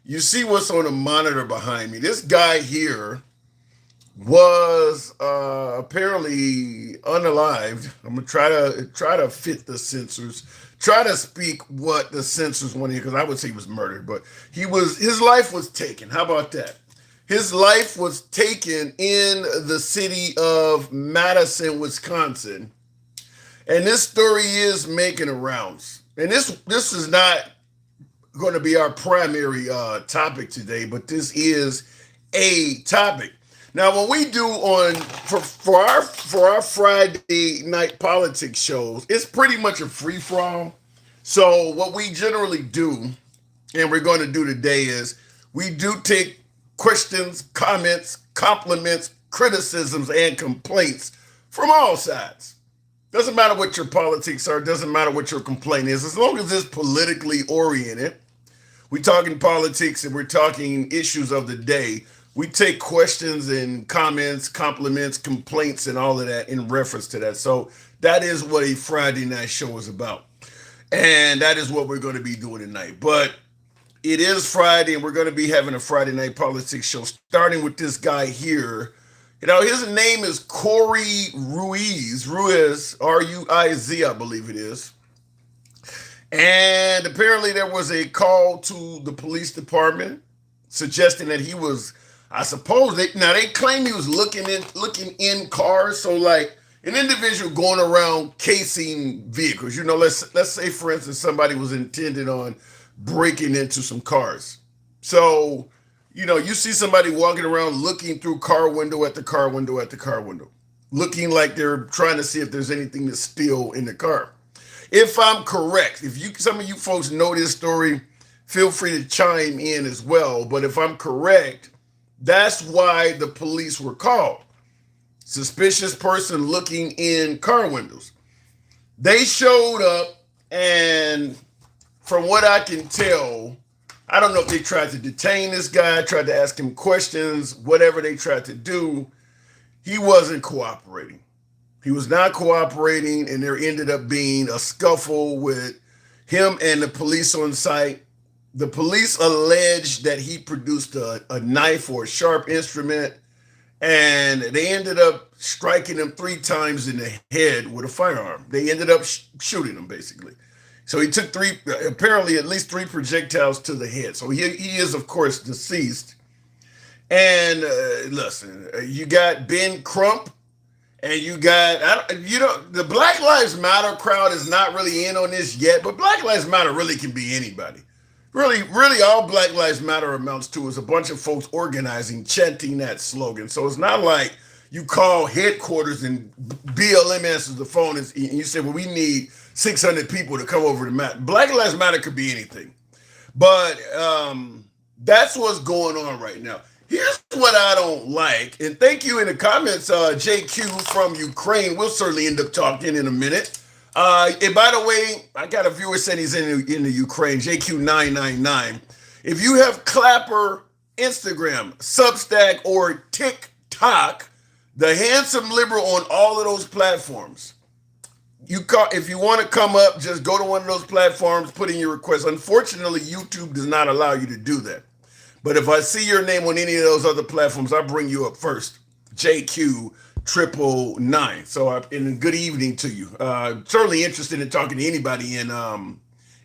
you see what's on the monitor behind me. This guy here was apparently unalived. I'm gonna try to fit the censors, try to speak what the censors want to hear because I would say he was murdered, but his life was taken. How about that? His life was taken in the city of Madison, Wisconsin, and this story is making the rounds. And this is not going to be our primary topic today, but this is a topic. Now, when we do on for our Friday night politics shows, it's pretty much a free for all. So what we generally do, and we're going to do today, is we do take questions, comments, compliments, criticisms, and complaints from all sides. Doesn't matter what your politics are, doesn't matter what your complaint is, as long as it's politically oriented. We're talking politics and we're talking issues of the day. We take questions and comments, compliments, complaints, and all of that in reference to that. So that is what a Friday night show is about. And that is what we're going to be doing tonight. But it is Friday, and we're going to be having a Friday night politics show, starting with this guy here. His name is Corey Ruiz, Ruiz, I believe it is. And apparently, there was a call to the police department suggesting that he was, I suppose, they claim he was looking in cars. So, like an individual going around casing vehicles. Let's say, for instance, somebody was intended on breaking into some cars. So, you see somebody walking around looking through car window at the car window at the car window, looking like they're trying to see if there's anything to steal in the car. If I'm correct, some of you folks know this story, feel free to chime in as well. But if I'm correct, that's why the police were called. Suspicious person looking in car windows. They showed up, and from what I can tell, I don't know if they tried to detain this guy, tried to ask him questions, whatever they tried to do, he wasn't cooperating. He was not cooperating, and there ended up being a scuffle with him and the police on site. The police alleged that he produced a knife or a sharp instrument, and they ended up striking him 3 times in the head with a firearm. They ended up shooting him, basically. So he took apparently at least 3 projectiles to the head. So he is, of course, deceased. And listen, you got Ben Crump, and you got, the Black Lives Matter crowd is not really in on this yet, but Black Lives Matter really can be anybody. Really, really, all Black Lives Matter amounts to is a bunch of folks organizing, chanting that slogan. So it's not like you call headquarters and BLM answers the phone and you say, well, we need 600 people to come over to Matter. Black Lives Matter could be anything. But that's what's going on right now. Here's what I don't like, and thank you in the comments, JQ from Ukraine. We'll certainly end up talking in a minute. And by the way, I got a viewer saying he's in the Ukraine, JQ999. If you have Clapper, Instagram, Substack, or TikTok, the handsome liberal on all of those platforms. If you want to come up, just go to one of those platforms, put in your request. Unfortunately, YouTube does not allow you to do that. But if I see your name on any of those other platforms, I'll bring you up first. JQ999. So, and good evening to you. Certainly interested in talking to anybody in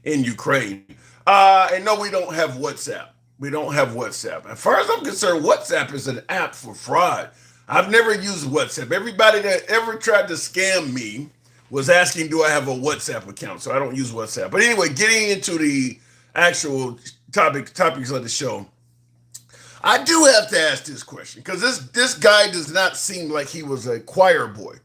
Ukraine. And no, we don't have WhatsApp. We don't have WhatsApp. As far as I'm concerned, WhatsApp is an app for fraud. I've never used WhatsApp. Everybody that ever tried to scam me was asking, do I have a WhatsApp account? So I don't use WhatsApp. But anyway, getting into the actual topics of the show, I do have to ask this question because this guy does not seem like he was a choir boy.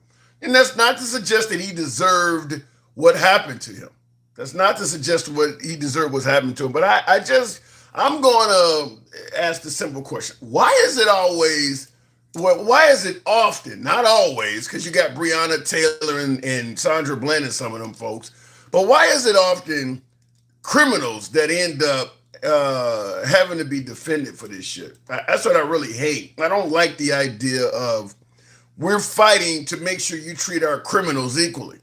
And that's not to suggest that he deserved what happened to him. That's not to suggest what he deserved was happening to him. But I'm going to ask the simple question. Why is it often, not always, because you got Breonna Taylor and Sandra Bland and some of them folks, but why is it often criminals that end up having to be defended for this shit? That's what I really hate. I don't like the idea of we're fighting to make sure you treat our criminals equally.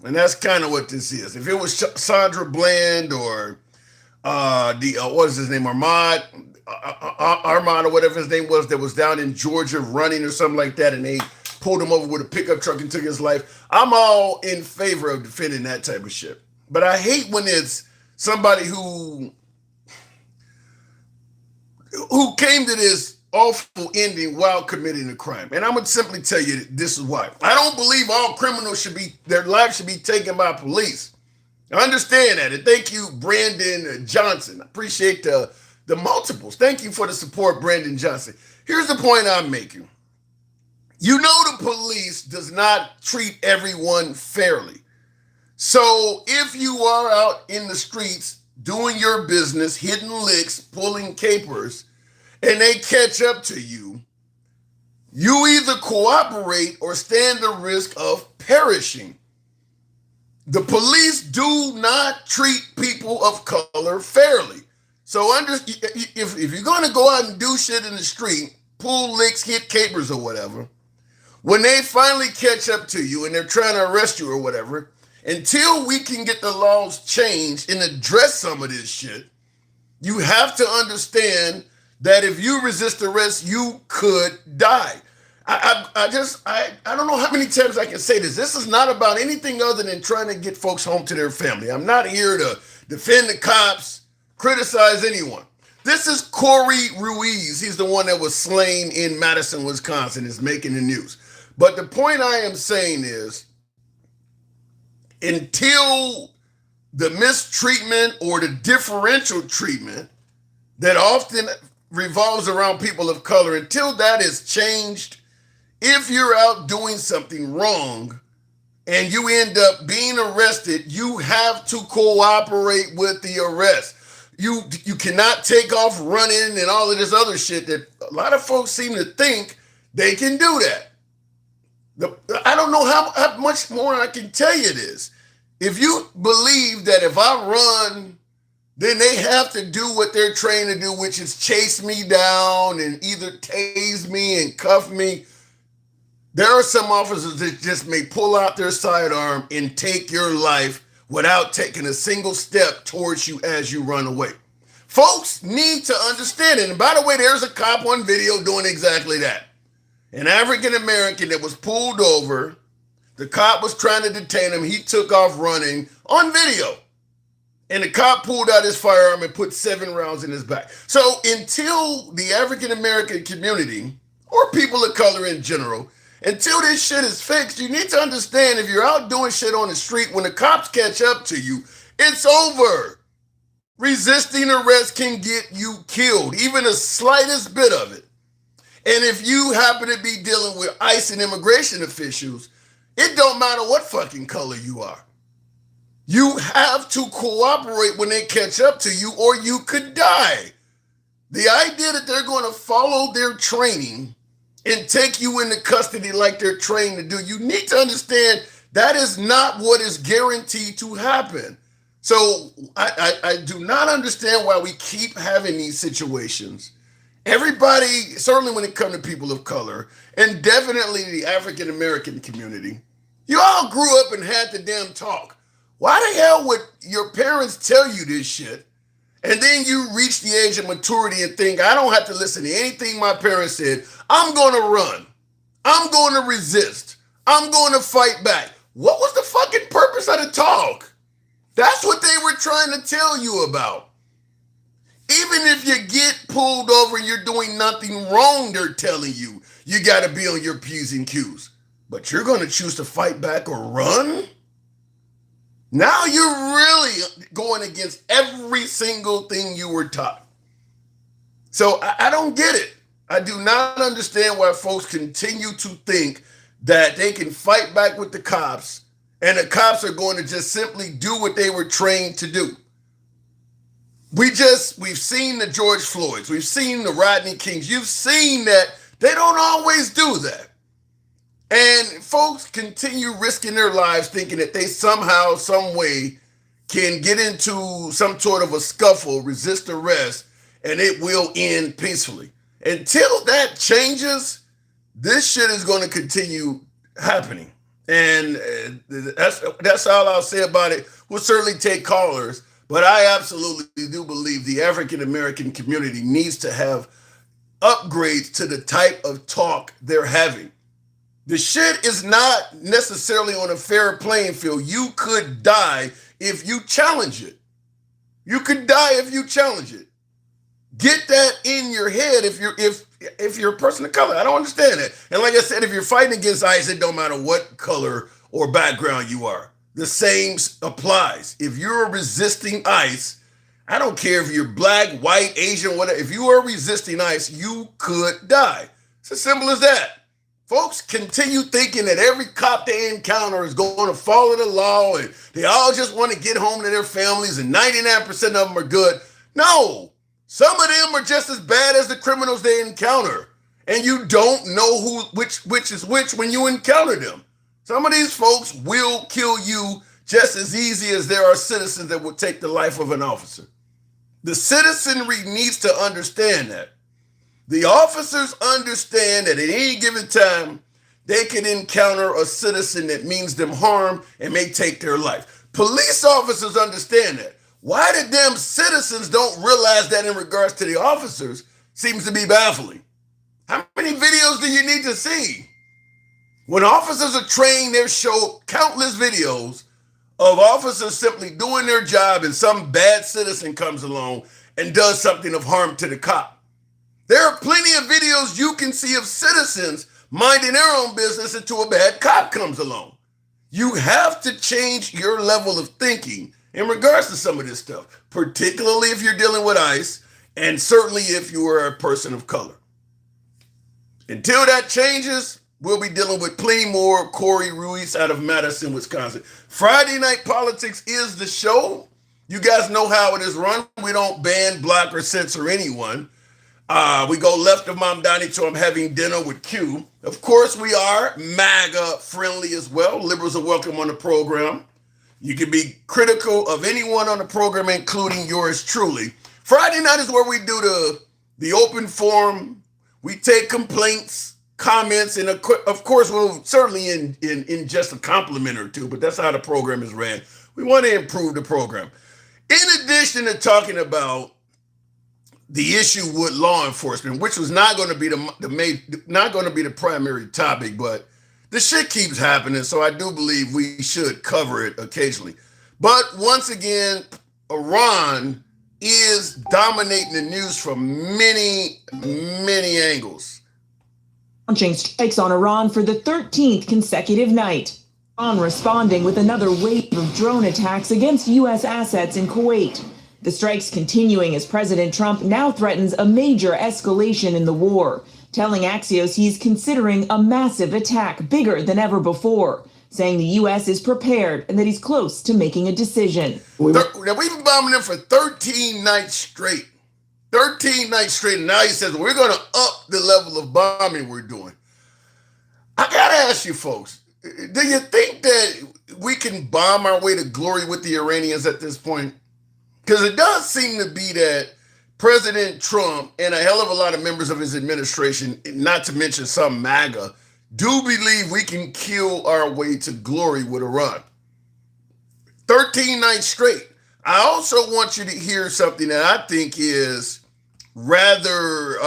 And that's kind of what this is. If it was Sandra Bland or what is his name, Armand or whatever his name was, that was down in Georgia running or something like that, and they pulled him over with a pickup truck and took his life. I'm all in favor of defending that type of shit, but I hate when it's somebody who came to this awful ending while committing a crime. And I'm gonna simply tell you that this is why. I don't believe all criminals their lives should be taken by police. I understand that. And thank you, Brandon Johnson. I appreciate the multiples. Thank you for the support, Brandon Johnson. Here's the point I'm making. You know the police does not treat everyone fairly. So if you are out in the streets doing your business, hitting licks, pulling capers, and they catch up to you, you either cooperate or stand the risk of perishing. The police do not treat people of color fairly. So if you're going to go out and do shit in the street, pull licks, hit capers or whatever, when they finally catch up to you and they're trying to arrest you or whatever, until we can get the laws changed and address some of this shit, you have to understand that if you resist arrest, you could die. I don't know how many times I can say this. This is not about anything other than trying to get folks home to their family. I'm not here to defend the cops, criticize anyone. This is Corey Ruiz. He's the one that was slain in Madison, Wisconsin, is making the news. But the point I am saying is, until the mistreatment or the differential treatment that often revolves around people of color, until that is changed, if you're out doing something wrong and you end up being arrested, you have to cooperate with the arrest. You cannot take off running and all of this other shit that a lot of folks seem to think they can do that. I don't know how much more I can tell you this. If you believe that if I run, then they have to do what they're trained to do, which is chase me down and either tase me and cuff me. There are some officers that just may pull out their sidearm and take your life without taking a single step towards you as you run away. Folks need to understand it. And by the way, there's a cop on video doing exactly that. An African American that was pulled over. The cop was trying to detain him. He took off running on video. And the cop pulled out his firearm and put 7 rounds in his back. So until the African American community, or people of color in general, until this shit is fixed, you need to understand, if you're out doing shit on the street, when the cops catch up to you, it's over. Resisting arrest can get you killed, even the slightest bit of it. And if you happen to be dealing with ICE and immigration officials, it don't matter what fucking color you are. You have to cooperate when they catch up to you, or you could die. The idea that they're going to follow their training and take you into custody like they're trained to do, you need to understand that is not what is guaranteed to happen. So I do not understand why we keep having these situations. Everybody, certainly when it comes to people of color, and definitely the African American community, you all grew up and had the damn talk. Why the hell would your parents tell you this shit, and then you reach the age of maturity and think, I don't have to listen to anything my parents said. I'm going to run. I'm going to resist. I'm going to fight back. What was the fucking purpose of the talk? That's what they were trying to tell you about. Even if you get pulled over and you're doing nothing wrong, they're telling you, you got to be on your P's and Q's. But you're going to choose to fight back or run? Now you're really going against every single thing you were taught. So I don't get it. I do not understand why folks continue to think that they can fight back with the cops and the cops are going to just simply do what they were trained to do. We've seen the George Floyds. We've seen the Rodney Kings. You've seen that they don't always do that. And folks continue risking their lives thinking that they somehow, some way can get into some sort of a scuffle, resist arrest, and it will end peacefully. Until that changes, this shit is going to continue happening. And that's all I'll say about it. We'll certainly take callers. But I absolutely do believe the African American community needs to have upgrades to the type of talk they're having. The shit is not necessarily on a fair playing field. You could die if you challenge it. You could die if you challenge it. Get that in your head if you're a person of color. I don't understand that. And like I said, if you're fighting against ICE, it don't matter what color or background you are. The same applies. If you're resisting ICE, I don't care if you're black, white, Asian, whatever. If you are resisting ICE, you could die. It's as simple as that. Folks continue thinking that every cop they encounter is going to follow the law and they all just want to get home to their families and 99% of them are good. No, some of them are just as bad as the criminals they encounter. And you don't know which is which when you encounter them. Some of these folks will kill you just as easy as there are citizens that will take the life of an officer. The citizenry needs to understand that. The officers understand that at any given time, they can encounter a citizen that means them harm and may take their life. Police officers understand that. Why the damn citizens don't realize that in regards to the officers seems to be baffling. How many videos do you need to see? When officers are trained, they're shown countless videos of officers simply doing their job and some bad citizen comes along and does something of harm to the cop. There are plenty of videos you can see of citizens minding their own business until a bad cop comes along. You have to change your level of thinking in regards to some of this stuff, particularly if you're dealing with ICE and certainly if you are a person of color. Until that changes, we'll be dealing with plenty more Corey Ruiz out of Madison, Wisconsin. Friday Night Politics is the show. You guys know how it is run. We don't ban, block, or censor anyone. We go left of Mom Donnie to I'm having dinner with Q. Of course, we are MAGA friendly as well. Liberals are welcome on the program. You can be critical of anyone on the program, including yours truly. Friday night is where we do the open forum. We take complaints, comments, and of course, we'll certainly in just a compliment or two, but that's how the program is ran. We want to improve the program. In addition to talking about the issue with law enforcement, which was not going to be the primary topic, but the shit keeps happening, so I do believe we should cover it occasionally. But once again, Iran is dominating the news from many, many angles. Launching strikes on Iran for the 13th consecutive night. Iran responding with another wave of drone attacks against U.S. assets in Kuwait. The strikes continuing as President Trump now threatens a major escalation in the war, telling Axios he's considering a massive attack bigger than ever before, saying the U.S. is prepared and that he's close to making a decision. We've been bombing them for 13 nights straight. 13 nights straight, and now he says, we're going to up the level of bombing we're doing. I got to ask you folks, do you think that we can bomb our way to glory with the Iranians at this point? Because it does seem to be that President Trump and a hell of a lot of members of his administration, not to mention some MAGA, do believe we can kill our way to glory with Iran. 13 nights straight. I also want you to hear something that I think is rather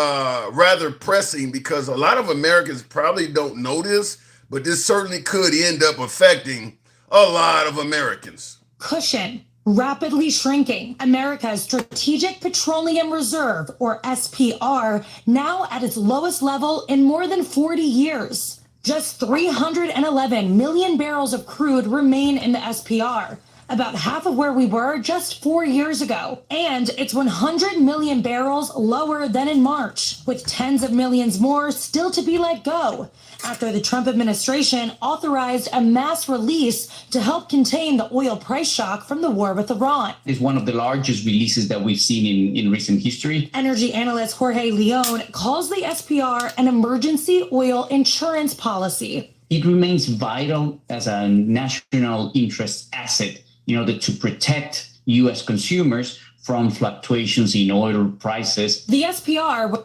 pressing, because a lot of Americans probably don't know this, but this certainly could end up affecting a lot of Americans. Cushion. Rapidly shrinking. America's Strategic Petroleum Reserve, or SPR, now at its lowest level in more than 40 years. Just 311 million barrels of crude remain in the SPR, about half of where we were just 4 years ago. And it's 100 million barrels lower than in March, with tens of millions more still to be let go, after the Trump administration authorized a mass release to help contain the oil price shock from the war with Iran. It's one of the largest releases that we've seen in recent history. Energy analyst Jorge Leon calls the SPR an emergency oil insurance policy. It remains vital as a national interest asset in order to protect U.S. consumers from fluctuations in oil prices. The SPR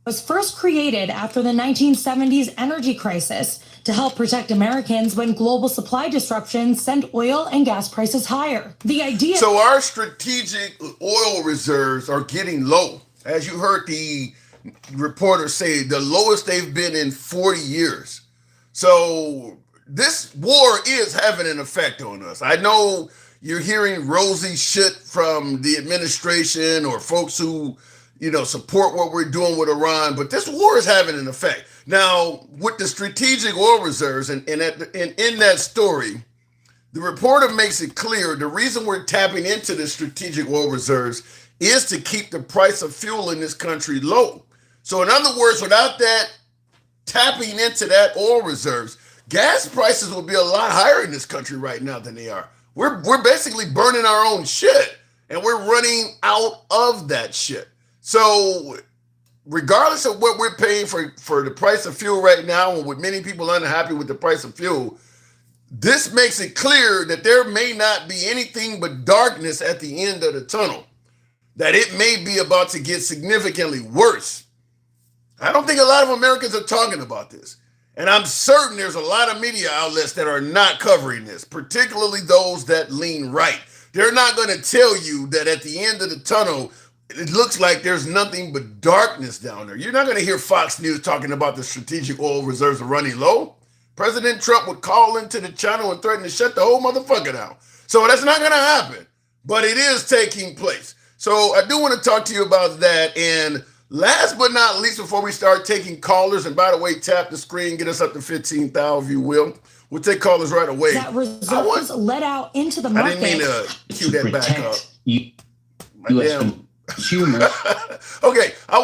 was first created after the 1970s energy crisis to help protect Americans when global supply disruptions sent oil and gas prices higher. The idea. So our strategic oil reserves are getting low. As you heard the reporter say, the lowest they've been in 40 years. So this war is having an effect on us. I know you're hearing rosy shit from the administration or folks who, support what we're doing with Iran, but this war is having an effect. Now, with the strategic oil reserves, and in that story, the reporter makes it clear the reason we're tapping into the strategic oil reserves is to keep the price of fuel in this country low. So in other words, without that tapping into that oil reserves, gas prices will be a lot higher in this country right now than they are. We're basically burning our own shit, and we're running out of that shit. So regardless of what we're paying for the price of fuel right now, and with many people unhappy with the price of fuel, this makes it clear that there may not be anything but darkness at the end of the tunnel, that it may be about to get significantly worse. I don't think a lot of Americans are talking about this. And I'm certain there's a lot of media outlets that are not covering this, particularly those that lean right. They're not going to tell you that at the end of the tunnel, it looks like there's nothing but darkness down there. You're not going to hear Fox News talking about the strategic oil reserves are running low. President Trump would call into the channel and threaten to shut the whole motherfucker down. So that's not going to happen, but it is taking place. So I do want to talk to you about that. And last but not least, before we start taking callers, and by the way, tap the screen, get us up to 15,000 if you will. We'll take callers right away. That reserves let out into the market. I didn't mean to cue that back up. U.S. consumers. Okay, I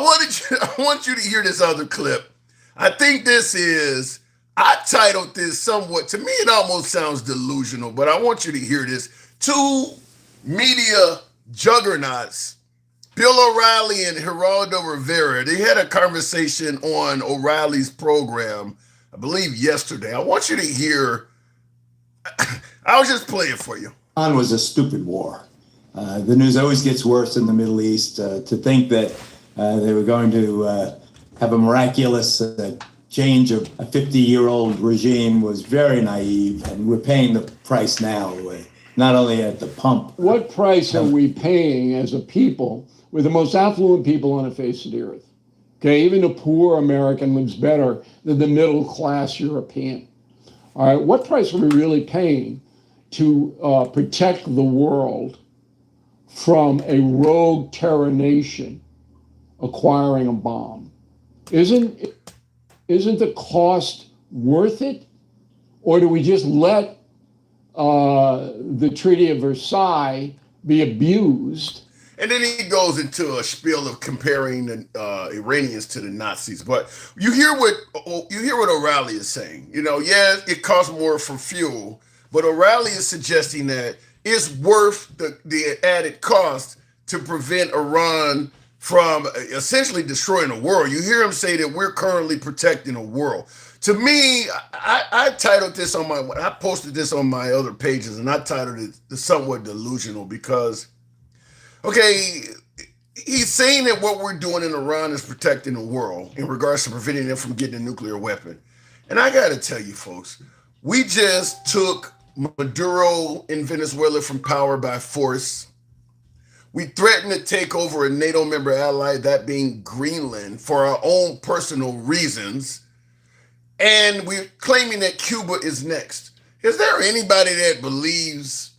want you to hear this other clip. I think I titled this somewhat, to me it almost sounds delusional, but I want you to hear this. Two media juggernauts, Bill O'Reilly and Geraldo Rivera, they had a conversation on O'Reilly's program, I believe yesterday. I want you to hear, I'll just play it for you. Iran was a stupid war. The news always gets worse in the Middle East. To think that they were going to have a miraculous change of a 50-year-old regime was very naive, and we're paying the price now, not only at the pump. What price are we paying as a people? We're the most affluent people on the face of the earth. Okay, even a poor American lives better than the middle class European. All right, what price are we really paying to protect the world from a rogue terror nation acquiring a bomb? Isn't the cost worth it? Or do we just let the Treaty of Versailles be abused? And then he goes into a spiel of comparing the Iranians to the Nazis. But you hear what O'Reilly is saying. Yeah, it costs more for fuel, but O'Reilly is suggesting that it's worth the added cost to prevent Iran from essentially destroying the world. You hear him say that we're currently protecting the world. To me, I titled this I posted this on my other pages, and I titled it somewhat delusional because, okay, he's saying that what we're doing in Iran is protecting the world in regards to preventing them from getting a nuclear weapon. And I got to tell you, folks, we just took Maduro in Venezuela from power by force. We threatened to take over a NATO member ally, that being Greenland, for our own personal reasons. And we're claiming that Cuba is next. Is there anybody that believes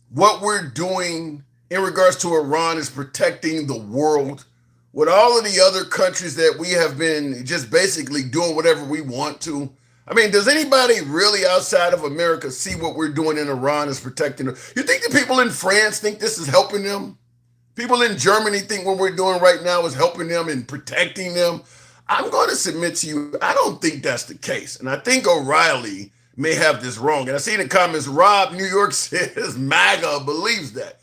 what we're doing in regards to Iran is protecting the world, with all of the other countries that we have been just basically doing whatever we want to? I mean, does anybody really outside of America see what we're doing in Iran is protecting them? You think the people in France think this is helping them? People in Germany think what we're doing right now is helping them and protecting them? I'm going to submit to you, I don't think that's the case. And I think O'Reilly may have this wrong. And I see in the comments, Rob New York says MAGA believes that.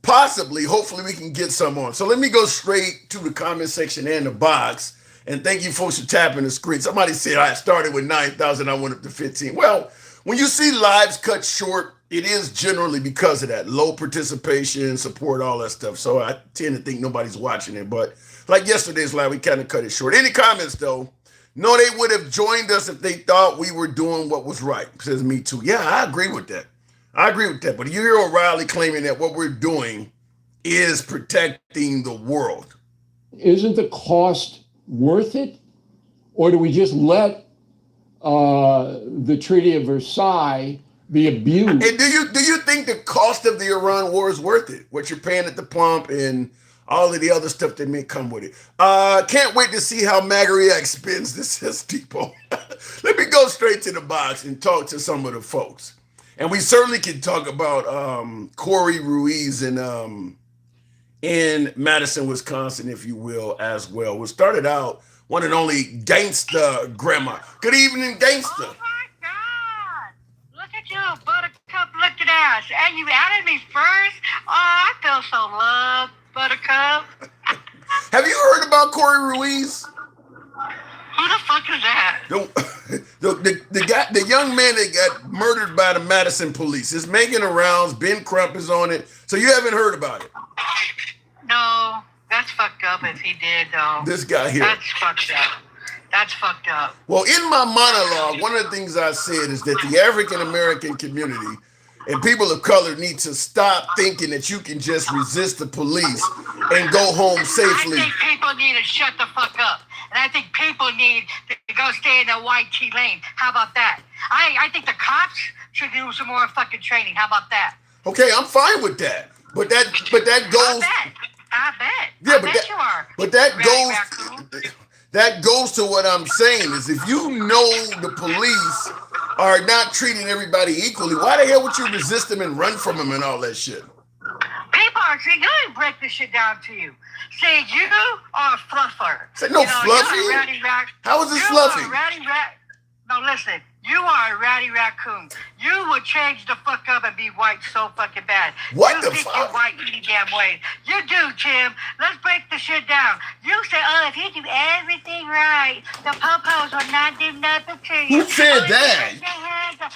Possibly, hopefully we can get some on. So let me go straight to the comment section and the box. And thank you folks for tapping the screen. Somebody said I started with 9,000, I went up to 15. Well, when you see lives cut short, it is generally because of that low participation, support, all that stuff. So I tend to think nobody's watching it. But like yesterday's live, we kind of cut it short. Any comments though? No, they would have joined us if they thought we were doing what was right. Says Me Too. Yeah, I agree with that. I agree with that. But you hear O'Reilly claiming that what we're doing is protecting the world. Isn't the cost worth it? Or do we just let the Treaty of Versailles be abused? And do you think the cost of the Iran war is worth it? What you're paying at the pump and all of the other stuff that may come with it. Can't wait to see how Magariac spins this, says Depot. Let me go straight to the box and talk to some of the folks. And we certainly can talk about Corey Ruiz in Madison, Wisconsin, if you will, as well. We started out one and only Gangsta Grandma. Good evening, Gangsta. Oh my God! Look at you, Buttercup looking ass. And you added me first? Oh, I feel so loved, Buttercup. Have you heard about Corey Ruiz? Who the fuck is that? The young man that got murdered by the Madison police is making the rounds. Ben Crump is on it. So you haven't heard about it? No, that's fucked up if he did, though. This guy here. That's fucked up. That's fucked up. Well, in my monologue, one of the things I said is that the African American community and people of color need to stop thinking that you can just resist the police and go home safely. I think people need to shut the fuck up. And I think people need to go stay in the white tea lane. How about that? I think the cops should do some more fucking training. How about that? Okay, I'm fine with that. But that goes. I bet. Yeah, I bet you are. But that Raccoon. That goes to what I'm saying is if you know the police are not treating everybody equally, why the hell would you resist them and run from them and all that shit? People are saying, let me break this shit down to you. Say you are a fluffer. Say no fluffy. You're a ratty How is this you fluffy? Are a ratty rat. No, listen. You are a ratty raccoon. You would change the fuck up and be white so fucking bad. What you the think fuck? you're white any damn way. You do, Tim. Let's break the shit down. You say, oh, if you do everything right, the po-pos will not do nothing to you. Who said that?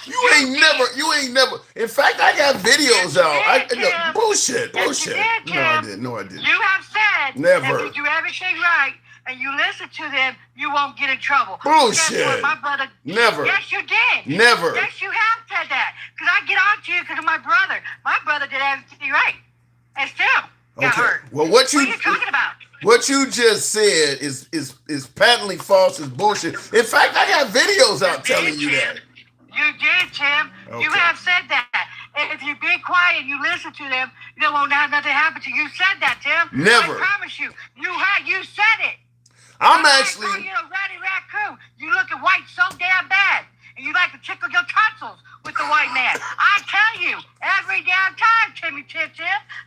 You ain't never. In fact, I got videos out. Bullshit. Yes, you did, No, I didn't. You have said Never. if you do everything right and you listen to them, you won't get in trouble. Bullshit. Guess what, my brother? Never. Yes, you did. Never. Yes, you have said that. Because I get on to you because of my brother. My brother did everything right and still got hurt. Well, what are you talking about? What you just said is patently false, is bullshit. In fact, I got videos out telling you that. You did, Tim. Okay. You have said that. If you be quiet and you listen to them, you won't have nothing happen to you. You said that, Tim. Never. I promise you. You said it. I'm You're actually. a ratty raccoon. You look at white so damn bad. And you like to tickle your tonsils with the white man. I tell you, every damn time, Timmy Tim.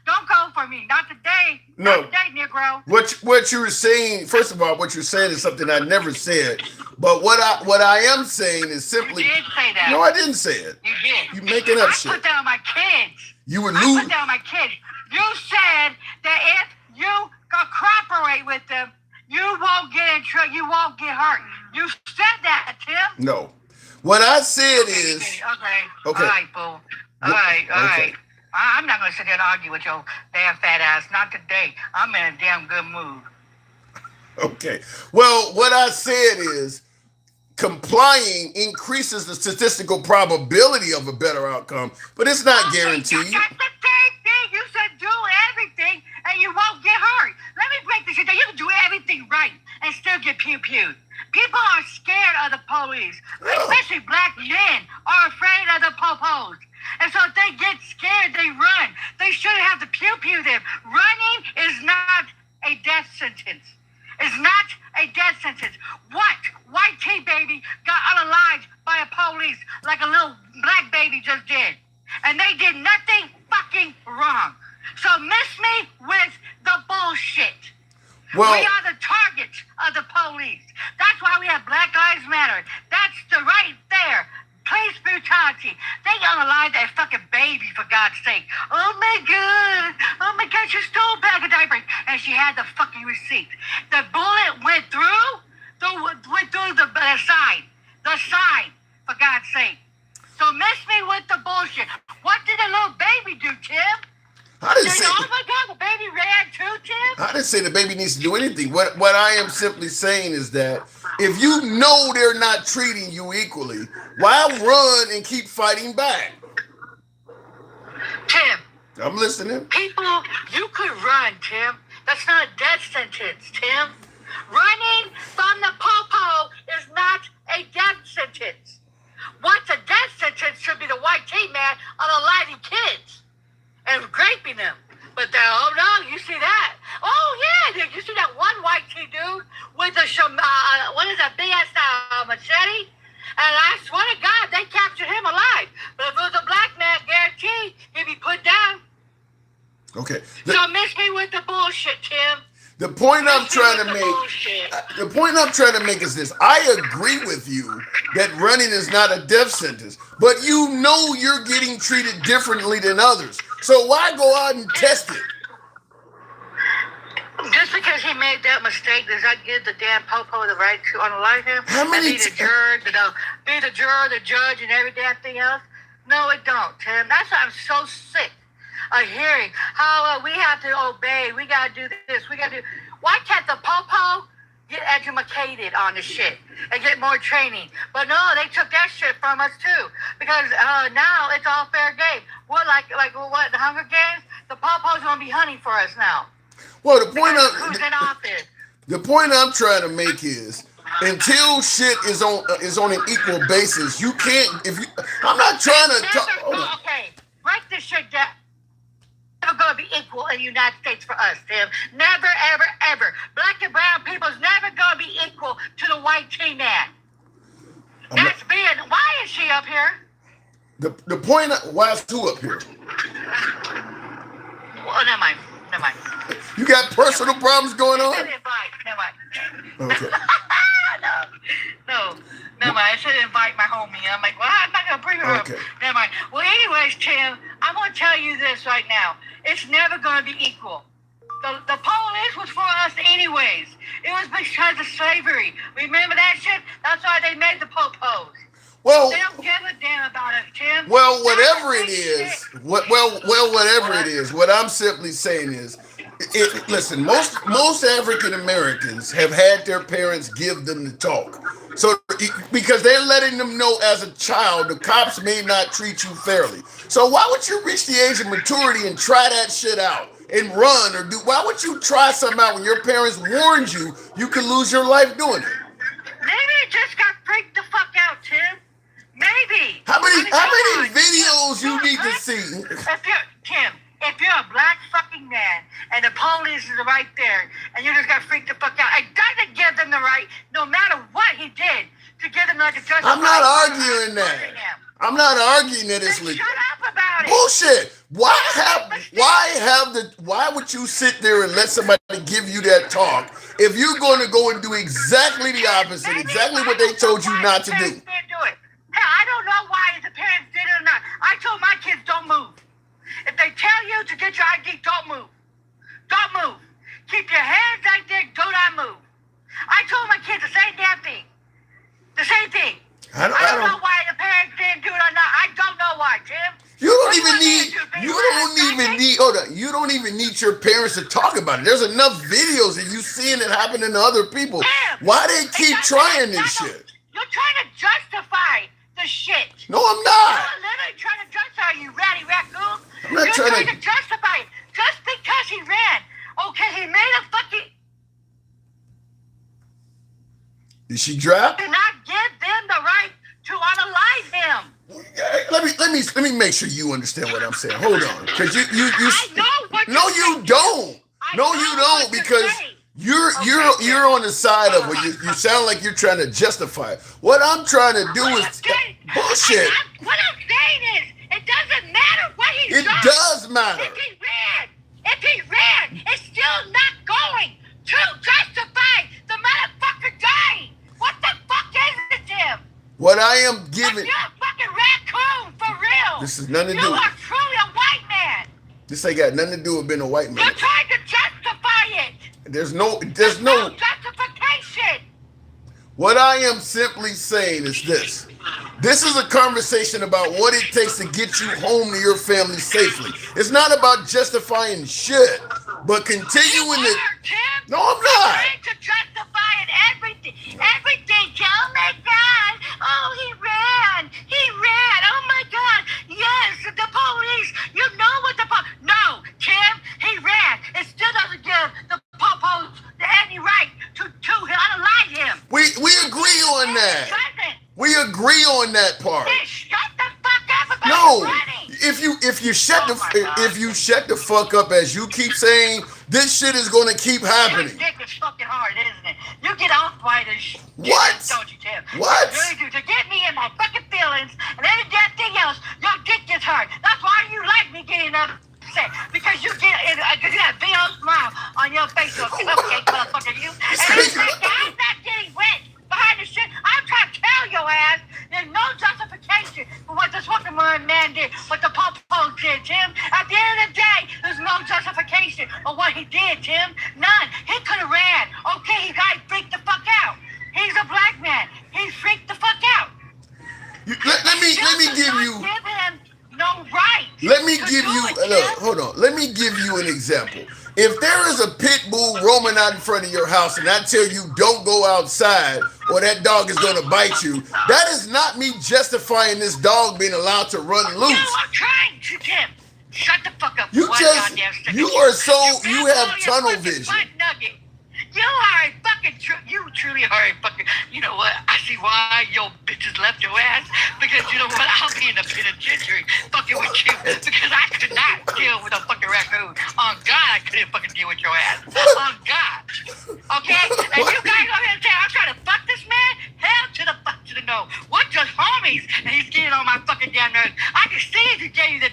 Don't go for me. Not today. No. Not today, Negro. What you were saying, first of all, what you're saying is something I never said. But what I am saying is simply. You did say that. No, I didn't say it. You did. You making up I shit. put that on my kids. You would I lose. put that on my kids. You said that if you cooperate with them, you won't get in trouble. You won't get hurt. You said that, Tim. No. What I said is. Okay. Okay. All right, boo. All right. I'm not going to sit there and argue with your damn fat ass. Not today. I'm in a damn good mood. Okay. Well, what I said is complying increases the statistical probability of a better outcome, but it's not guaranteed. That's the same thing. You said do everything and you won't get hurt. Let me break this shit down. You can do everything right and still get pew-pewed. People are scared of the police, especially black men are afraid of the po-pos. And so if they get scared, they run. They shouldn't have to pew-pew them. Running is not a death sentence. It's not a death sentence. What? White tea baby got unalived by a police like a little black baby just did. And they did nothing fucking wrong. So miss me with the bullshit. Well, we are the target of the police. That's why we have Black Lives Matter. That's the right there. Police brutality. They unalived that fucking baby, for God's sake. Oh my God, she stole a bag of diapers. And she had the fucking receipt. The bullet went through the side. The side, for God's sake. So miss me with the bullshit. What did the little baby do, Tim? I didn't say. Oh my God, the baby ran too, Tim. I didn't say the baby needs to do anything. What I am simply saying is that if you know they're not treating you equally, why run and keep fighting back? Tim, I'm listening. people, you could run, Tim. That's not a death sentence, Tim. Running from the popo is not a death sentence. What's a death sentence should be the white tea man unaliving kids and raping them. But oh no, you see that? Oh yeah, dude, you see that one white tea dude with a what is that big ass machete? And I swear to God, they captured him alive. But if it was a black man, guaranteed he'd be put down. Okay. So miss me with the bullshit, Tim. The point I'm Miss me trying with to the make. bullshit. The point I'm trying to make is this. I agree with you that running is not a death sentence, but you know you're getting treated differently than others. So why go out and test it? Just because he made that mistake, does that give the damn popo the right to unalive him? How many And be the juror, be the juror, the judge, and every damn thing else? No, it don't, Tim. That's why I'm so sick of hearing how we have to obey. We gotta do this. We gotta do. Why can't the popo get educated on the shit and get more training? But no, they took that shit from us too. Because now it's all fair game. We're like what, the Hunger Games? The popo's gonna be hunting for us now. Well, Who's in office? the point I'm trying to make is until shit is on an equal basis, you can't. I'm not trying to talk. Okay, break this shit down. Never gonna be equal in the United States for us, Tim. Never, ever, ever. Black and brown people's never gonna be equal to the white tea man. That's being. Why is she up here? The point. Why is who up here? Oh, never mind. Never mind. You got personal problems going on? Never mind. Okay. No. Never mind. I should invite my homie. I'm like, well, I'm not gonna bring her Okay. up. Never mind. Well, anyways, Tim, I'm gonna tell you this right now. It's never gonna be equal. The police was for us anyways. It was because of slavery. Remember that shit? That's why they made the popos. Well, They don't give a damn about us, Tim. well, whatever That's it the is, shit. whatever it is, what I'm simply saying is, listen, most African Americans have had their parents give them the talk. So, because they're letting them know as a child, the cops may not treat you fairly. So why would you reach the age of maturity and try that shit out and run or do? Why would you try something out when your parents warned you could lose your life doing it? Maybe it just got freaked the fuck out, Tim. Maybe. How many Come on. videos you need to see? If you're a black fucking man and the police is right there and you just got freaked the fuck out, it doesn't give them the right, no matter what he did, to give them like a justice. I'm not arguing that. I'm not arguing that it's Then legal. shut up about it. Bullshit. Why would you sit there and let somebody give you that talk if you're going to go and do exactly the opposite, exactly what they told you not to do? Didn't do it. Hell, I don't know why the parents did it or not. I told my kids don't move. If they tell you to get your ID, don't move. Don't move. Keep your hands right there. Do not move. I told my kids the same damn thing. The same thing. I don't know why the parents didn't do it or not. I don't know why, Tim. You don't even need your parents to talk about it. There's enough videos of you seeing it happening to other people. Tim, Why they keep trying this shit? You're trying to justify the shit. No, I'm not. You're literally trying to justify, you ratty raccoon. I'm not You're trying trying to justify it just because he ran. Okay, he made a fucking. Did she drop? Do not give them the right to unalive him. Let me make sure you understand what I'm saying. Hold on, because you I know what no, you're you saying. don't. I No, know you what don't, you're because saying. you're on the side of where you sound like you're trying to justify it. What I'm trying to do is bullshit. What I'm saying is, it doesn't matter what he It does. does matter. If he ran, it's still not going to justify the motherfucker dying. What the fuck is it, Tim? What I am giving. You're a fucking raccoon, for real. This is nothing to You do. are truly a white man. This ain't got nothing to do with being a white man. You're trying to justify it. There's no. No justification. What I am simply saying is this: This is a conversation about what it takes to get you home to your family safely. It's not about justifying shit, but continuing to. No, I'm not. Trying to justify it, everything. Everything. Oh my God. Oh, he ran. He ran. Oh my God. Yes, the police. You know what the police. No, Tim, he ran. It still doesn't give the popos any right to unalive him. We agree on that. We agree on that part. Hey, shut the fuck up about No, running. if you shut Oh my God. if you shut the fuck up, as you keep saying, this shit is gonna keep Your happening. dick is fucking hard, isn't it? You get off by this. What? Don't you, Tim? What? You really do. To get me in my fucking feelings and any damn thing else, your dick gets hard. That's why you like me getting upset. Because you get you got a big old smile on your face. So cupcake, motherfucker, you. And I'm not getting wet behind the shit. I'm trying to tell your ass there's no justification for what this fucking man did, what the Popo did, Tim. At the end of the day, there's no justification for what he did, Tim. None. He could have ran. Okay, he got freaked the fuck out. He's a black man. He freaked the fuck out. Let me give you. Give him no right. Let me to give do you. it, Look, Tim. hold on. Let me give you an example. If there is a pit bull roaming out in front of your house, and I tell you don't go outside, or that dog is going to bite you, that is not me justifying this dog being allowed to run You loose. are trying to, Tim. Shut the fuck up. You for one just, goddamn second. you are so, You you got have all your tunnel fucking vision. butt nugget. You are a fucking, you truly are a fucking, you know what, I see why your bitches left your ass, because you know what, I'll be in the penitentiary fucking with you, because I could not deal with a fucking raccoon. On God, I couldn't fucking deal with your ass. On God. Okay? And you guys over here saying, I'm trying to fuck this man? Hell to the fuck to the no. We're just homies, and he's getting on my fucking damn nerves. I can see if he gave you the,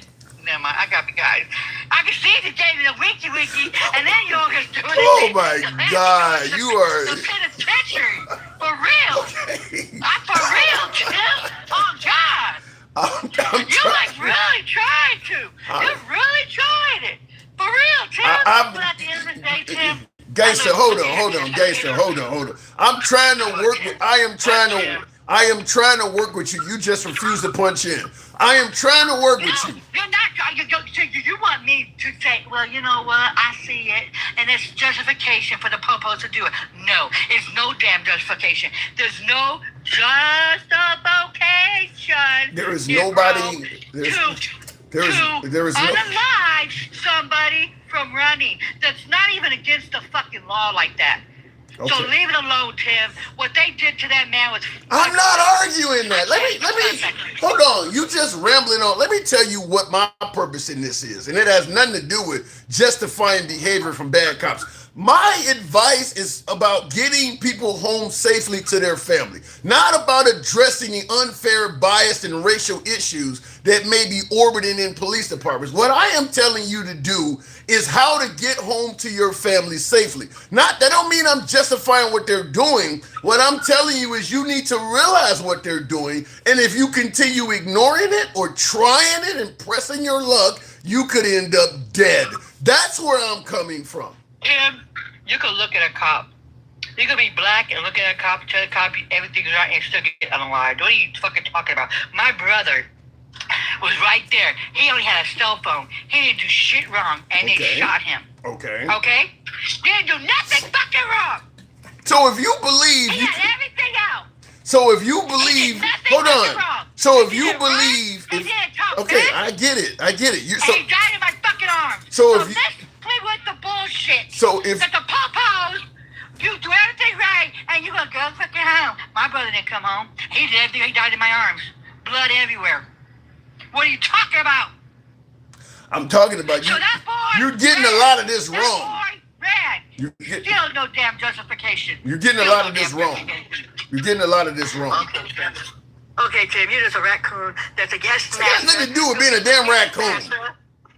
never mind, I got me, guys. I can see if he gave you the winky, and then you're just doing it. Oh my God, you are. The penitentiary. For real. I'm for real, Tim. Oh, God. I'm You like really tried to. You really tried it. For real, Tim. But at the end of the day, Tim. Gangster, hold on, gangster, hold on. I'm trying to work with. I am trying to work with you. You just refuse to punch in. I am trying to work with you. You're not. You want me to say, well, you know what? I see it, and it's justification for the popos to do it. No, it's no damn justification. There's no justification. There is nobody. There is no. Unalive somebody from running. That's not even against the fucking law like that. Okay. So leave it alone, Tim. What they did to that man was. I'm not arguing that. Let me hold on. You just rambling on. Let me tell you what my purpose in this is, and it has nothing to do with justifying behavior from bad cops. My advice is about getting people home safely to their family, not about addressing the unfair, biased, and racial issues that may be orbiting in police departments. What I am telling you to do is how to get home to your family safely. That don't mean I'm justifying what they're doing. What I'm telling you is you need to realize what they're doing, and if you continue ignoring it or trying it and pressing your luck, you could end up dead. That's where I'm coming from. Tim, you could look at a cop. You could be black and look at a cop, tell the cop everything's right, and still get unalive. What are you fucking talking about? My brother was right there. He only had a cell phone. He didn't do shit wrong, and they shot him. Okay. Okay? He didn't do nothing fucking wrong. So if you believe, He had everything out. so if you believe, hold on. So if you believe, He didn't talk okay, good, I get it. and he died in my fucking arms. So if you- let's play with the bullshit. So if- that the popos, you do everything right, and you gonna go fucking home. My brother didn't come home. He did everything. He died in my arms. Blood everywhere. What are you talking about? I'm talking about you. So that boy, You're getting a ran. lot of this That wrong. boy ran. Still no damn justification. You're getting a Still lot no of this damn wrong. justification. You're getting a lot of this wrong. Okay, Tim. Okay, Tim, you're just a raccoon that's a guest It has nothing to do with being a damn raccoon.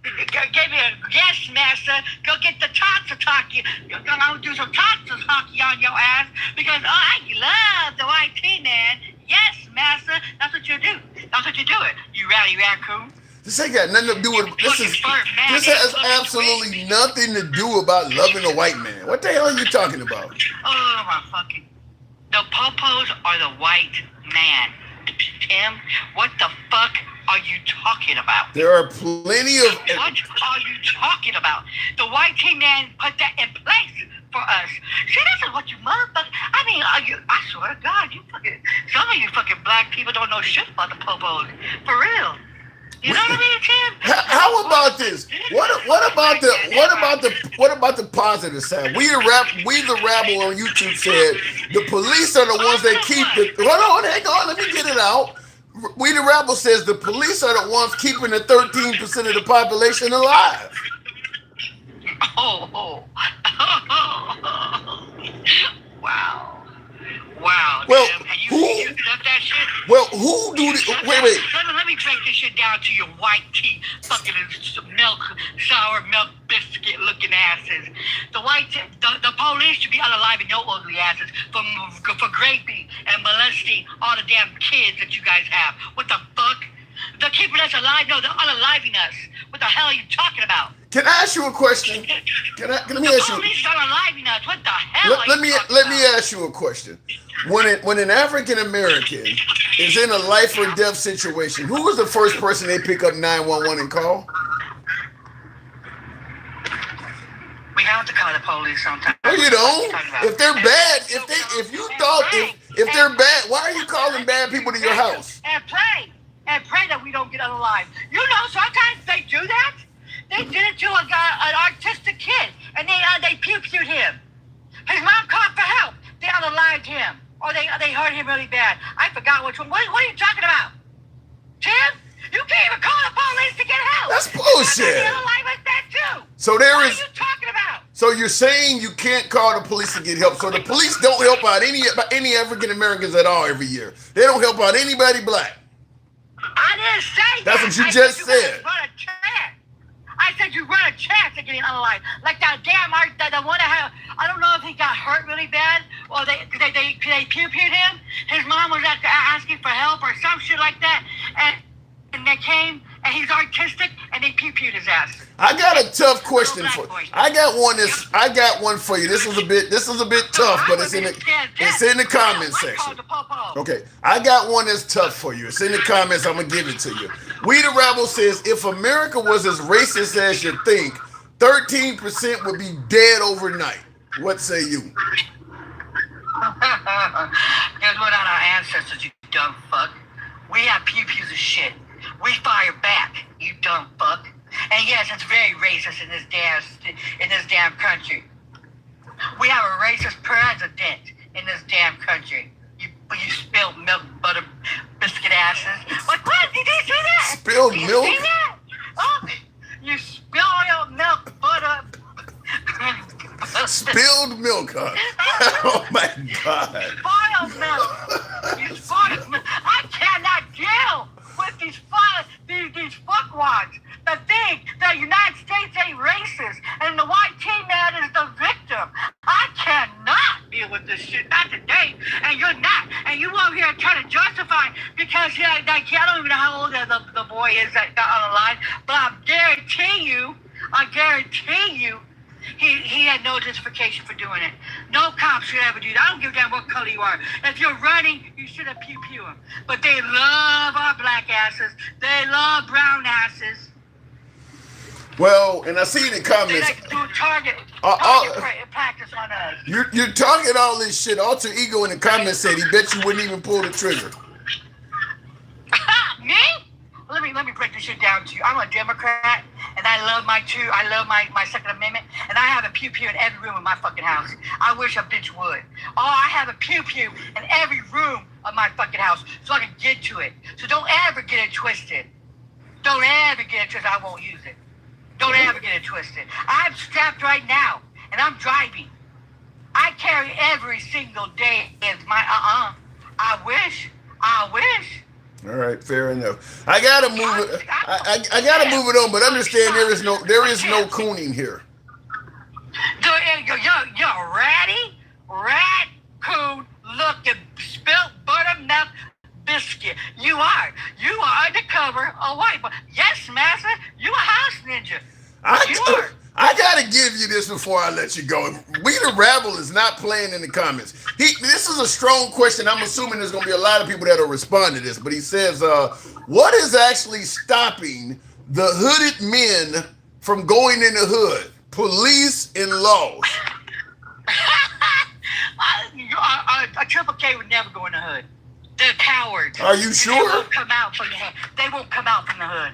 Give me a yes, master. Go get the Tatsu-Taki. You're gonna do some Tatsu-Taki on your ass because I love the white tea, man. Yes, master. That's what you do. That's what you do it. You rowdy raccoon. This ain't got nothing to do with this. This has absolutely nothing to do about loving a white man. What the hell are you talking about? Oh my fucking. The popos are the white man. Tim, what the fuck are you talking about? There are plenty of. What are you talking about? The white team man put that in place for us. See, this is what you motherfuckers. I mean, I swear to God, some of you fucking black people don't know shit about the popos. For real. You know what I mean, Tim? How about this? What about the positive side? We the Rabble on YouTube said the police are the ones that keep the. Hold on, hang on, let me get it out. We the Rabble says the police are the ones keeping the 13% of the population alive. Oh. Wow. Well, Tim, and you who? accept that shit? Well, who do this? Wait. Let me break this shit down to your white tea, fucking sour milk biscuit looking asses. The police should be unaliving your ugly asses for raping and molesting all the damn kids that you guys have. What the fuck? They're keeping us alive. No, they're unaliving us. What the hell are you talking about? Can I ask you a question? Let me ask you. The police are unaliving us. What the hell are you talking about? Let me ask you a question. When an African American is in a life or death situation, who is the first person they pick up 911 and call? We have to call the police sometimes. No, you don't. If they're bad, if they're bad, why are you calling bad people to your house? And pray that we don't get unalive. You know, sometimes they do that. They did it to an autistic kid, and they pew-pewed him. His mom called for help. They unalived him, or they hurt him really bad. I forgot which one. What are you talking about, Tim? You can't even call the police to get help. That's bullshit. They unalive like that too. So What are you talking about? So you're saying you can't call the police to get help. So the police don't help out any African Americans at all every year. They don't help out anybody black. I didn't say that. That's what you I just said. said. Run a chance. I said you run a chance of getting unalive. Like that damn the one that had, I don't know if he got hurt really bad or they pew-pewed him. His mom was asking for help or some shit like that, and they came and he's autistic and they pew-pewed his ass. I got a tough question for you. I got one for you. This is a bit tough, but it's in the comment section. Okay, I got one that's tough for you. It's in the comments. I'm gonna give it to you. We the Rabble says if America was as racist as you think, 13% would be dead overnight. What say you? Guess what on our ancestors, you dumb fuck. We have pew-pews of shit. We fire back, you dumb fuck. And yes, it's very racist in this damn country. We have a racist president in this damn country. You spilled milk, butter, biscuit asses. What? Did you see that? Spilled Did milk? You see that? Oh, you spilled your milk, butter. Spilled milk, huh? Oh my God. Spoiled milk. You spoiled milk. I cannot deal with these fuckwads that think the United States ain't racist and the white team man is the victim. I cannot deal with this shit. Not today. And you're not. And you over here trying to justify because I don't even know how old the boy is that got on the line, but I guarantee you, he had no justification for doing it. No cop should ever do that. I don't give a damn what color you are. If you're running, you should have pew-pew them. But they love our black asses. They love brown asses. Well, and I see in the They comments, like to do target practice on us. you're talking all this shit. Alter Ego in the comments said he bet you wouldn't even pull the trigger. Me? Let me break this shit down to you. I'm a Democrat, and I love my Second Amendment, and I have a pew-pew in every room of my fucking house. I wish a bitch would. Oh, I have a pew-pew in every room of my fucking house so I can get to it. So don't ever get it twisted. Don't ever get it twisted. I won't use it. Don't ever get it twisted. I'm strapped right now, and I'm driving. I carry every single day as my I wish. All right, fair enough. I gotta move it. I gotta move it on, but understand there is no cooning here. You're ratty, raccoon looking spilt buttermilk biscuit. You are undercover a white boy. Yes, master, you a house ninja. You are. I gotta give you this before I let you go. We the Rabble is not playing in the comments. This is a strong question. I'm assuming there's gonna be a lot of people that'll respond to this. But he says, what is actually stopping the hooded men from going in the hood? Police and laws. A Triple K would never go in the hood. They're cowards. Are you They sure? won't come out from the hood. They won't come out from the hood.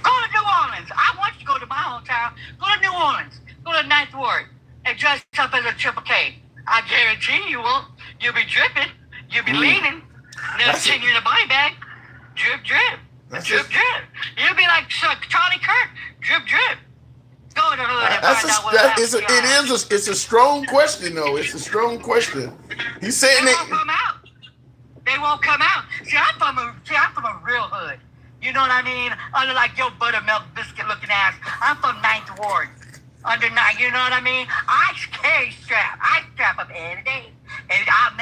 Go to New Orleans. I want you to go to my hometown. Go to New Orleans. Go to Ninth Ward and dress up as a Triple K. I guarantee you won't. You'll be dripping. You'll be leaning. They'll send you in a body bag. Drip, drip. Drip, drip. You'll be like Charlie Kirk. Drip, drip. Go to the hood and find out what happens. It's a strong question, though. It's a strong question. He's saying They won't that. come out. They won't come out. See, I'm from a real hood. You know what I mean? Under like your buttermilk biscuit looking ass. I'm from Ninth Ward. Under 9, you know what I mean? I carry strap. I strap up every day. And I'll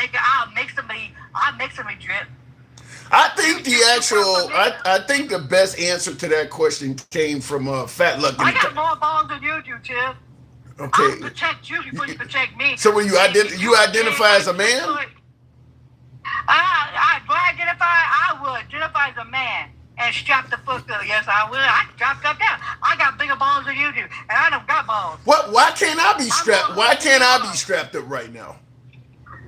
make somebody drip. I think the best answer to that question came from Fat Luck. I got more balls than you do, Tim. I'll Okay. protect you before you protect me. So when you identify as a man? Do I would identify as a man and strap the foot up. Yes, I would. I strap up down. I got bigger balls than you do, and I don't got balls. What? Why can't I be strapped? Why can't I be strapped up right now?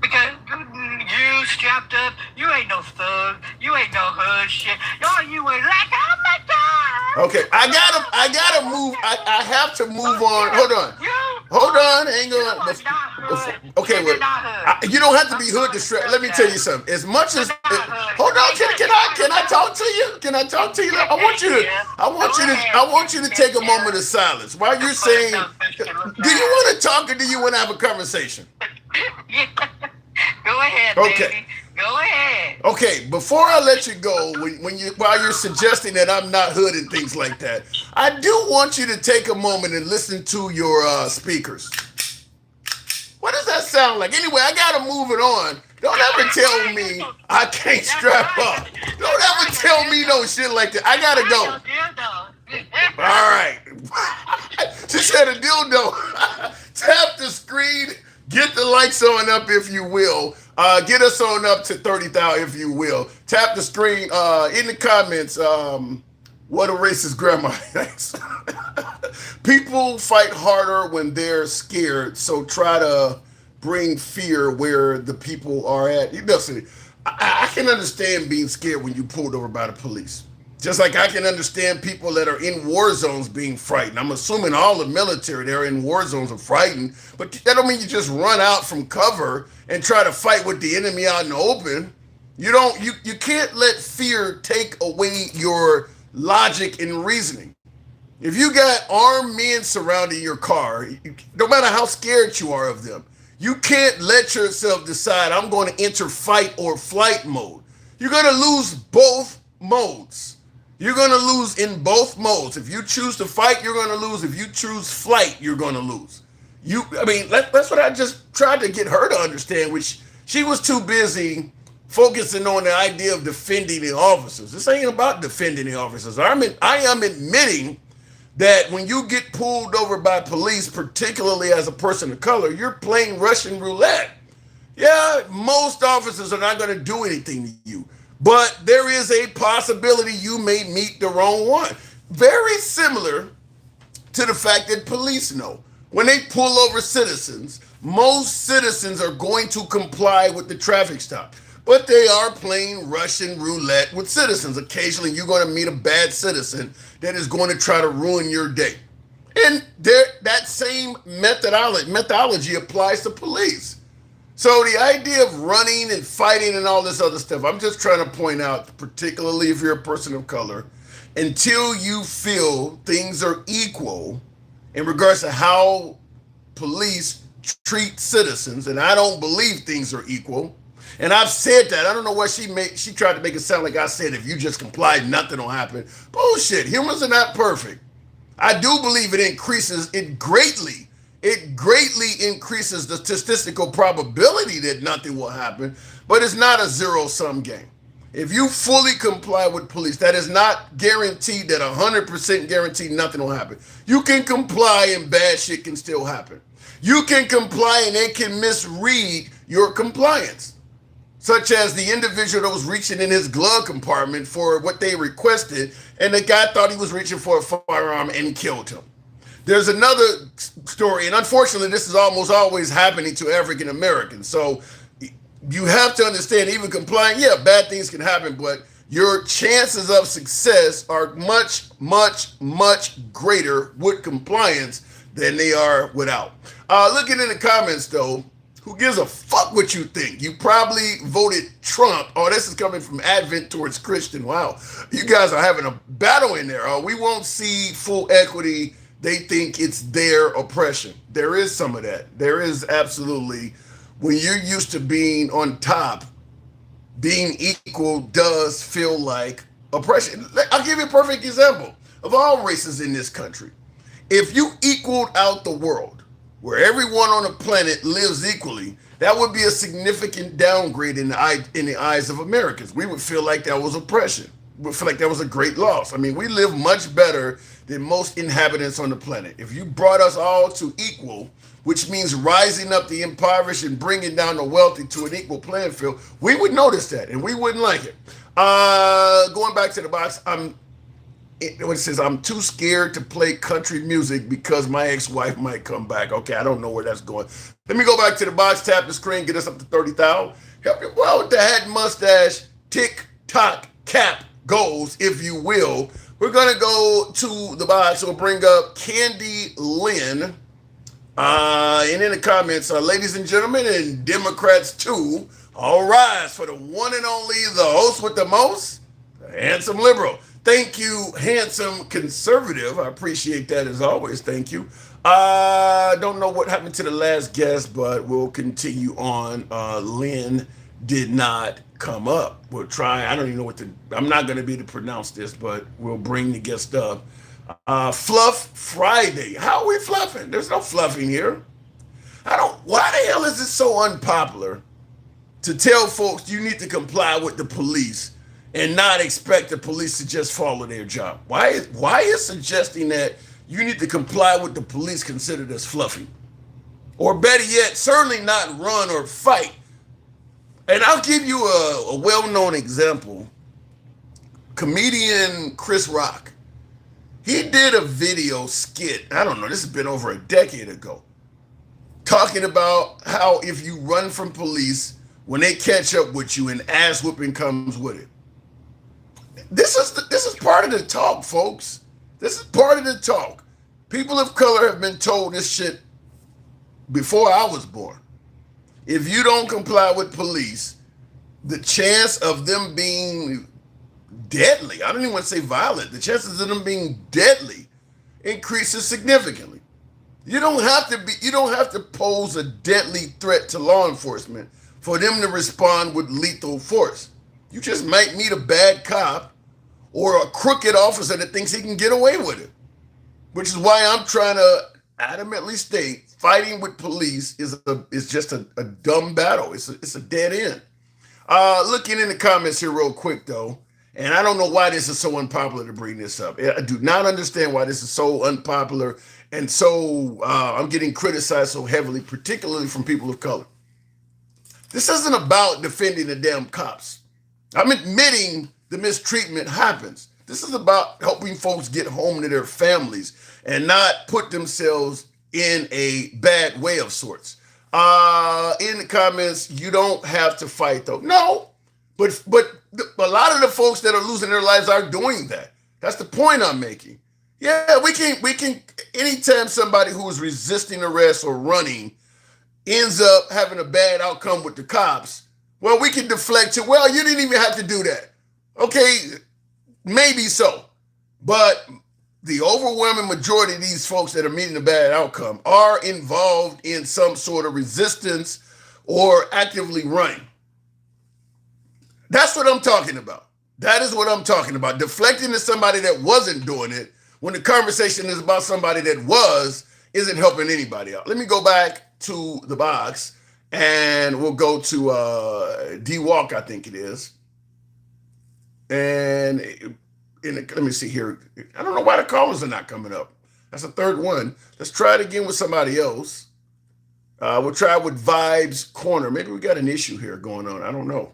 Because you strapped up, you ain't no thug, you ain't no hood shit. All you ain't like, oh my God. Okay, I gotta move. I have to move on. Hold on. Hang on. Okay, well, you don't have to be hood to strap. Let me tell you something. As much as hold on, can I talk to you? Can I talk to you? I want you to take a moment of silence while you're saying. Do you want to talk or do you want to have a conversation? Go ahead, Okay. baby. Go ahead. Okay, before I let you go, while you're suggesting that I'm not hood and things like that, I do want you to take a moment and listen to your speakers. What does that sound like? Anyway, I gotta move it on. Don't ever tell me I can't strap up. Don't ever tell me no shit like that. I gotta go. All right. She said a dildo. Tap the screen. Get the likes on up if you will. Get us on up to 30,000 if you will. Tap the screen in the comments. What a racist grandma. Thanks. People fight harder when they're scared, so try to bring fear where the people are at. Listen, I can understand being scared when you pulled over by the police. Just like I can understand people that are in war zones being frightened. I'm assuming all the military that are in war zones are frightened, but that don't mean you just run out from cover and try to fight with the enemy out in the open. You can't let fear take away your logic and reasoning. If you got armed men surrounding your car, no matter how scared you are of them, you can't let yourself decide I'm going to enter fight or flight mode. You're going to lose both modes. You're going to lose in both modes. If you choose to fight, you're going to lose. If you choose flight, you're going to lose. That's what I just tried to get her to understand, which she was too busy focusing on the idea of defending the officers. This ain't about defending the officers. I am admitting that when you get pulled over by police, particularly as a person of color, you're playing Russian roulette. Yeah, most officers are not going to do anything to you. But there is a possibility you may meet the wrong one. Very similar to the fact that police know. When they pull over citizens, most citizens are going to comply with the traffic stop. But they are playing Russian roulette with citizens. Occasionally, you're going to meet a bad citizen that is going to try to ruin your day. And that same methodology applies to police. So the idea of running and fighting and all this other stuff, I'm just trying to point out, particularly if you're a person of color, until you feel things are equal in regards to how police treat citizens, and I don't believe things are equal. And I've said that. I don't know why she tried to make it sound like I said if you just comply, nothing will happen. Bullshit. Humans are not perfect. I do believe it greatly increases the statistical probability that nothing will happen, but it's not a zero-sum game. If you fully comply with police, that is not guaranteed, that 100% guaranteed nothing will happen. You can comply and bad shit can still happen. You can comply and they can misread your compliance, such as the individual that was reaching in his glove compartment for what they requested, and the guy thought he was reaching for a firearm and killed him. There's another story, and unfortunately, this is almost always happening to African Americans. So you have to understand, even complying, yeah, bad things can happen, but your chances of success are much, much, much greater with compliance than they are without. Looking in the comments, though, who gives a fuck what you think? You probably voted Trump. Oh, this is coming from Advent towards Christian. Wow. You guys are having a battle in there. We won't see full equity. They think it's their oppression. There is some of that. There is absolutely. When you're used to being on top, being equal does feel like oppression. I'll give you a perfect example of all races in this country. If you equaled out the world, where everyone on the planet lives equally, that would be a significant downgrade in the eyes of Americans. We would feel like that was oppression. We would feel like that was a great loss. I mean, we live much better than most inhabitants on the planet. If you brought us all to equal, which means rising up the impoverished and bringing down the wealthy to an equal playing field, we would notice that and we wouldn't like it. Going back to the box, it says, I'm too scared to play country music because my ex-wife might come back. Okay, I don't know where that's going. Let me go back to the box, tap the screen, get us up to 30,000. Help you well with the hat, mustache, tick-tock cap goals, if you will. We're going to go to the box. We'll bring up Candy Lynn. And in the comments, ladies and gentlemen, and Democrats too, all rise for the one and only, the host with the most, the handsome liberal. Thank you, handsome conservative. I appreciate that as always. Thank you. Don't know what happened to the last guest, but we'll continue on. Lynn did not come up. We'll try. I don't even know I'm not going to be able to pronounce this, but we'll bring the guest up. Fluff Friday. How are we fluffing? There's no fluffing here. Why the hell is it so unpopular to tell folks you need to comply with the police and not expect the police to just follow their job? Why is suggesting that you need to comply with the police considered as fluffy? Or better yet, certainly not run or fight. And I'll give you a well-known example. Comedian Chris Rock. He did a video skit, I don't know, this has been over a decade ago, talking about how if you run from police, when they catch up with you, an ass whooping comes with it. This is part of the talk, folks. This is part of the talk. People of color have been told this shit before I was born. If you don't comply with police, the chance of them being deadly, I don't even want to say violent, the chances of them being deadly increases significantly. You don't have to pose a deadly threat to law enforcement for them to respond with lethal force. You just might meet a bad cop or a crooked officer that thinks he can get away with it. Which is why I'm trying to adamantly state fighting with police is just a dumb battle. It's a dead end. Looking in the comments here real quick though, and I don't know why this is so unpopular to bring this up. I do not understand why this is so unpopular and so I'm getting criticized so heavily, particularly from people of color. This isn't about defending the damn cops. I'm admitting the mistreatment happens. This is about helping folks get home to their families and not put themselves in a bad way of sorts. In the comments, you don't have to fight though. No, but a lot of the folks that are losing their lives are doing that. That's the point I'm making. Yeah, we can, anytime somebody who is resisting arrest or running ends up having a bad outcome with the cops, well, we can deflect to, well, you didn't even have to do that. Okay, maybe so. But the overwhelming majority of these folks that are meeting a bad outcome are involved in some sort of resistance or actively running. That's what I'm talking about. That is what I'm talking about. Deflecting to somebody that wasn't doing it when the conversation is about somebody that was isn't helping anybody out. Let me go back to the box and we'll go to D-Walk, I think it is. And let me see here. I don't know why the callers are not coming up. That's the third one. Let's try it again with somebody else. We'll try with Vibes Corner. Maybe we got an issue here going on. I don't know.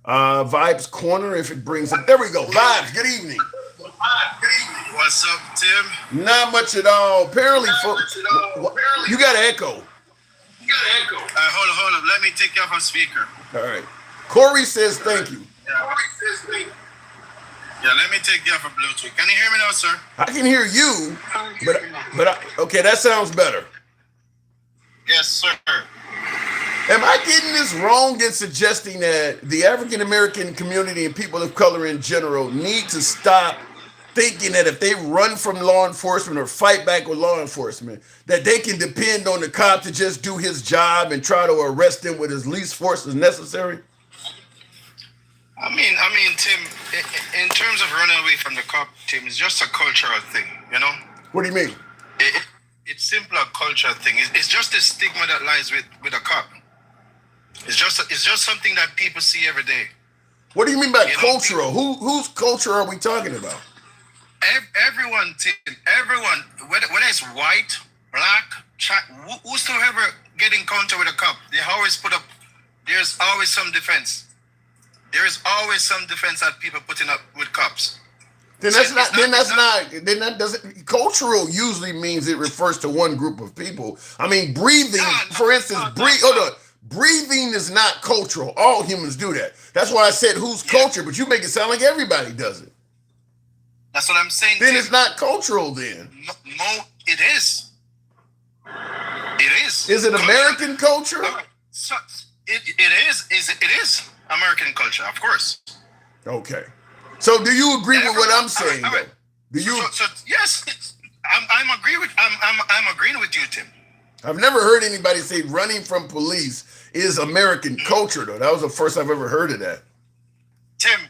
Vibes Corner, if it brings up. There we go. Vibes, good evening. What's up, Tim? Not much at all. Apparently, you got an echo. Hold on. Let me take you off on speaker. All right. Corey says thank you. Yeah, let me take you off of Bluetooth. Can you hear me now, sir? I can hear you, okay, that sounds better. Yes, sir. Am I getting this wrong in suggesting that the African American community and people of color in general need to stop thinking that if they run from law enforcement or fight back with law enforcement, that they can depend on the cop to just do his job and try to arrest them with as least force as necessary? I mean, Tim, in terms of running away from the cop, Tim, it's just a cultural thing, you know? What do you mean? It's simply a cultural thing. It's just the stigma that lies with a cop. It's just something that people see every day. What do you mean by cultural? Whose culture are we talking about? Everyone, Tim, everyone, whether it's white, black, whosoever get in contact with a cop, they always there's always some defense. There is always some defense that people putting up with cops. Cultural usually means it refers to one group of people. I mean, breathing, for instance, breathing is not cultural. All humans do that. That's why I said whose culture, but you make it sound like everybody does it. That's what I'm saying. Then it's not cultural then. No, it is. It is. Is it American culture? So it is American culture, of course. Okay. So do you agree with what I'm saying? Do you? Yes, I'm agreeing with you, Tim. I've never heard anybody say running from police is American culture, though. That was the first I've ever heard of that. Tim,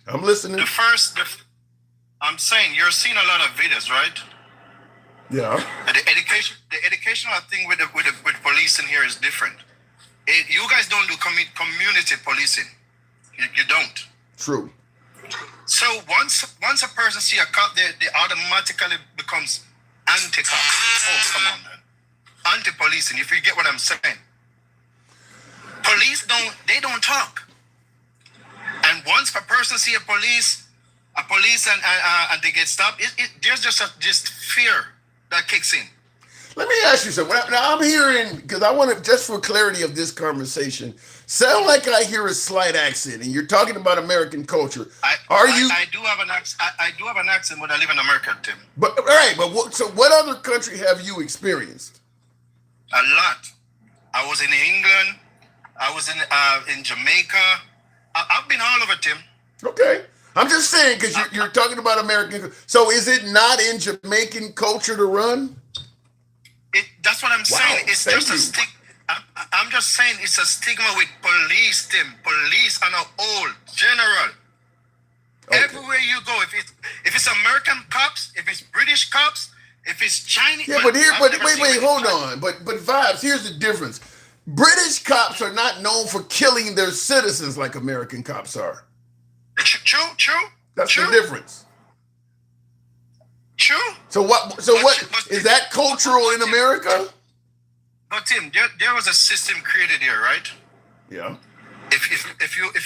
I'm listening. I'm saying you're seeing a lot of videos, right? Yeah. The educational thing with policing here is different. You guys don't do community policing. You don't. True. So once a person see a cop, they automatically becomes anti-cop. Oh, come on, man. Anti-policing, if you get what I'm saying. Police don't talk. And once a person see a police and they get stopped, there's just fear that kicks in. Let me ask you something. Now I'm hearing, because I want to, just for clarity of this conversation, sound like I hear a slight accent, and you're talking about American culture. I do have an accent. I do have an accent when I live in America, Tim. But all right, but what other country have you experienced? A lot. I was in England. I was in Jamaica. I've been all over, Tim. Okay. I'm just saying, because you're talking about American. So is it not in Jamaican culture to run? That's what I'm saying. It's just a stigma. I'm just saying it's a stigma with police, Tim. Police on a whole, general. Okay. Everywhere you go, if it's American cops, if it's British cops, if it's Chinese. Yeah, but wait, hold on. But Vibes, here's the difference. British cops are not known for killing their citizens like American cops are. True. That's the difference. True. So what is that cultural in America? But Tim, there was a system created here, right? Yeah. If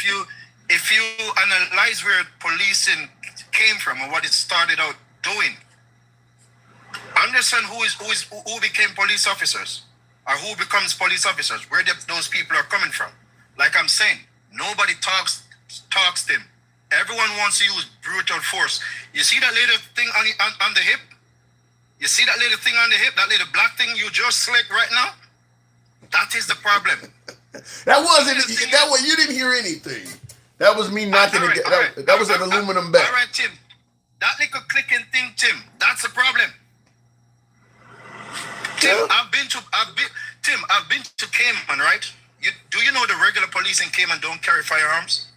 you analyze where policing came from and what it started out doing, understand who became police officers or who becomes police officers, where those people are coming from. Like I'm saying, nobody talks them. Everyone wants to use brutal force. You see that little thing on the hip? You see that little thing on the hip? That little black thing you just slick right now? That is the problem. You didn't hear anything. That was me knocking it. That was an aluminum bat. All right, Tim. That little clicking thing, Tim. That's the problem. Tim, Yeah. I've been to Cayman, right? Do you know the regular police in Cayman don't carry firearms?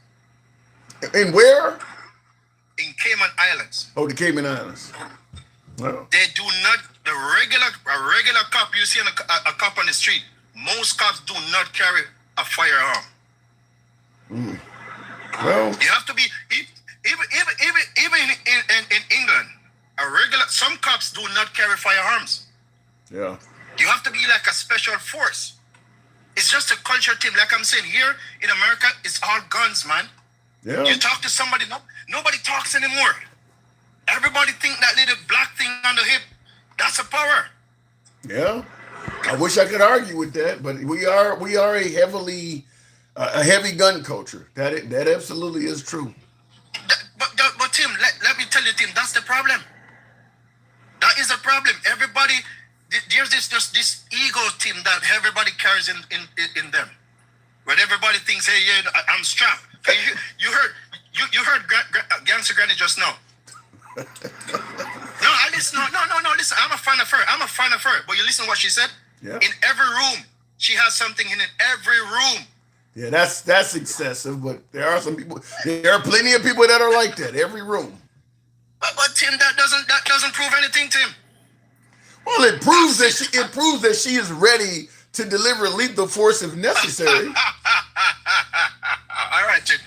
And where? In Cayman Islands. Oh, the Cayman Islands. Wow. They do not. A regular cop you see a cop on the street. Most cops do not carry a firearm. Well, You have to be even in England, some cops do not carry firearms. yeah. You have to be like a special force. It's just a culture thing. Like I'm saying, here in America, it's all guns, man. Yeah. You talk to somebody, nobody talks anymore. Everybody think that little black thing on the hip, that's a power. Yeah. I wish I could argue with that, but we are a heavy gun culture. That absolutely is true. But Tim, let me tell you, Tim, that's the problem. That is the problem. Everybody, there's this ego, Tim, that everybody carries in them. When everybody thinks, hey, yeah, I'm strapped. You heard Gangster Granny just now. No, listen. I'm a fan of her. But you listen to what she said? Yeah. In every room, she has something in every room. Yeah, that's excessive, but there are plenty of people that are like that. Every room. But Tim, that doesn't prove anything, Tim. Well, it proves that she is ready to deliver lethal force if necessary. All right, Tim.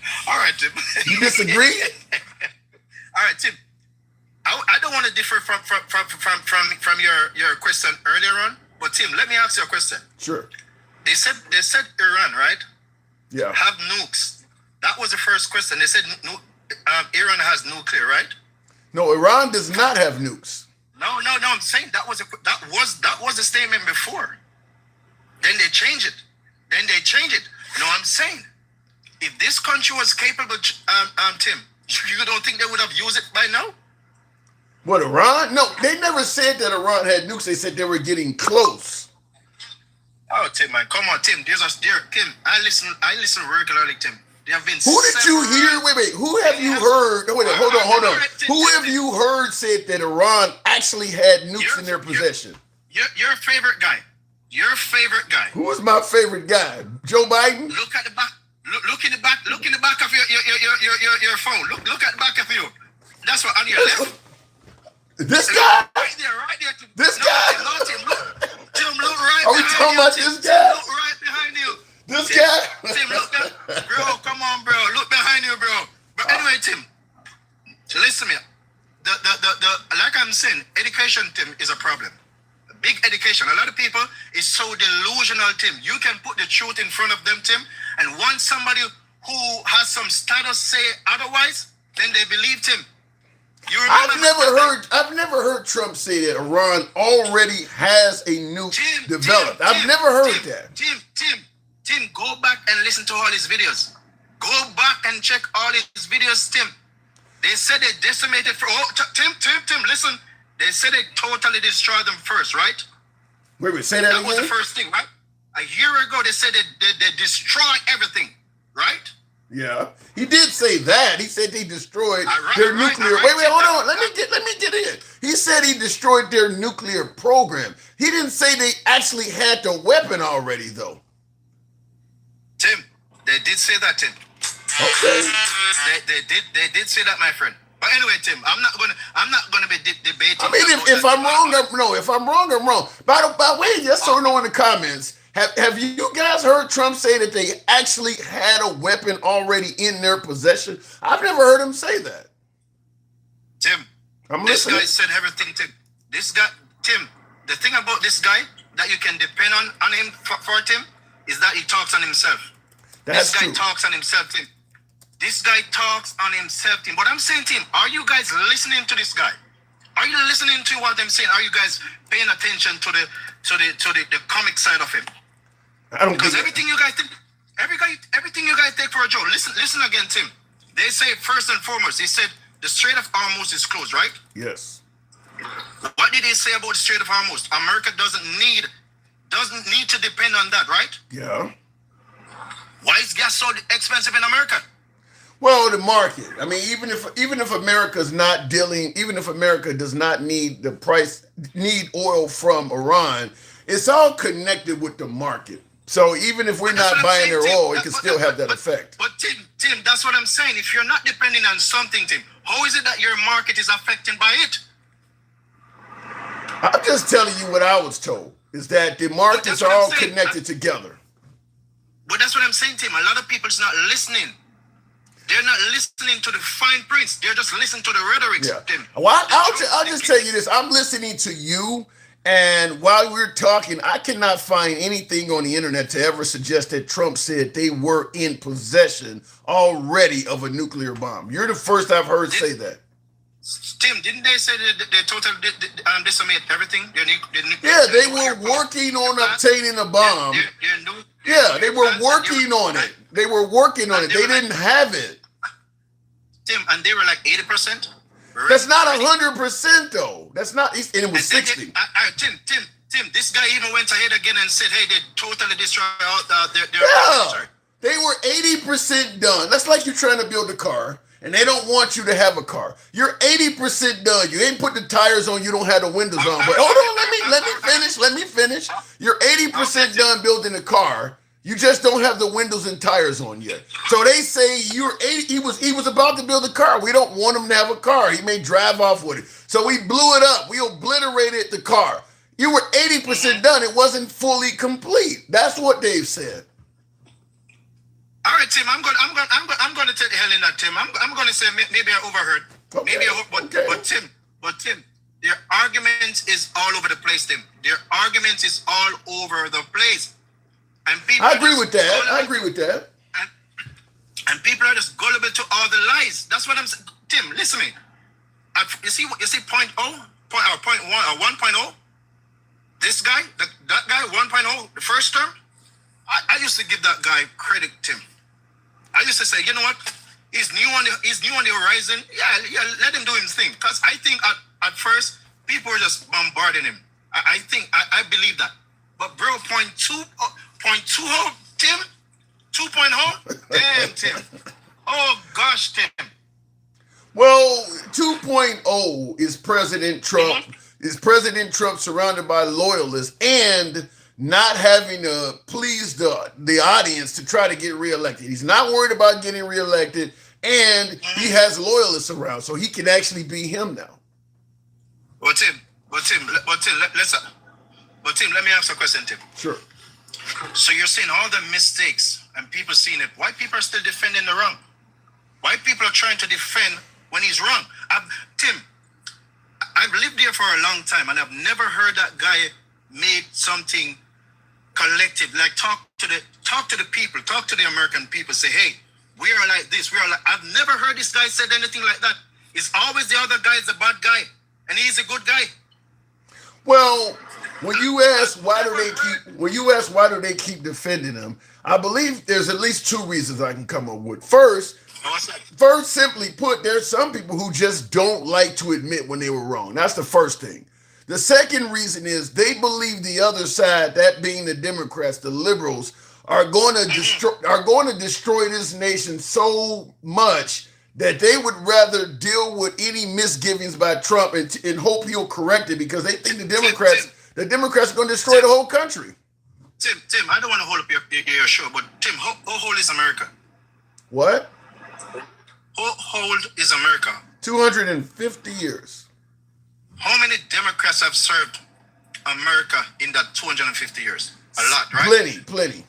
You disagree? All right, Tim. I don't want to differ from your question earlier on, but Tim, let me ask you a question. Sure. They said Iran, right? Yeah. Have nukes. That was the first question. They said Iran has nuclear, right? No, Iran does not have nukes. No. I'm saying that was the statement before. Then they changed it. No, I'm saying if this country was capable, Tim, you don't think they would have used it by now? What, Iran? No, they never said that Iran had nukes. They said they were getting close. Oh, Tim, man, come on, Tim. Tim, I listen regularly, Tim. There have been. Who did you hear? Wait. Who have you heard? Wait, hold on. Who have you heard said that Iran actually had nukes in their possession? Your favorite guy. Who is my favorite guy? Joe Biden? Look at the back. Look in the back. Look in the back of your phone. Look at the back of you. That's what on your left. This guy? Right there. This guy? Tim, look right Are we behind talking you. about this guy? Look right behind you. This Tim, guy? Tim, look that. Bro, come on, bro. Look behind you, bro. But anyway, Tim, so listen to me. Like I'm saying, education, Tim, is a problem. Big education. A lot of people is so delusional, Tim. You can put the truth in front of them, Tim, and once somebody who has some status say otherwise, then they believe Tim. I've never heard Trump say that Iran already has a nuke developed. I've never heard that. Tim, go back and listen to all his videos. Go back and check all his videos, Tim. They said they decimated Tim, listen. They said they totally destroyed them first, right? Wait, say that again? That was the first thing, right? A year ago, they said they destroyed everything, right? Yeah, he did say that. He said they destroyed their nuclear. Wait, hold on. Let me get in. He said he destroyed their nuclear program. He didn't say they actually had the weapon already, though. Tim, they did say that, Tim. Okay. They did say that, my friend. But anyway, Tim, I'm not gonna be debating. I mean, if I'm wrong, I'm wrong. By the way, just so you know in the comments. Have you guys heard Trump say that they actually had a weapon already in their possession? I've never heard him say that. Tim, this guy said everything, Tim. This guy, Tim, the thing about this guy that you can depend on him for Tim, is that he talks on himself. This guy talks on himself, Tim. This guy talks on himself, Tim. But I'm saying, Tim, are you guys listening to this guy? Are you listening to what I'm saying? Are you guys paying attention to the comic side of him? I don't because everything you guys take for a joke. Listen again, Tim. They say first and foremost, they said the Strait of Hormuz is closed, right? Yes. What did they say about the Strait of Hormuz? America doesn't need to depend on that, right? Yeah. Why is gas so expensive in America? Well, the market. I mean, even if America's not dealing, even if America does not need oil from Iran, it's all connected with the market. So even if we're not buying their oil, it can still have that effect. But Tim, that's what I'm saying. If you're not depending on something, Tim, how is it that your market is affected by it? I'm just telling you what I was told, is that the markets are all connected together. But that's what I'm saying, Tim. A lot of people's not listening. They're not listening to the fine prints. They're just listening to the rhetoric. Yeah. Tim. Well, I'll just tell you this. I'm listening to you, and while we're talking, I cannot find anything on the internet to ever suggest that Trump said they were in possession already of a nuclear bomb. You're the first I've heard say that. Tim, didn't they say that they totally decimate everything? Yeah, they were working on obtaining a bomb. Yeah, they were working on it. They were working on it. They didn't have it. Tim, and they were like 80%. That's not 100% though. That's not. And it was 60. Tim, this guy even went ahead again and said, "Hey, they totally destroyed their." Yeah, they were 80% done. That's like you're trying to build a car, and they don't want you to have a car. You're 80% done. You ain't put the tires on. You don't have the windows on. But hold on, let me finish. You're 80% done building a car. You just don't have the windows and tires on yet. So they say you're 80. He was about to build a car. We don't want him to have a car. He may drive off with it. So we blew it up. We obliterated the car. You were 80% done. It wasn't fully complete. That's what Dave said. All right, Tim. I'm going to take the hell in that, Tim. I'm going to say maybe I overheard. Okay. Maybe but Tim, their argument is all over the place, Tim. Their argument is all over the place. And people I agree with that. And people are just gullible to all the lies. That's what I'm saying. Tim, listen to me. You see 0.0, point 1 or 1.0? This guy, that guy, 1.0, the first term, I used to give that guy credit, Tim. I used to say, you know what? He's new on the horizon. Yeah, let him do his thing. Because I think at first, people were just bombarding him. I believe that. But bro, 0.2, Tim? 2.0? Damn, Tim. Oh, gosh, Tim. Well, 2.0 is President Trump. Is President Trump surrounded by loyalists and not having to please the audience to try to get reelected. He's not worried about getting reelected, and he has loyalists around, so he can actually be him now. Well, Tim, let me ask a question, Tim. Sure. So you're saying all the mistakes and people seeing it. White people are still defending the wrong. White people are trying to defend when he's wrong. Tim, I've lived there for a long time, and I've never heard that guy made something collective. Like talk to the people, talk to the American people. Say, hey, we are like this. We are like. I've never heard this guy said anything like that. It's always the other guy is the bad guy, and he's a good guy. Well, when you ask why do they keep defending him, I believe there's at least two reasons I can come up with. First, simply put, there's some people who just don't like to admit when they were wrong. That's the first thing. The second reason is they believe the other side, that being the Democrats, the liberals, are going to destroy this nation so much that they would rather deal with any misgivings by Trump and hope he'll correct it, because they think the Democrats are going to destroy the whole country. Tim, I don't want to hold up your show, but Tim, how old is America? What? How old is America? 250 years. How many Democrats have served America in that 250 years? A lot, right? Plenty.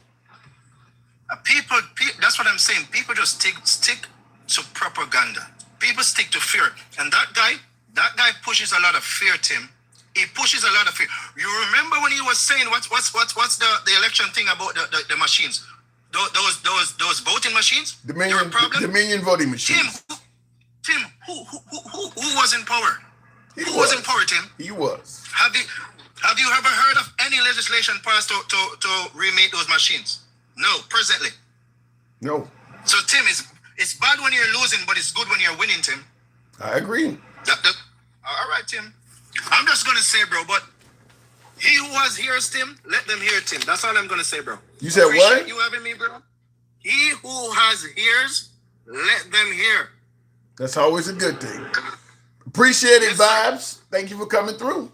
People, that's what I'm saying. People just stick to propaganda. People stick to fear. And that guy pushes a lot of fear, Tim. He pushes a lot of fear. You remember when he was saying what's the election thing about the machines? Those voting machines? Dominion voting machines. Tim, who was in power? Who was in power, Tim? He was. Have you ever heard of any legislation passed to remake those machines? No, presently. No. So Tim, it's bad when you're losing, but it's good when you're winning, Tim. I agree. All right, Tim. I'm just gonna say, bro, but he who has ears, Tim, let them hear, Tim. That's all I'm gonna say, bro. You said what? You having me, bro? He who has ears, let them hear. That's always a good thing. Appreciate it, Vibes. Thank you for coming through.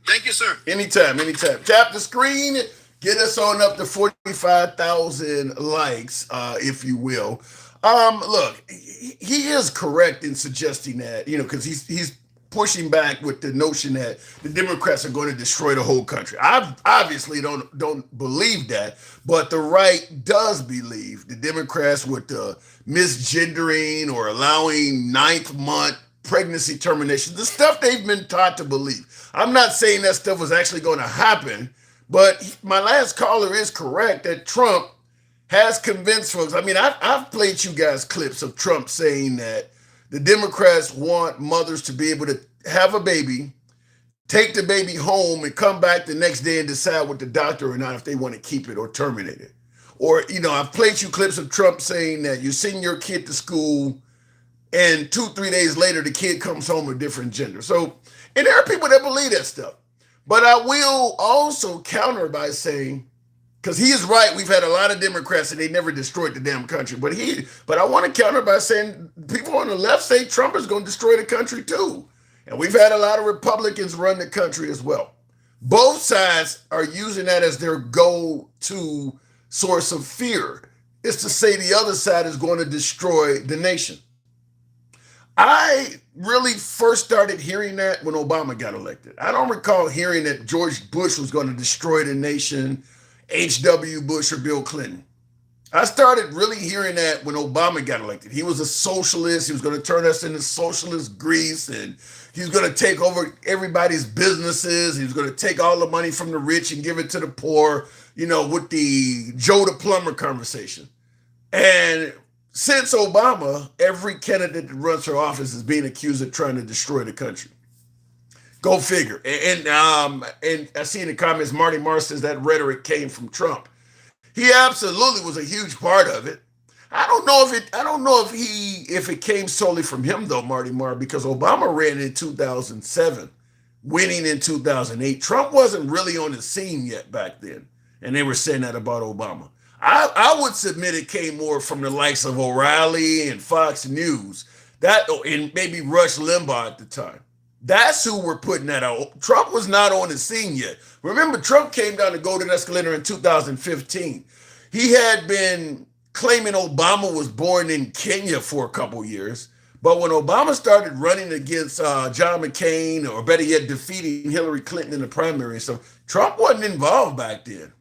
Thank you, sir. Anytime. Tap the screen. Get us on up to 45,000 likes, if you will. Look, he is correct in suggesting that, because he's pushing back with the notion that the Democrats are going to destroy the whole country. I obviously don't believe that, but the right does believe the Democrats with the misgendering or allowing 9th-month pregnancy termination, the stuff they've been taught to believe. I'm not saying that stuff was actually going to happen, but my last caller is correct that Trump has convinced folks. I mean, I've played you guys clips of Trump saying that the Democrats want mothers to be able to have a baby, take the baby home, and come back the next day and decide with the doctor or not if they want to keep it or terminate it. Or, I've played you clips of Trump saying that you send your kid to school and 2-3 days later, the kid comes home a different gender. So, and there are people that believe that stuff. But I will also counter by saying, because he is right, we've had a lot of Democrats and they never destroyed the damn country. But I want to counter by saying people on the left say Trump is going to destroy the country too. And we've had a lot of Republicans run the country as well. Both sides are using that as their go-to source of fear. It's to say the other side is going to destroy the nation. I really first started hearing that when Obama got elected. I don't recall hearing that George Bush was going to destroy the nation, H.W. Bush or Bill Clinton. I started really hearing that when Obama got elected. He was a socialist. He was going to turn us into socialist Greece, and he was going to take over everybody's businesses. He was going to take all the money from the rich and give it to the poor, with the Joe the Plumber conversation. And since Obama, every candidate that runs for office is being accused of trying to destroy the country. Go figure. And I see in the comments, Marty Marr says that rhetoric came from Trump. He absolutely was a huge part of it. I don't know if it came solely from him though, Marty Marr, because Obama ran in 2007, winning in 2008. Trump wasn't really on the scene yet back then, and they were saying that about Obama. I would submit it came more from the likes of O'Reilly and Fox News, and maybe Rush Limbaugh at the time. That's who were putting that out. Trump was not on the scene yet. Remember, Trump came down the Golden Escalator in 2015. He had been claiming Obama was born in Kenya for a couple years. But when Obama started running against John McCain, or better yet, defeating Hillary Clinton in the primary, so Trump wasn't involved back then.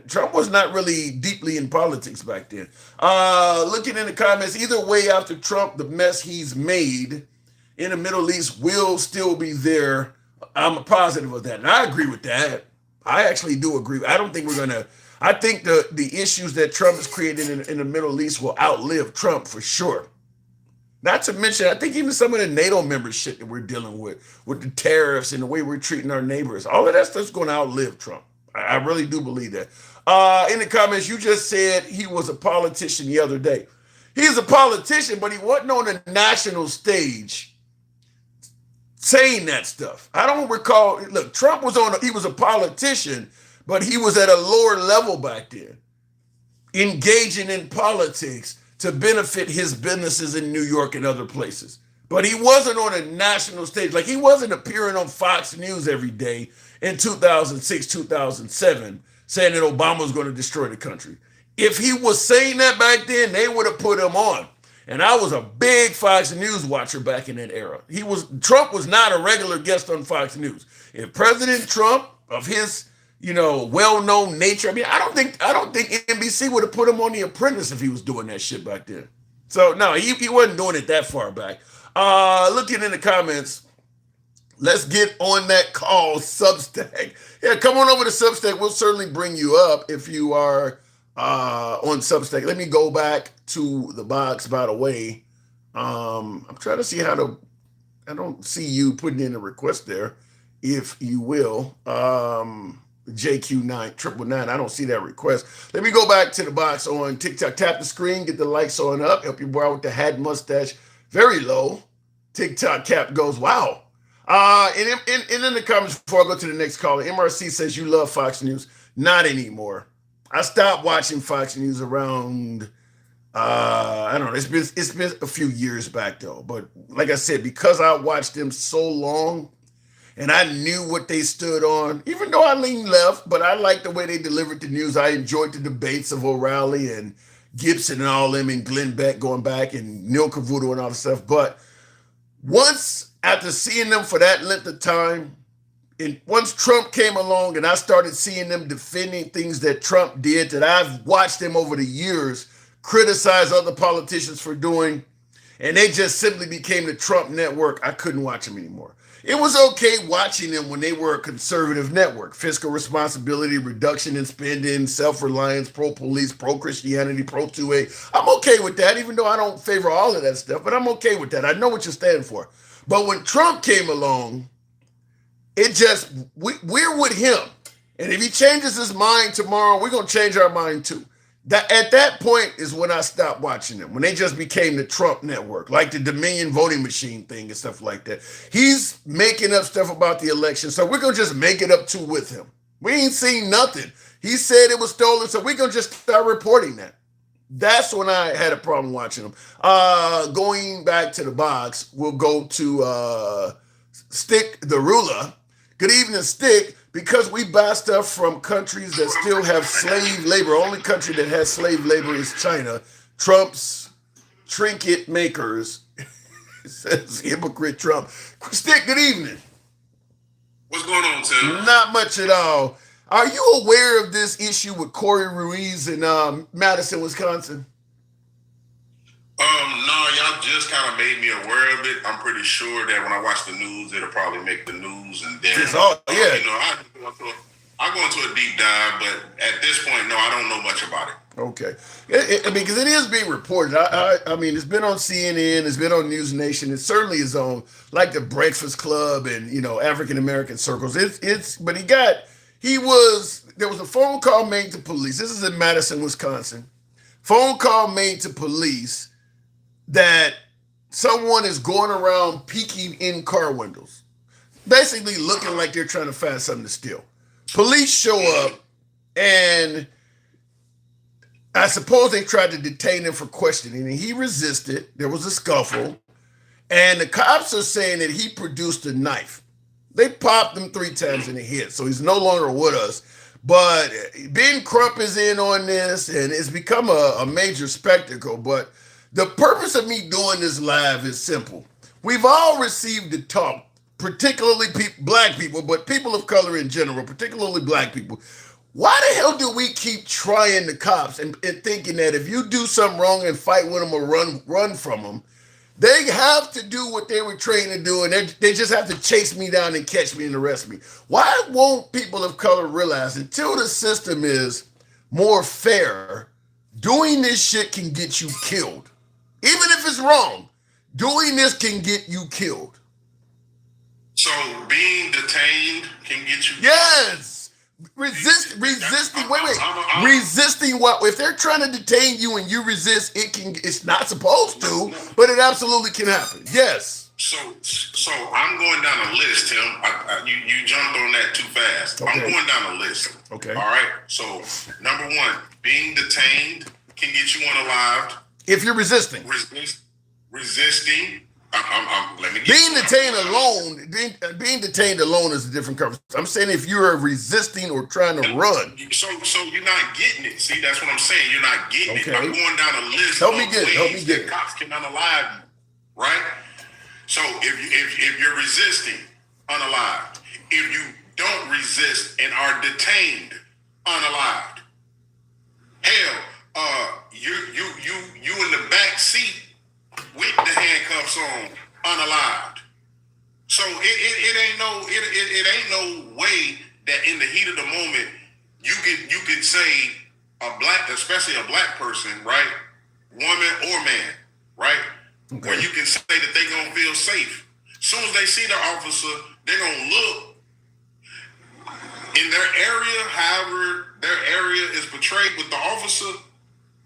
Trump was not really deeply in politics back then. Looking in the comments, either way, after Trump, the mess he's made in the Middle East will still be there. I'm positive of that. And I agree with that. I actually do agree. I don't think I think the issues that Trump has created in the Middle East will outlive Trump for sure. Not to mention, I think even some of the NATO membership that we're dealing with the tariffs and the way we're treating our neighbors, all of that stuff's going to outlive Trump. I really do believe that. In the comments, you just said he was a politician the other day. He's a politician, but he wasn't on the national stage saying that stuff. I don't recall. Look, Trump he was a politician, but he was at a lower level back then, engaging in politics to benefit his businesses in New York and other places. But he wasn't on a national stage. Like, he wasn't appearing on Fox News every day in 2006, 2007, saying that Obama was going to destroy the country. If he was saying that back then, they would have put him on. And I was a big Fox News watcher back in that era. Trump was not a regular guest on Fox News. If President Trump, of his, well-known nature, I don't think NBC would have put him on The Apprentice if he was doing that shit back then. So no, he wasn't doing it that far back. Looking in the comments, let's get on that call, Substack. Yeah, come on over to Substack. We'll certainly bring you up if you are on Substack. Let me go back to the box, by the way. I'm trying to see I don't see you putting in a request there, if you will. JQ999, I don't see that request. Let me go back to the box on TikTok. Tap the screen, get the likes on up, help you borrow with the hat mustache. Very low. TikTok cap goes, wow. And in the comments before I go to the next caller, MRC says you love Fox News. Not anymore. I stopped watching Fox News around, I don't know, it's been a few years back though. But like I said, because I watched them so long and I knew what they stood on, even though I leaned left, but I liked the way they delivered the news. I enjoyed the debates of O'Reilly and Gibson and all them, and Glenn Beck going back, and Neil Cavuto and all the stuff. But Once after seeing them for that length of time, and once Trump came along and I started seeing them defending things that Trump did that I've watched them over the years criticize other politicians for doing, and they just simply became the Trump network, I couldn't watch them anymore. It was okay watching them when they were a conservative network. Fiscal responsibility, reduction in spending, self-reliance, pro-police, pro-Christianity, pro-2A. I'm okay with that, even though I don't favor all of that stuff, but I'm okay with that. I know what you're standing for. But when Trump came along, it just, we're with him. And if he changes his mind tomorrow, we're going to change our mind too. That at that point is when I stopped watching them, when they just became the Trump network, like the Dominion voting machine thing and stuff like that. He's making up stuff about the election, so we're going to just make it up too with him. We ain't seen nothing. He said it was stolen, so we're going to just start reporting that. That's when I had a problem watching them. Going back to the box, we'll go to Stick the Ruler. Good evening, Stick. Because we buy stuff from countries that still have slave labor, only country that has slave labor is China. Trump's trinket makers, says hypocrite Trump. Stick, good evening. What's going on, Tim? Not much at all. Are you aware of this issue with Corey Ruiz in Madison, Wisconsin? No, y'all just kind of made me aware of it. I'm pretty sure that when I watch the news, it'll probably make the news, and then yeah. You know, I go into a deep dive, but at this point, no, I don't know much about it. Okay, I mean, because it is being reported. I mean, it's been on CNN, it's been on News Nation. It certainly is on like the Breakfast Club and African American circles. But there was a phone call made to police. This is in Madison, Wisconsin. Phone call made to police that someone is going around peeking in car windows, basically looking like they're trying to find something to steal. Police show up, and I suppose they tried to detain him for questioning, and he resisted. There was a scuffle, and the cops are saying that he produced a knife. They popped him 3 times in the head, so he's no longer with us. But Ben Crump is in on this, and it's become a major spectacle. But the purpose of me doing this live is simple. We've all received the talk, particularly black people, but people of color in general, particularly black people. Why the hell do we keep trying the cops and thinking that if you do something wrong and fight with them or run from them, they have to do what they were trained to do, and they just have to chase me down and catch me and arrest me? Why won't people of color realize until the system is more fair, doing this shit can get you killed? Even if it's wrong, doing this can get you killed. So being detained can get you killed? Yes. Resisting. Resisting what? If they're trying to detain you and you resist, it's not supposed to, but it absolutely can happen. Yes. So I'm going down a list, Tim. You jumped on that too fast. Okay. I'm going down a list. Okay. All right. So number 1, being detained can get you unalived. If you're resisting. Resisting. Let me get being detained alone is a different conversation. I'm saying if you're resisting or trying to run. So you're not getting it. See, that's what I'm saying. You're not getting it. I'm going down a list. Help me get it. Cops can unalive you, right? So if you're resisting, unalived. If you don't resist and are detained, unalived. Hell, you in the back seat with the handcuffs on, unalived. So it ain't no way that in the heat of the moment you could say especially a black person, right, woman or man, right, okay, where you can say that they gonna feel safe. As soon as they see the officer, they're gonna look in their area, however their area is portrayed with the officer.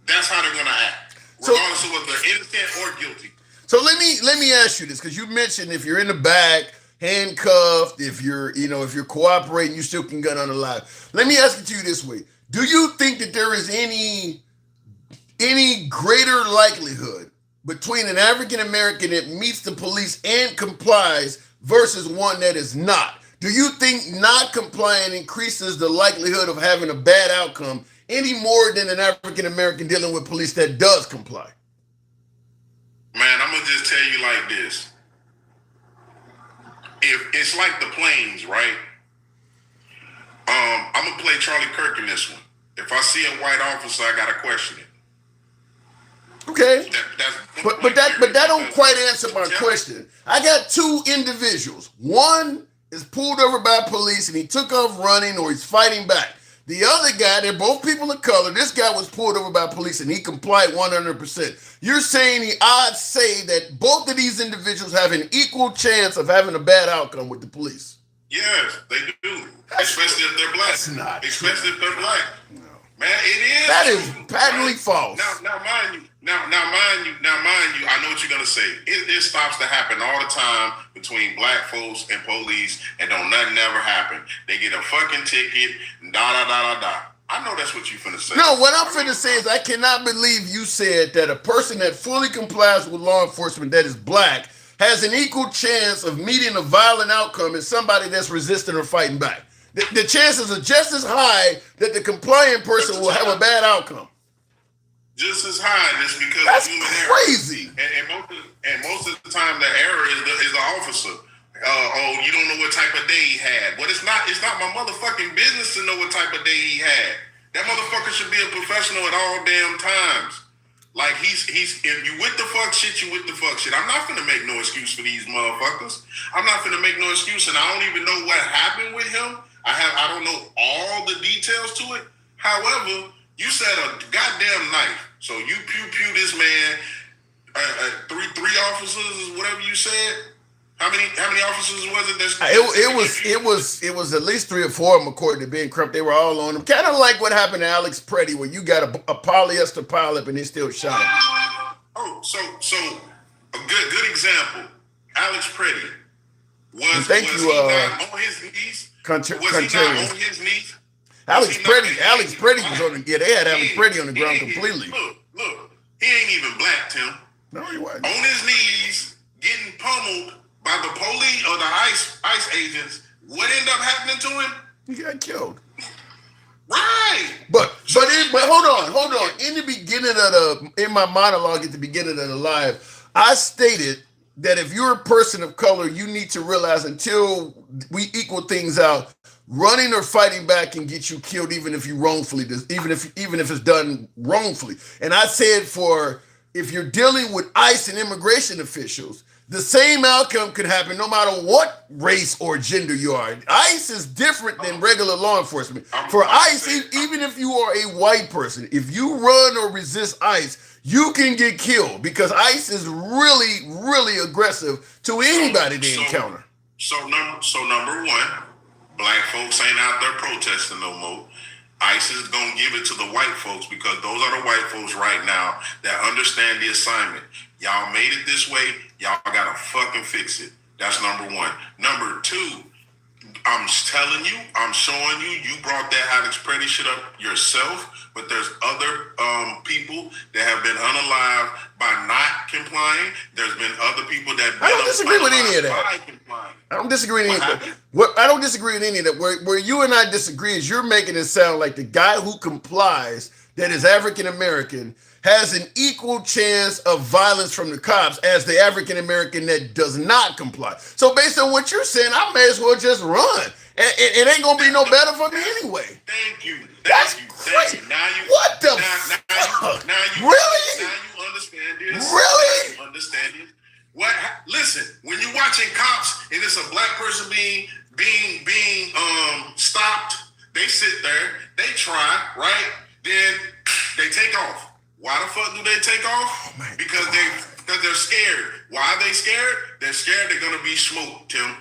That's how they're gonna act, regardless of whether they're innocent or guilty. So let me ask you this, because you mentioned if you're in the back, handcuffed, if you're cooperating, you still can get unalive. Let me ask it to you this way: do you think that there is any greater likelihood between an African American that meets the police and complies versus one that is not? Do you think not complying increases the likelihood of having a bad outcome any more than an African American dealing with police that does comply? Man, I'm gonna just tell you like this. if it's like the planes, right? I'm gonna play Charlie Kirk in this one. If I see a white officer, I gotta question it. Okay. That's But that don't quite answer my question. I got two individuals. One is pulled over by police and he took off running or he's fighting back. The other guy, they're both people of color. This guy was pulled over by police and he complied 100%. You're saying the odds say that both of these individuals have an equal chance of having a bad outcome with the police? Yes, they do. Especially if they're black. That's not Especially true. if they're black. No. Man, it is. That is true, patently right? false. Now, mind you. I know what you're gonna say. It stops to happen all the time between black folks and police, and don't nothing ever happen. They get a fucking ticket. I know that's what you finna say. No, what I'm finna say is I cannot believe you said that a person that fully complies with law enforcement that is black has an equal chance of meeting a violent outcome as somebody that's resisting or fighting back. The chances are just as high that the compliant person will have a bad outcome. Just as high, just because That's of human crazy. error. And most of the time, the error is the officer. You don't know what type of day he had. But it's not my motherfucking business to know what type of day he had. That motherfucker should be a professional at all damn times. Like he's if you with the fuck shit, you with the fuck shit. I'm not finna make no excuse for these motherfuckers. I'm not finna make no excuse, and I don't even know what happened with him. I don't know all the details to it. However, you said a goddamn knife. So you pew this man, three officers, whatever you said. How many officers was it? It was at least 3 or 4 of them according to Ben Crump. They were all on him. Kind of like what happened to Alex Preddy, where you got a polyester pileup and they still shot him. Oh, so a good example. Alex Preddy was Thank he you, not on his knees? Was he not on his knees? Alex Preddy was on the they had Alex Preddy on the ground completely. Look, he ain't even black, Tim. No, he wasn't. On his knees, getting pummeled by the police or the ICE agents. What ended up happening to him? He got killed. Right. But hold on. In my monologue at the beginning of the live, I stated that if you're a person of color, you need to realize until we equal things out, running or fighting back can get you killed, even if you wrongfully, even if it's done wrongfully. And I said if you're dealing with ICE and immigration officials, the same outcome could happen no matter what race or gender you are. ICE is different than regular law enforcement. For ICE, even if you are a white person, if you run or resist ICE, you can get killed because ICE is really, really aggressive to anybody they encounter. So number one, black folks ain't out there protesting no more. ICE is gonna give it to the white folks because those are the white folks right now that understand the assignment. Y'all made it this way. Y'all gotta fucking fix it. That's number one. Number two, I'm telling you, I'm showing you, you brought that Alex Preddy shit up yourself, but there's other people that have been unalived by not complying. There's been other people that I don't disagree with any of that. I don't disagree with any of that. I don't disagree with any of that. Where you and I disagree is you're making it sound like the guy who complies that is African American has an equal chance of violence from the cops as the African American that does not comply. So based on what you're saying, I may as well just run. It ain't gonna be no better for me anyway. Thank you. That's crazy. What the fuck? Really? Now you understand this. Really? You understand it. Listen, when you're watching cops and it's a black person being stopped, they sit there, they try, right? Then they take off. Why the fuck do they take off? Oh because they're scared. Why are they scared? They're scared they're gonna be smoked, Tim.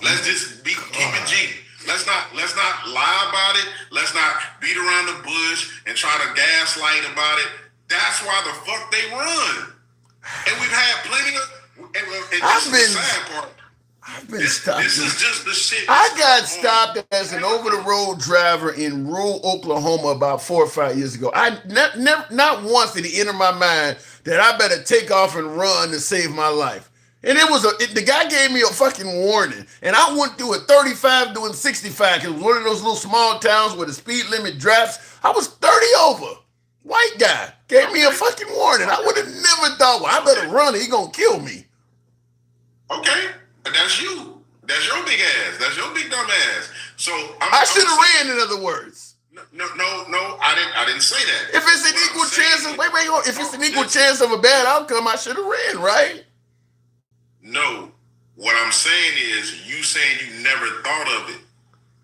Let's just keep it G. Let's not lie about it. Let's not beat around the bush and try to gaslight about it. That's why the fuck they run. And we've had plenty of. And this is the sad part. I've been stopped. This is just the shit. I got stopped as an over-the-road driver in rural Oklahoma about 4 or 5 years ago. I not once did it enter my mind that I better take off and run to save my life. And the guy gave me a fucking warning, and I went through at 35 doing 65 because it was one of those little small towns where the speed limit drops. I was 30 over. White guy gave me a fucking warning. I would have never thought, well, I better run or he gonna kill me. Okay, that's you. That's your big ass. That's your big dumb ass. So I should have ran, in other words. No, I didn't say that. If it's an equal chance of if it's an equal chance of a bad outcome, I should have ran, right? No. What I'm saying is you saying you never thought of it.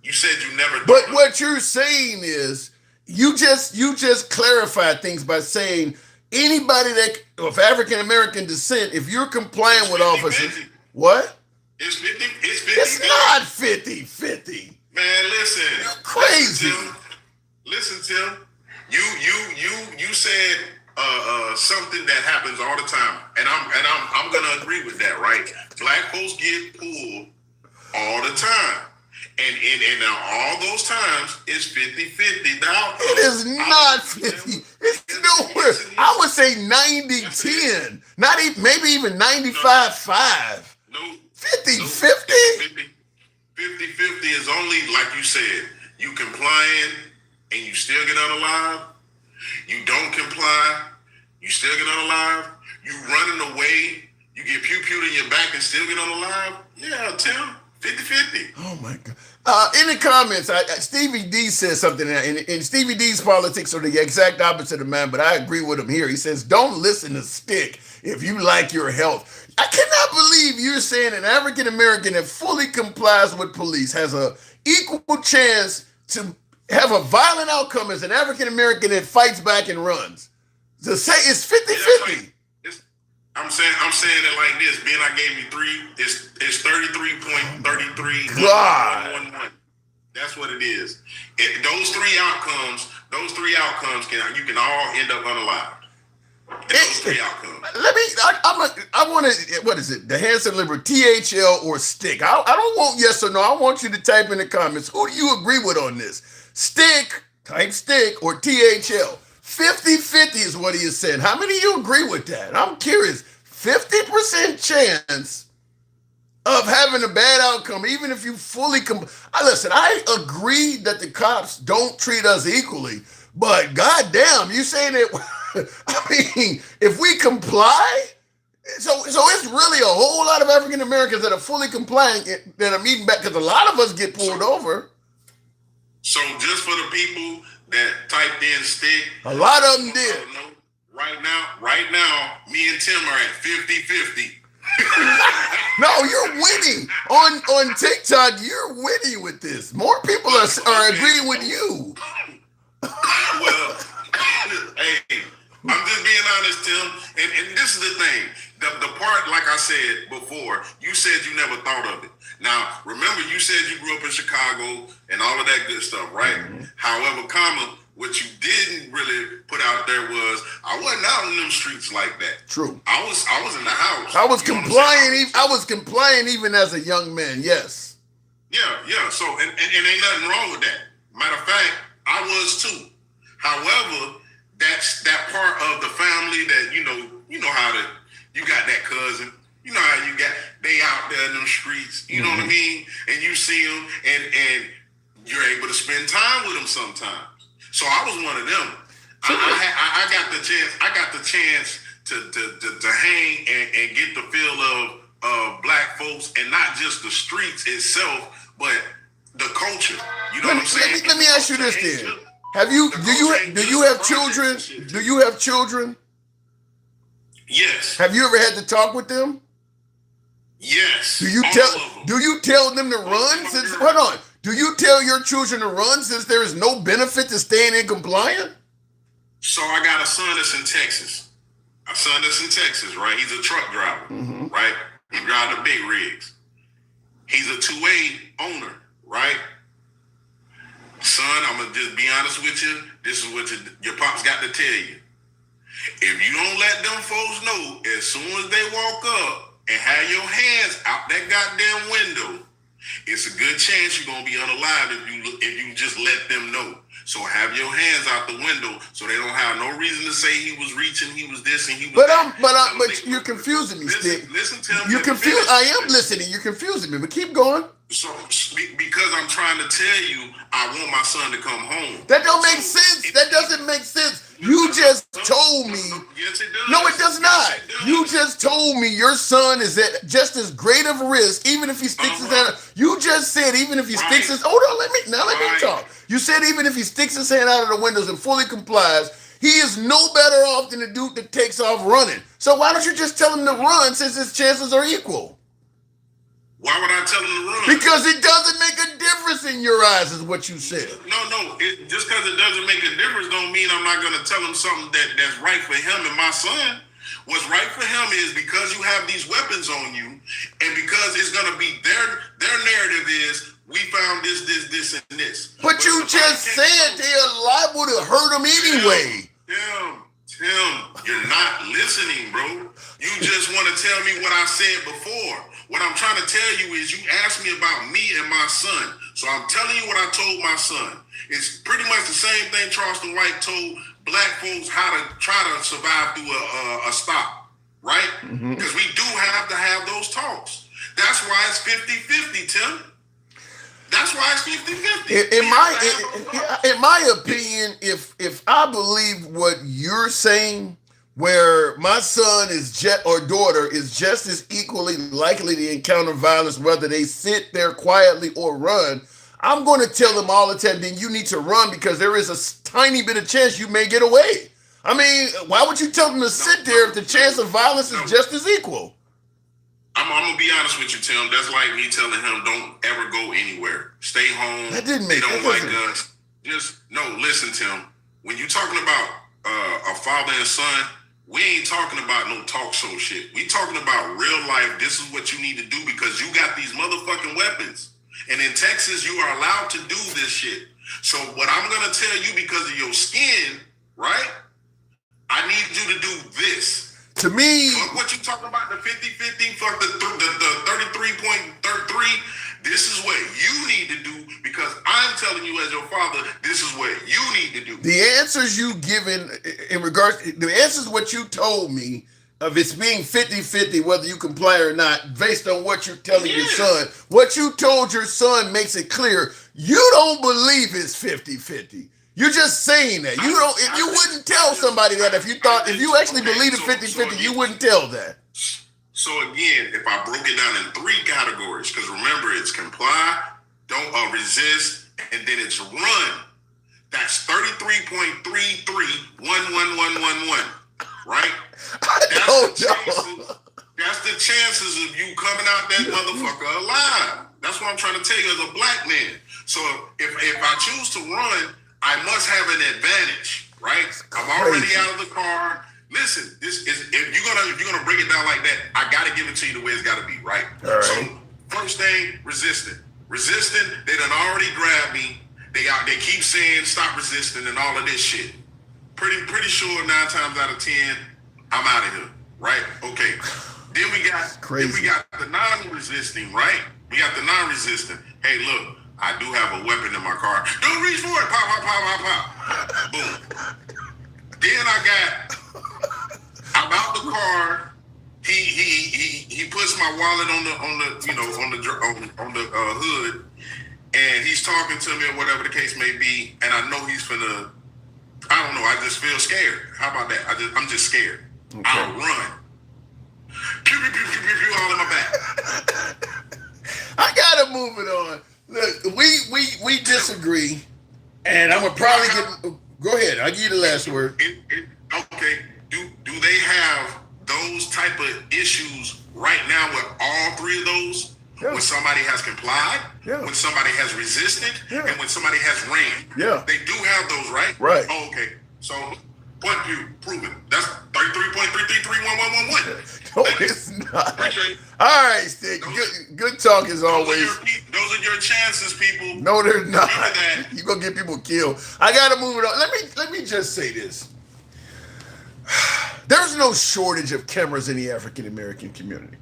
You said you never thought But of what you're saying is you just clarified things by saying anybody that of African American descent, if you're complying with officers, 50-50. what? It's 50. It's not 50-50. Man, listen. You're crazy. Listen, Tim. You said something that happens all the time, and I'm gonna agree with that, right? Black folks get pulled all the time, and all those times it's 50-50. Now It is not 50. It's nowhere. I would say 90-10. Not even, maybe even 95-5. No. 50-50? 50-50 is only, like you said, you complying and you still get unalive. You don't comply, you still get unalive. You running away, you get pew-pewed in your back and still get unalive. Yeah, Tim, 50-50. Oh my God. In the comments, Stevie D says something, and Stevie D's politics are the exact opposite of mine, but I agree with him here. He says, don't listen to Stick if you like your health. I cannot believe you're saying an African American that fully complies with police has a equal chance to have a violent outcome as an African American that fights back and runs. To say it's 50-50. I'm saying it like this. Being I gave you 3, it's 33.33. God. That's what it is. Those three outcomes you can all end up unalived. Those three outcomes. I want to, what is it? The Hanson Liberal, THL or Stick. I don't want yes or no. I want you to type in the comments. Who do you agree with on this? Stick, type Stick, or THL. 50-50 is what he is saying. How many of you agree with that? I'm curious. 50% chance of having a bad outcome, even if you fully listen, I agree that the cops don't treat us equally, but goddamn, you saying that, I mean, if we comply, so it's really a whole lot of African Americans that are fully complying that are meeting back, because a lot of us get pulled over. So just for the people that typed in Stick, a lot of them did. Right now, me and Tim are at 50-50. No, you're winning on TikTok. You're winning with this. More people are agreeing with you. Well, hey, I'm just being honest, Tim. And this is the thing. The part, like I said before, you said you never thought of it. Now, remember, you said you grew up in Chicago and all of that good stuff, right? Mm-hmm. However, what you didn't really put out there was I wasn't out in them streets like that. True. I was in the house. I was complying. I was complying even as a young man. Yes. Yeah. So and ain't nothing wrong with that. Matter of fact, I was too. However, that's that part of the family that you know how you got that cousin. You know how they out there in them streets. You know what I mean? And you see them, and you're able to spend time with them sometimes. So I was one of them. I got the chance to hang and get the feel of black folks, and not just the streets itself, but the culture. You know what I'm saying? Let me ask you this then. Do you have children? Do you have children? Yes. Have you ever had to talk with them? Yes. Do you tell them to run? Hold on. Do you tell your children to run since there is no benefit to staying in compliant? So I got a son that's in Texas. Right? He's a truck driver, right? He drives the big rigs. He's a 2A owner, right? Son, I'm going to just be honest with you. This is what your pops got to tell you. If you don't let them folks know as soon as they walk up and have your hands out that goddamn window, it's a good chance you're gonna be unalive if you just let them know. So have your hands out the window so they don't have no reason to say he was reaching, he was this, and he was that. But you're confusing me, Stick. Listen to him. You're confused. I am listening. You're confusing me. But keep going. So because I'm trying to tell you, I want my son to come home. That don't make sense. That doesn't make sense. You just told me. Yes, it does. No, it does not. Yes, it does. You just told me your son is at just as great of a risk, even if he sticks his hand. You just said even if he sticks his. Hold on, let me talk. You said even if he sticks his hand out of the windows and fully complies, he is no better off than the dude that takes off running. So why don't you just tell him to run since his chances are equal? Why would I tell him to run? Because it doesn't make a difference in your eyes, is what you said. No. Just because it doesn't make a difference don't mean I'm not going to tell him something that's right for him and my son. What's right for him is because you have these weapons on you, and because it's going to be their narrative is we found this, and this. But you just said they're liable to hurt him anyway. Tim, you're not listening, bro. You just want to tell me what I said before. What I'm trying to tell you is you asked me about me and my son. So I'm telling you what I told my son. It's pretty much the same thing Charleston White told black folks how to try to survive through a stop, right? Because we do have to have those talks. That's why it's 50-50, Tim. That's why it's 50-50. In my opinion, if I believe what you're saying, where my son or daughter is just as equally likely to encounter violence, whether they sit there quietly or run, I'm going to tell them all the time, then you need to run because there is a tiny bit of chance you may get away. I mean, why would you tell them to sit there if the chance of violence is just as equal? I'm going to be honest with you, Tim. That's like me telling him don't ever go anywhere. Stay home. That didn't make sense. They don't like guns. Listen, Tim. When you're talking about a father and son, we ain't talking about no talk show shit. We talking about real life. This is what you need to do because you got these motherfucking weapons. And in Texas, you are allowed to do this shit. So what I'm going to tell you because of your skin, right? I need you to do this. To me... Fuck what you talking about, the 50-50, fuck the 33.33. This is what you need to do because I'm telling you as your father, this is what you need to do. The answers you given in regards, the answers what you told me of it's being 50-50, whether you comply or not, based on what you're telling your son. What you told your son makes it clear you don't believe it's 50-50. You're just saying that. You don't. If you wouldn't tell somebody that if you actually believe it's 50-50, you wouldn't tell that. So again, if I broke it down in 3 categories, because remember it's comply, don't resist, and then it's run. That's 33.331111, right? That's the chances of you coming out that motherfucker alive. That's what I'm trying to tell you as a black man. So if I choose to run, I must have an advantage, right? I'm already out of the car. Listen, this is if you're gonna break it down like that, I gotta give it to you the way it's gotta be, right? So first thing, resisting. Resisting, they done already grabbed me. They keep saying stop resisting and all of this shit. Pretty sure 9 times out of 10, I'm out of here, right? Okay. Then we got the non-resisting, right? We got the non-resisting. Hey, look, I do have a weapon in my car. Don't reach for it. Pop, pop, pop, pop, pop. Boom. Then I'm out the car. He puts my wallet on the hood, and he's talking to me or whatever the case may be, and I know he's finna. I don't know. I just feel scared. How about that? I'm just scared. Okay. I'll run. Pew, pew, pew, pew, pew, pew, all in my back. I gotta move it on. Look, we disagree, and I'm gonna probably go ahead. I'll give you the last word. Okay. Do they have those type of issues right now with all 3 of those? Yeah. When somebody has complied, when somebody has resisted, and when somebody has ran. Yeah. They do have those, right? Right. Oh, okay. So point you proven. That's 33.331111. No, it's not. All right, Stick. Good talk as always. Those are your chances, people. No, they're not. You're gonna get people killed. I gotta move it on. Let me just say this. There's no shortage of cameras in the African American community.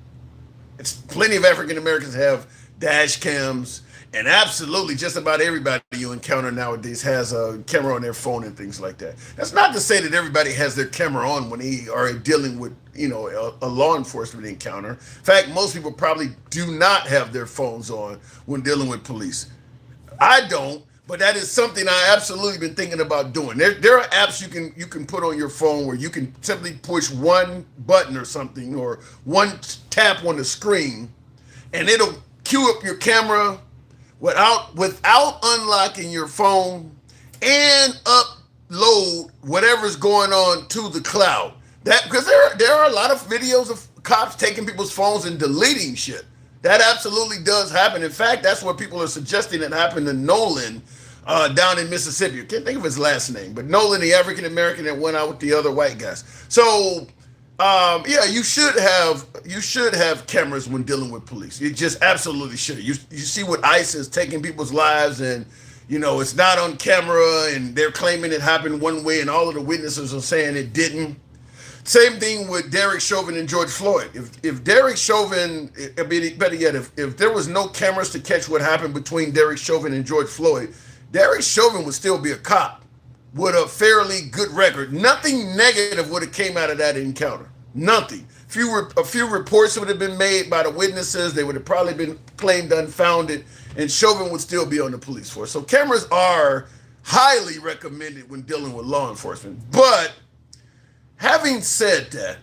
It's plenty of African Americans have dash cams And absolutely, just about everybody you encounter nowadays has a camera on their phone and things like that. That's not to say that everybody has their camera on when they are dealing with, a law enforcement encounter. In fact, most people probably do not have their phones on when dealing with police. I don't, but that is something I absolutely been thinking about doing. There are apps you can put on your phone where you can simply push one button or something, or one tap on the screen, and it'll cue up your camera without unlocking your phone, and upload whatever's going on to the cloud. That, because there are a lot of videos of cops taking people's phones and deleting shit. That absolutely does happen. In fact, that's what people are suggesting that happened to Nolan down in Mississippi. I can't think of his last name, but Nolan, the African American that went out with the other white guys. So yeah, you should have cameras when dealing with police. You just absolutely should. You see what ICE is taking people's lives, and it's not on camera, and they're claiming it happened one way, and all of the witnesses are saying it didn't. Same thing with Derek Chauvin and George Floyd. If Derek Chauvin, better yet, if there was no cameras to catch what happened between Derek Chauvin and George Floyd, Derek Chauvin would still be a cop with a fairly good record. Nothing negative would have came out of that encounter. Nothing. A few reports would have been made by the witnesses. They would have probably been claimed unfounded, and Chauvin would still be on the police force. So cameras are highly recommended when dealing with law enforcement. But having said that,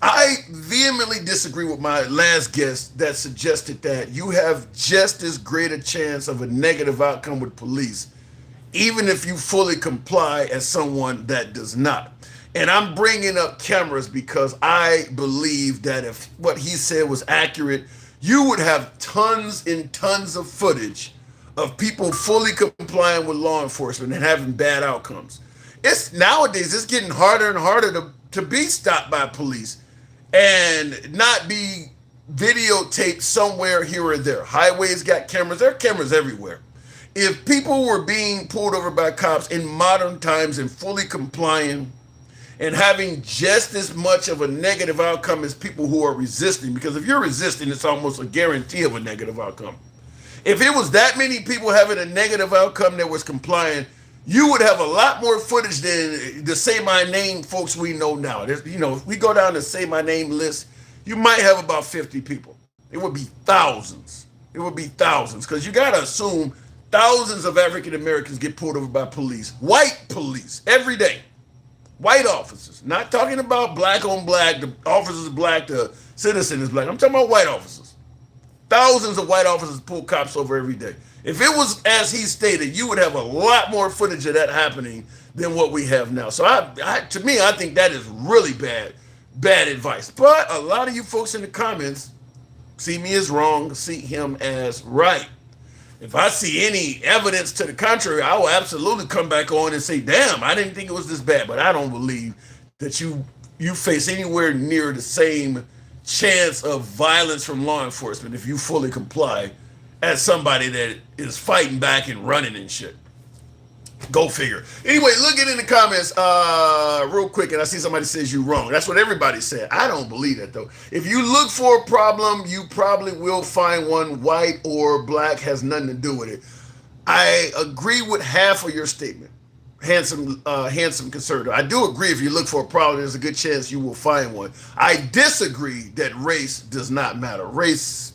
I vehemently disagree with my last guest that suggested that you have just as great a chance of a negative outcome with police, even if you fully comply, as someone that does not. And I'm bringing up cameras because I believe that if what he said was accurate, you would have tons and tons of footage of people fully complying with law enforcement and having bad outcomes. Nowadays, it's getting harder and harder to be stopped by police and not be videotaped somewhere here or there. Highways got cameras. There are cameras everywhere. If people were being pulled over by cops in modern times and fully complying and having just as much of a negative outcome as people who are resisting, because if you're resisting, it's almost a guarantee of a negative outcome. If it was that many people having a negative outcome that was compliant, you would have a lot more footage than the Say My Name folks we know now. If we go down the Say My Name list, you might have about 50 people. It would be thousands. It would be thousands, because you got to assume thousands of African Americans get pulled over by police, white police, every day. White officers, not talking about black on black, the officers are black, the citizen is black. I'm talking about white officers. Thousands of white officers pull cops over every day. If it was as he stated, you would have a lot more footage of that happening than what we have now. So to me, I think that is really bad advice. But a lot of you folks in the comments see me as wrong, see him as right. If I see any evidence to the contrary, I will absolutely come back on and say, damn, I didn't think it was this bad. But I don't believe that you face anywhere near the same chance of violence from law enforcement if you fully comply as somebody that is fighting back and running and shit. Go figure. Anyway, look it in the comments real quick, and I see somebody says you're wrong. That's what everybody said. I don't believe that, though. If you look for a problem, you probably will find one. White or black has nothing to do with it. I agree with half of your statement. Handsome conservative. I do agree if you look for a problem, there's a good chance you will find one. I disagree that race does not matter. Race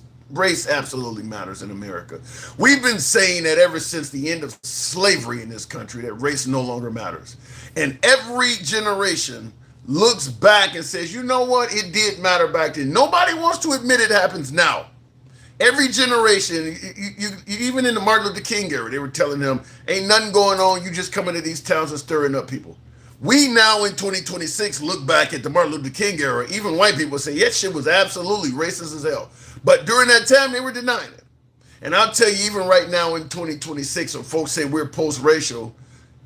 absolutely matters in America. We've been saying that ever since the end of slavery in this country, that race no longer matters. And every generation looks back and says, you know what, it did matter back then. Nobody wants to admit it happens now. Every generation, even in the Martin Luther King era, they were telling him, ain't nothing going on, you just coming to these towns and stirring up people. We now in 2026 look back at the Martin Luther King era, even white people say, yeah, shit was absolutely racist as hell. But during that time, they were denying it. And I'll tell you, even right now in 2026, when folks say we're post-racial,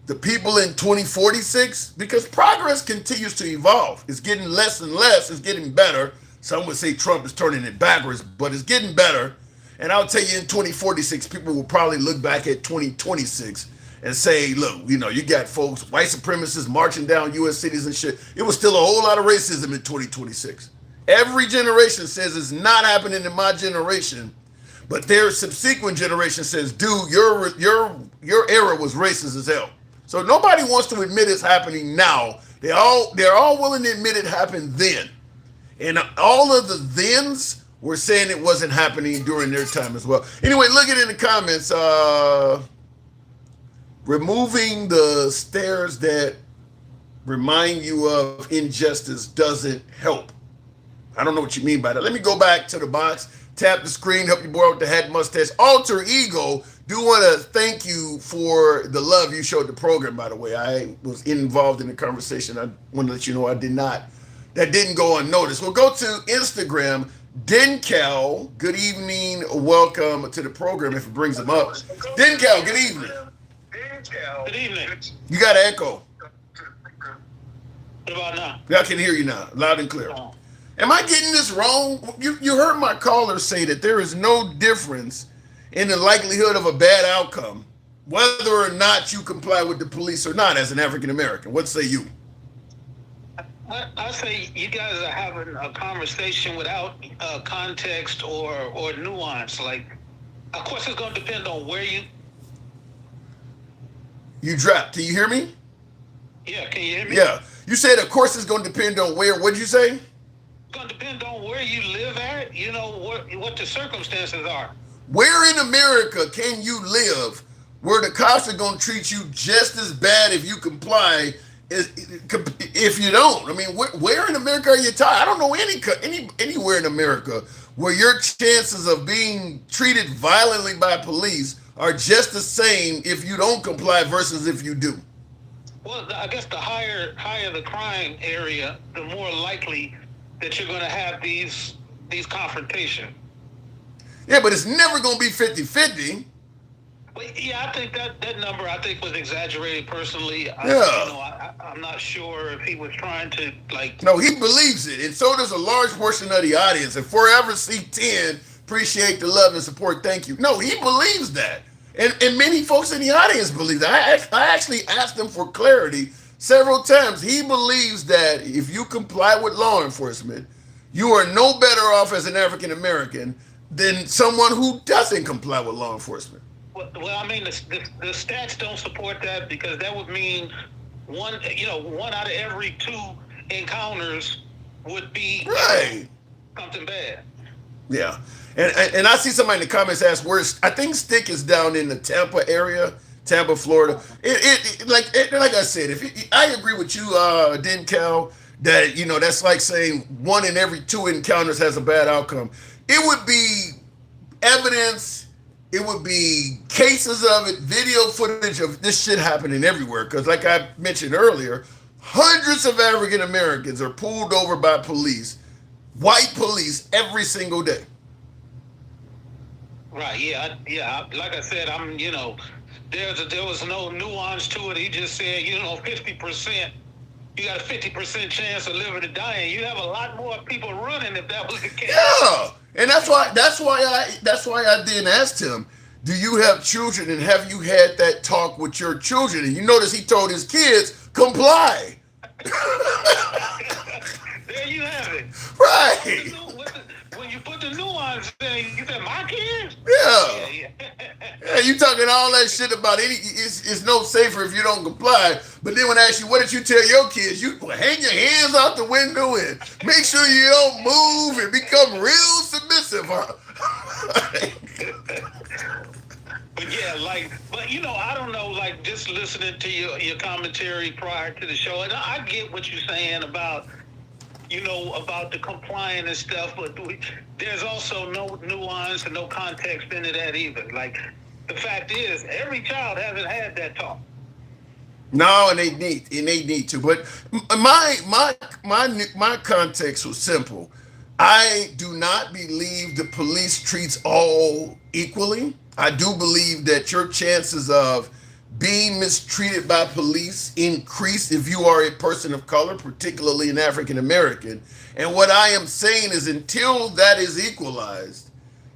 the people in 2046, because progress continues to evolve. It's getting less and less, it's getting better. Some would say Trump is turning it backwards, but it's getting better. And I'll tell you, in 2046, people will probably look back at 2026 and say, look, you got folks, white supremacists marching down U.S. cities and shit. It was still a whole lot of racism in 2026. Every generation says it's not happening in my generation, But their subsequent generation says, dude, your era was racist as hell. So nobody wants to admit it's happening now. They're all willing to admit it happened then. And all of the thens were saying it wasn't happening during their time as well. Anyway, look at it in the comments. Removing the stares that remind you of injustice doesn't help. I don't know what you mean by that. Let me go back to the box, tap the screen, help you boy with the hat mustache. Alter Ego, do want to thank you for the love you showed the program, by the way. I was involved in the conversation. I want to let you know that didn't go unnoticed. We'll go to Instagram. Dencal, good evening. Welcome to the program if it brings them up. Dencal, good evening. Good evening. You got an echo. What about now? Yeah, I can hear you now, loud and clear. Am I getting this wrong? You heard my caller say that there is no difference in the likelihood of a bad outcome, whether or not you comply with the police or not as an African American. What say you? I say you guys are having a conversation without context or nuance. Like, of course, it's going to depend on where you. You dropped. Can you hear me? Yeah, can you hear me? Yeah. You said, of course, it's going to depend on where. What'd you say? It's going to depend on where you live at. You know what the circumstances are. Where in America can you live where the cops are going to treat you just as bad if you comply as if you don't? I mean, where in America are you tied? I don't know anywhere in America where your chances of being treated violently by police are just the same if you don't comply versus if you do. Well, I guess the higher the crime area, the more likely that you're going to have these confrontations. Yeah, but it's never going to be 50-50. Well, yeah, I think that number was exaggerated personally. I'm not sure if he was trying to like. No, he believes it, and so does a large portion of the audience. And Forever C10, appreciate the love and support. Thank you. No, he believes that. And many folks in the audience believe that. I actually asked him for clarity several times. He believes that if you comply with law enforcement, you are no better off as an African American than someone who doesn't comply with law enforcement. Well, I mean, the stats don't support that because that would mean one out of every 2 encounters would be something bad. Yeah. And I see somebody in the comments ask where I think Stick is down in the Tampa area, Tampa, Florida. Like I said, I agree with you, Dencal, that that's like saying 1 in every 2 encounters has a bad outcome. It would be evidence, it would be cases of it, video footage of this shit happening everywhere. Because like I mentioned earlier, hundreds of African Americans are pulled over by police, white police, every single day. Right. Yeah. Like I said, there was no nuance to it. He just said, 50%. You got a 50% chance of living or dying. You have a lot more people running if that was the case. Yeah, and that's why I then asked him, do you have children and have you had that talk with your children? And you notice he told his kids, comply. There you have it. Right. When you put the nuance in, you said, my kids? Yeah, you talking all that shit about it's no safer if you don't comply. But then when I ask you, what did you tell your kids? You hang your hands out the window and make sure you don't move and become real submissive, huh? I don't know, like just listening to your commentary prior to the show, and I get what you're saying about about the complying and stuff, but there's also no nuance and no context into that either. Like, the fact is, every child hasn't had that talk. No, and they need to. But my context was simple. I do not believe the police treats all equally. I do believe that your chances of being mistreated by police increase if you are a person of color, particularly an African American. And what I am saying is until that is equalized,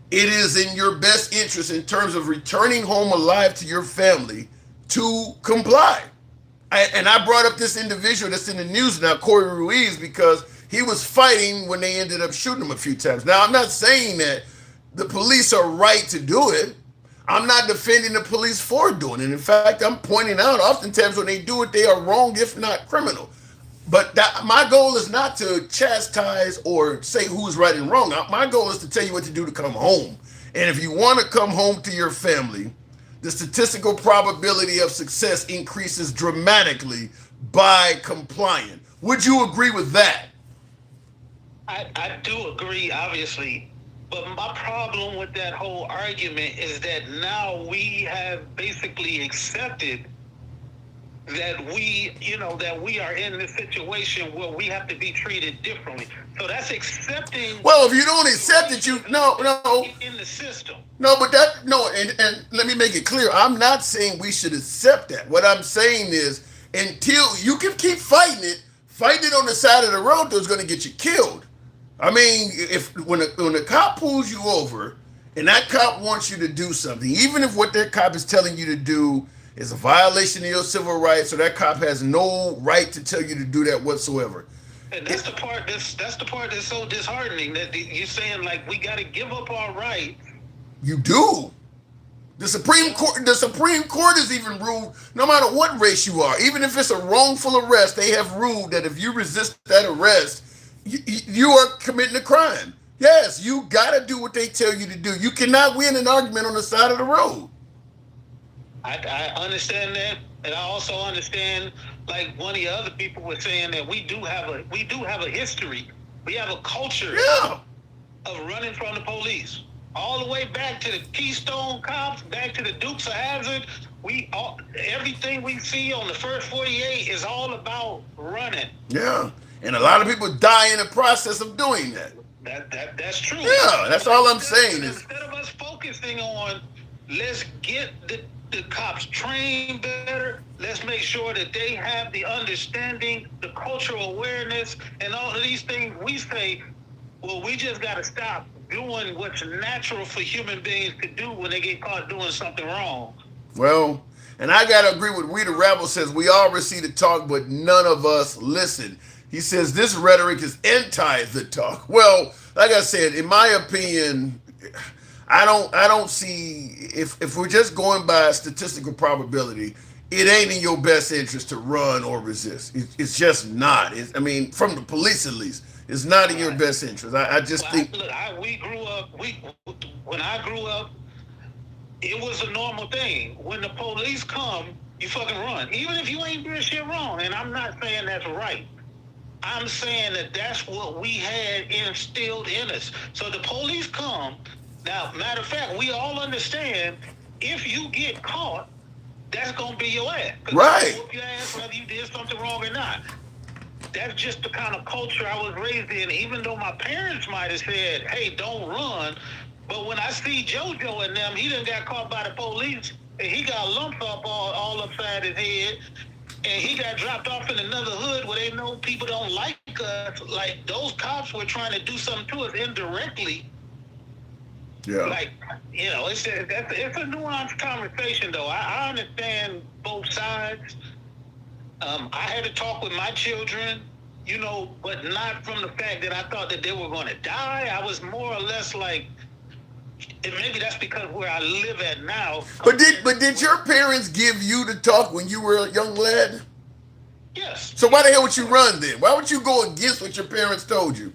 it is in your best interest in terms of returning home alive to your family to comply. I brought up this individual that's in the news now, Corey Ruiz, because he was fighting when they ended up shooting him a few times. Now, I'm not saying that The police are right to do it. I'm not defending the police for doing it. In fact, I'm pointing out oftentimes when they do it, they are wrong, if not criminal. But my goal is not to chastise or say who's right and wrong. My goal is to tell you what to do to come home. And if you want to come home to your family, the statistical probability of success increases dramatically by complying. Would you agree with that? I do agree, obviously. But my problem with that whole argument is that now we have basically accepted that we are in this situation where we have to be treated differently. So that's accepting. Well, if you don't accept it, no in the system. No, but and let me make it clear. I'm not saying we should accept that. What I'm saying is, until you can keep fighting it on the side of the road that's going to get you killed. I mean, when a cop pulls you over and that cop wants you to do something, even if what that cop is telling you to do is a violation of your civil rights, so that cop has no right to tell you to do that whatsoever. And that's the part that's so disheartening, that you're saying like we got to give up our rights. You do. The Supreme Court has even ruled, no matter what race you are, even if it's a wrongful arrest, they have ruled that if you resist that arrest, you are committing a crime. Yes, you got to do what they tell you to do. You cannot win an argument on the side of the road. I understand that, and I also understand, like one of the other people was saying, that we do have a history. We have a culture of running from the police, all the way back to the Keystone Cops, back to the Dukes of Hazzard. Everything we see on the first 48 is all about running. Yeah, and a lot of people die in the process of doing that. That's true. Yeah, that's all I'm saying is, instead of us focusing on let's get the cops trained better, let's make sure that they have the understanding, the cultural awareness, and all of these things, we say, well, we just got to stop doing what's natural for human beings to do when they get caught doing something wrong. Well, and I got to agree with Rita Rabble says, we all receive the talk, but none of us listen. He says this rhetoric is anti the talk. Well, like I said, in my opinion, I don't see, if we're just going by statistical probability, it ain't in your best interest to run or resist. It's just not. I mean, from the police at least, it's not in your best interest. I just think. Look, when I grew up, it was a normal thing. When the police come, you fucking run, even if you ain't doing shit wrong. And I'm not saying that's right. I'm saying that that's what we had instilled in us. So the police come. Now, matter of fact, we all understand if you get caught, that's going to be your ass. Right. Whoop your ass whether you did something wrong or not. That's just the kind of culture I was raised in, even though my parents might have said, hey, don't run. But when I see JoJo and them, he done got caught by the police, and he got lumped up all upside his head, and he got dropped off in another hood where they know people don't like us. Like, those cops were trying to do something to us indirectly. Yeah. Like, it's a nuanced conversation, though. I understand both sides. I had to talk with my children, but not from the fact that I thought that they were going to die. I was more or less like, and maybe that's because where I live at now. But did your parents give you the talk when you were a young lad? Yes. So why the hell would you run then? Why would you go against what your parents told you?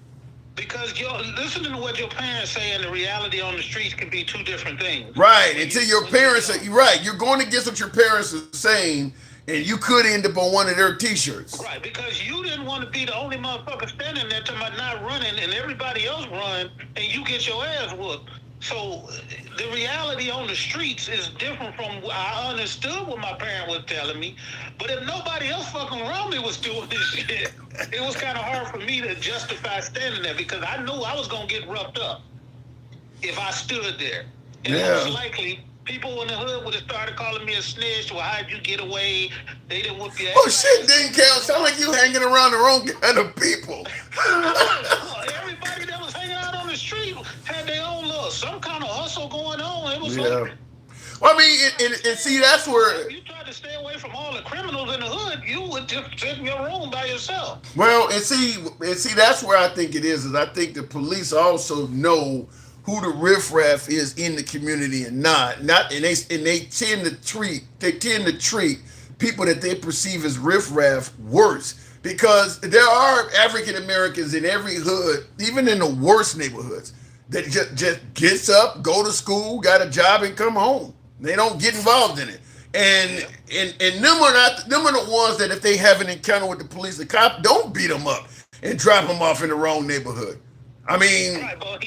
Because listening to what your parents say and the reality on the streets can be two different things. Right. Until your parents are right. You're going against what your parents are saying, and you could end up on one of their t-shirts. Right, because you didn't want to be the only motherfucker standing there talking about not running and everybody else run and you get your ass whooped. So the reality on the streets is different from what I understood what my parent was telling me. But if nobody else fucking around me was doing this shit, it was kind of hard for me to justify standing there because I knew I was going to get roughed up if I stood there. And most likely, people in the hood would have started calling me a snitch. Well, how'd you get away? They didn't whoop your ass. Oh, shit didn't count. Sound like you hanging around the wrong kind of people. Everybody that was hanging out on the street had their own some kind of hustle going on. It was like, well, I mean, and see, that's where if you tried to stay away from all the criminals in the hood, you would just sit in your room by yourself. Well, and see, that's where I think it is I think the police also know who the riffraff is in the community and not. And they tend to treat people that they perceive as riffraff worse, because there are African Americans in every hood, even in the worst neighborhoods, that just gets up, go to school, got a job, and come home. They don't get involved in it. And them are the ones that if they have an encounter with the police, the cop don't beat them up and drop them off in the wrong neighborhood. I mean, right, but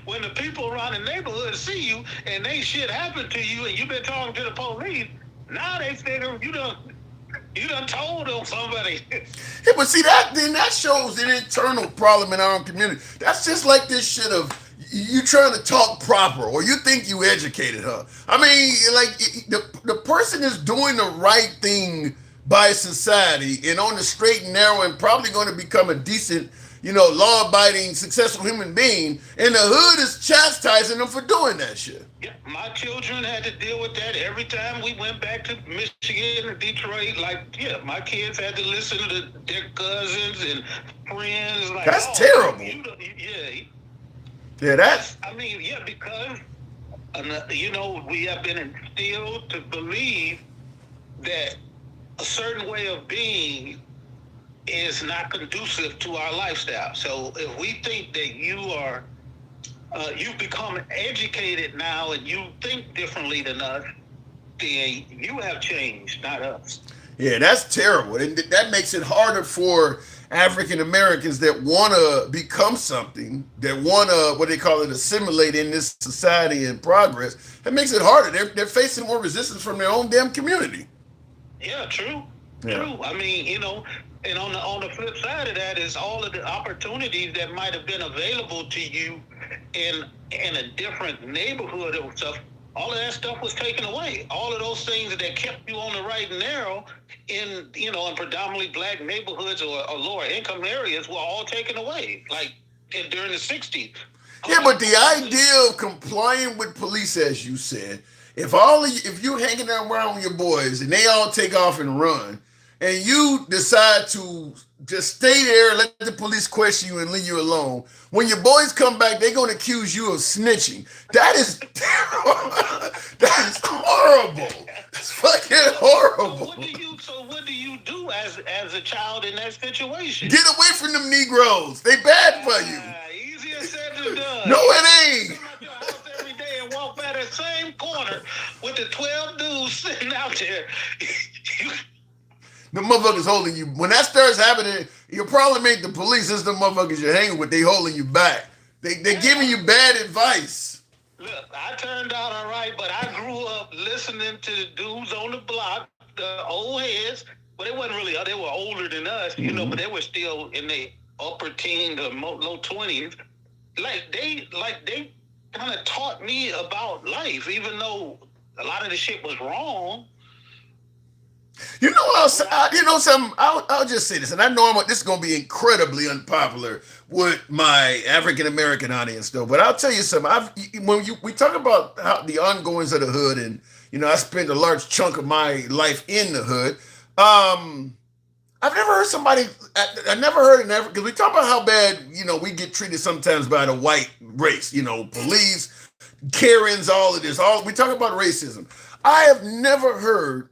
when the people around the neighborhood see you and they shit happen to you and you've been talking to the police, now they figure you done told them somebody. Yeah, but see that shows an internal problem in our own community. That's just like this shit of you trying to talk proper or you think you educated her. I mean, like the person is doing the right thing by society and on the straight and narrow and probably going to become a decent, law-abiding, successful human being, and the hood is chastising them for doing that shit. Yeah, my children had to deal with that every time we went back to Michigan and Detroit. My kids had to listen to their cousins and friends. Like, that's terrible. Yeah, that's. I mean, yeah, because we have been instilled to believe that a certain way of being is not conducive to our lifestyle. So if we think that you've become educated now and you think differently than us, then you have changed, not us. Yeah, that's terrible. And that makes it harder for African Americans that want to become something, that want to, assimilate in this society and progress. That makes it harder. They're facing more resistance from their own damn community. Yeah, true. Yeah. True. I mean, and on the flip side of that is all of the opportunities that might have been available to you in a different neighborhood or stuff. All of that stuff was taken away. All of those things that kept you on the right and narrow in predominantly black neighborhoods or lower income areas were all taken away, like during the 60s. Yeah, but the idea of complying with police, as you said, if you're hanging around with your boys and they all take off and run, and you decide to just stay there and let the police question you and leave you alone, when your boys come back, they're going to accuse you of snitching. That is terrible. That is horrible. That's fucking horrible. So what do you do as a child in that situation? Get away from them Negroes. They bad for you. Easier said than done. No, it ain't. Come out your house every day and walk by that same corner with the 12 dudes sitting out there. The motherfuckers holding you. When that starts happening, your problem ain't the police. It's the motherfuckers you're hanging with. They holding you back. They're giving you bad advice. Look, I turned out all right, but I grew up listening to the dudes on the block, the old heads. But it wasn't really, they were older than us, but they were still in their upper teens or low 20s. They kind of taught me about life, even though a lot of the shit was wrong. You know what something? I'll just say this, and I know this is going to be incredibly unpopular with my African American audience, though. But I'll tell you something. We talk about how the ongoings of the hood, and I spent a large chunk of my life in the hood. I've never heard somebody. I never heard an African, because we talk about how bad we get treated sometimes by the white race. Police, Karens, all of this. We talk about racism. I have never heard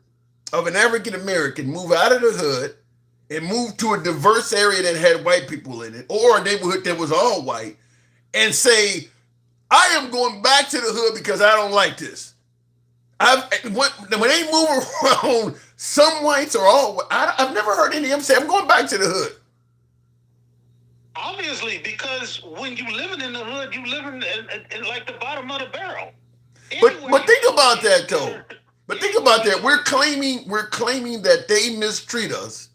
of an African American move out of the hood and move to a diverse area that had white people in it, or a neighborhood that was all white, and say, I am going back to the hood because I don't like this. When they move around, some whites are all, I've never heard any of them say, I'm going back to the hood. Obviously, because when you living in the hood, you living in like the bottom of the barrel. But think about that, though. But think about that. We're claiming that they mistreat us,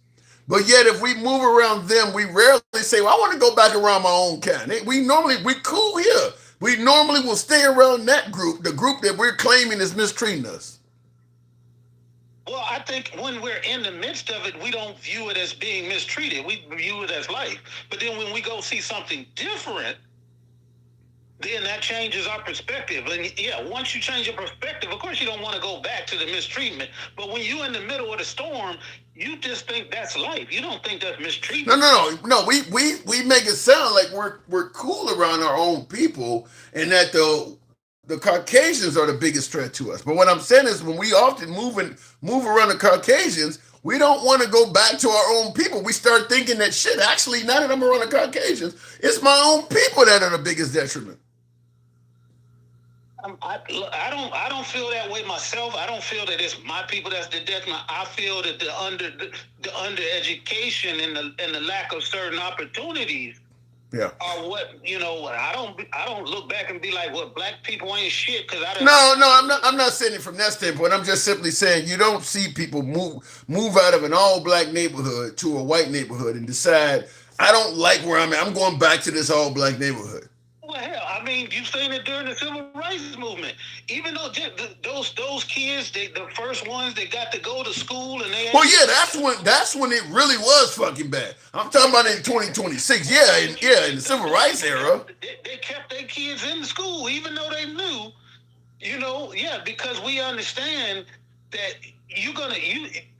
but yet if we move around them, we rarely say, well, I want to go back around my own kind. We cool here. We normally will stay around that group, the group that we're claiming is mistreating us. Well, I think when we're in the midst of it, we don't view it as being mistreated. We view it as life. But then when we go see something different, then that changes our perspective. And yeah, once you change your perspective, of course you don't want to go back to the mistreatment. But when you're in the middle of the storm, you just think that's life. You don't think that's mistreatment. No. We make it sound like we're cool around our own people, and that the Caucasians are the biggest threat to us. But what I'm saying is, when we often move around the Caucasians, we don't want to go back to our own people. We start thinking that shit. Actually, now that I'm around the Caucasians, it's my own people that are the biggest detriment. I don't feel that way myself. I don't feel that it's my people that's the detriment. I feel that the undereducation and the lack of certain opportunities are what, I don't look back and be like, well, black people ain't shit because I don't. No, I'm not saying it from that standpoint. I'm just simply saying you don't see people move out of an all black neighborhood to a white neighborhood and decide, I don't like where I'm at. I'm going back to this all black neighborhood. Well, hell, I mean, you've seen it during the civil rights movement. Even though those kids, the first ones that got to go to school, and they. Well, yeah, that's when it really was fucking bad. I'm talking about in 2026. Yeah, in the civil rights era. They kept their kids in school, even though they knew, because we understand that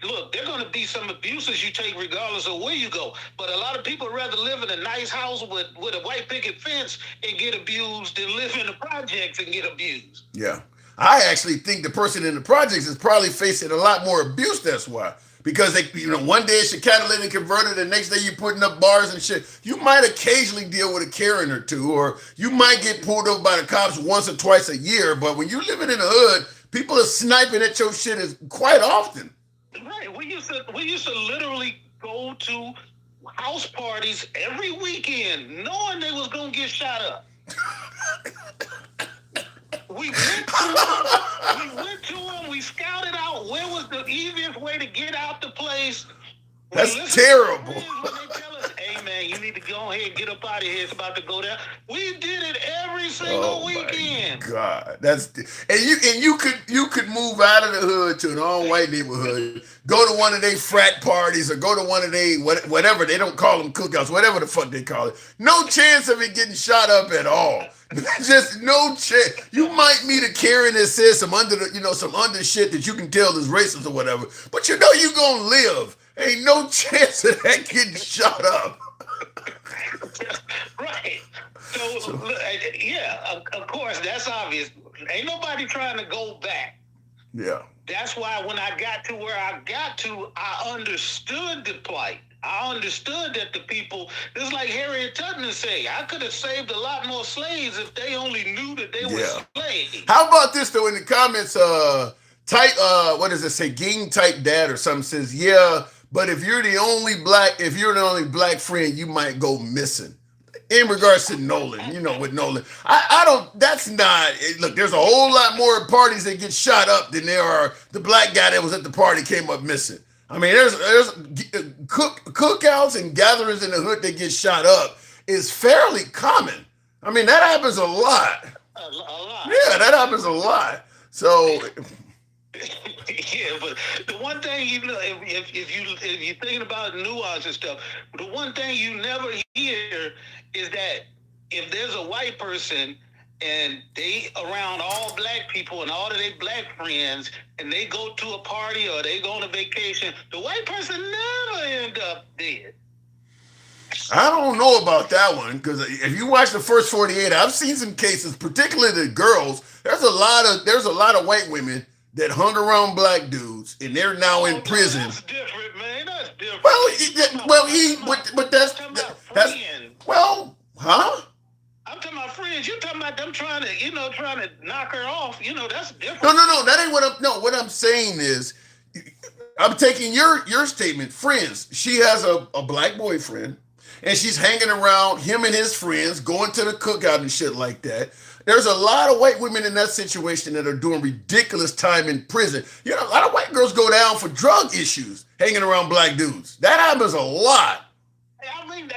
look, there are gonna be some abuses you take regardless of where you go. But a lot of people rather live in a nice house with a white picket fence and get abused than live in the projects and get abused. Yeah. I actually think the person in the projects is probably facing a lot more abuse. That's why. Because they, one day it's your catalytic converter, the next day you're putting up bars and shit. You might occasionally deal with a Karen or two, or you might get pulled over by the cops once or twice a year. But when you're living in the hood, people are sniping at your shit quite often. Right. We used to literally go to house parties every weekend, knowing they was gonna get shot up. We went to them. We scouted out where was the easiest way to get out the place. That's terrible. When they tell us, hey man, you need to go ahead and get up out of here. It's about to go down. We did it every single weekend. My God, you could move out of the hood to an all-white neighborhood, go to one of their frat parties, or go to one of their whatever, they don't call them cookouts, whatever the fuck they call it. No chance of it getting shot up at all. Just no chance. You might meet a Karen that says some under shit that you can tell is racist or whatever, but you gonna live. Ain't no chance of that getting shot up. Right. So, yeah, of course, that's obvious. Ain't nobody trying to go back. Yeah. That's why when I got to where I got to, I understood the plight. I understood that the people, it's like Harriet Tubman say, I could have saved a lot more slaves if they only knew that they were slaves. How about this though? In the comments, what does it say? Ging type dad or something says, yeah, but if you're the only black friend, you might go missing. In regards to Nolan, with Nolan, I don't. That's not. Look, there's a whole lot more parties that get shot up than there are the black guy that was at the party came up missing. I mean, there's cookouts and gatherings in the hood that get shot up is fairly common. I mean, that happens a lot. A lot. Yeah, that happens a lot. So. Yeah, but the one thing if you're thinking about nuance and stuff, the one thing you never hear is that if there's a white person and they around all black people and all of their black friends and they go to a party or they go on a vacation, the white person never end up dead. I don't know about that one, because if you watch the first 48, I've seen some cases, particularly the girls. There's a lot of white women that hung around black dudes, and they're now in prison. That's different, man. That's different. I'm talking about friends. You're talking about them trying to knock her off. That's different. No. That ain't what I'm saying is, I'm taking your statement. Friends. She has a black boyfriend, and she's hanging around him and his friends, going to the cookout and shit like that. There's a lot of white women in that situation that are doing ridiculous time in prison. A lot of white girls go down for drug issues, hanging around black dudes. That happens a lot. I mean,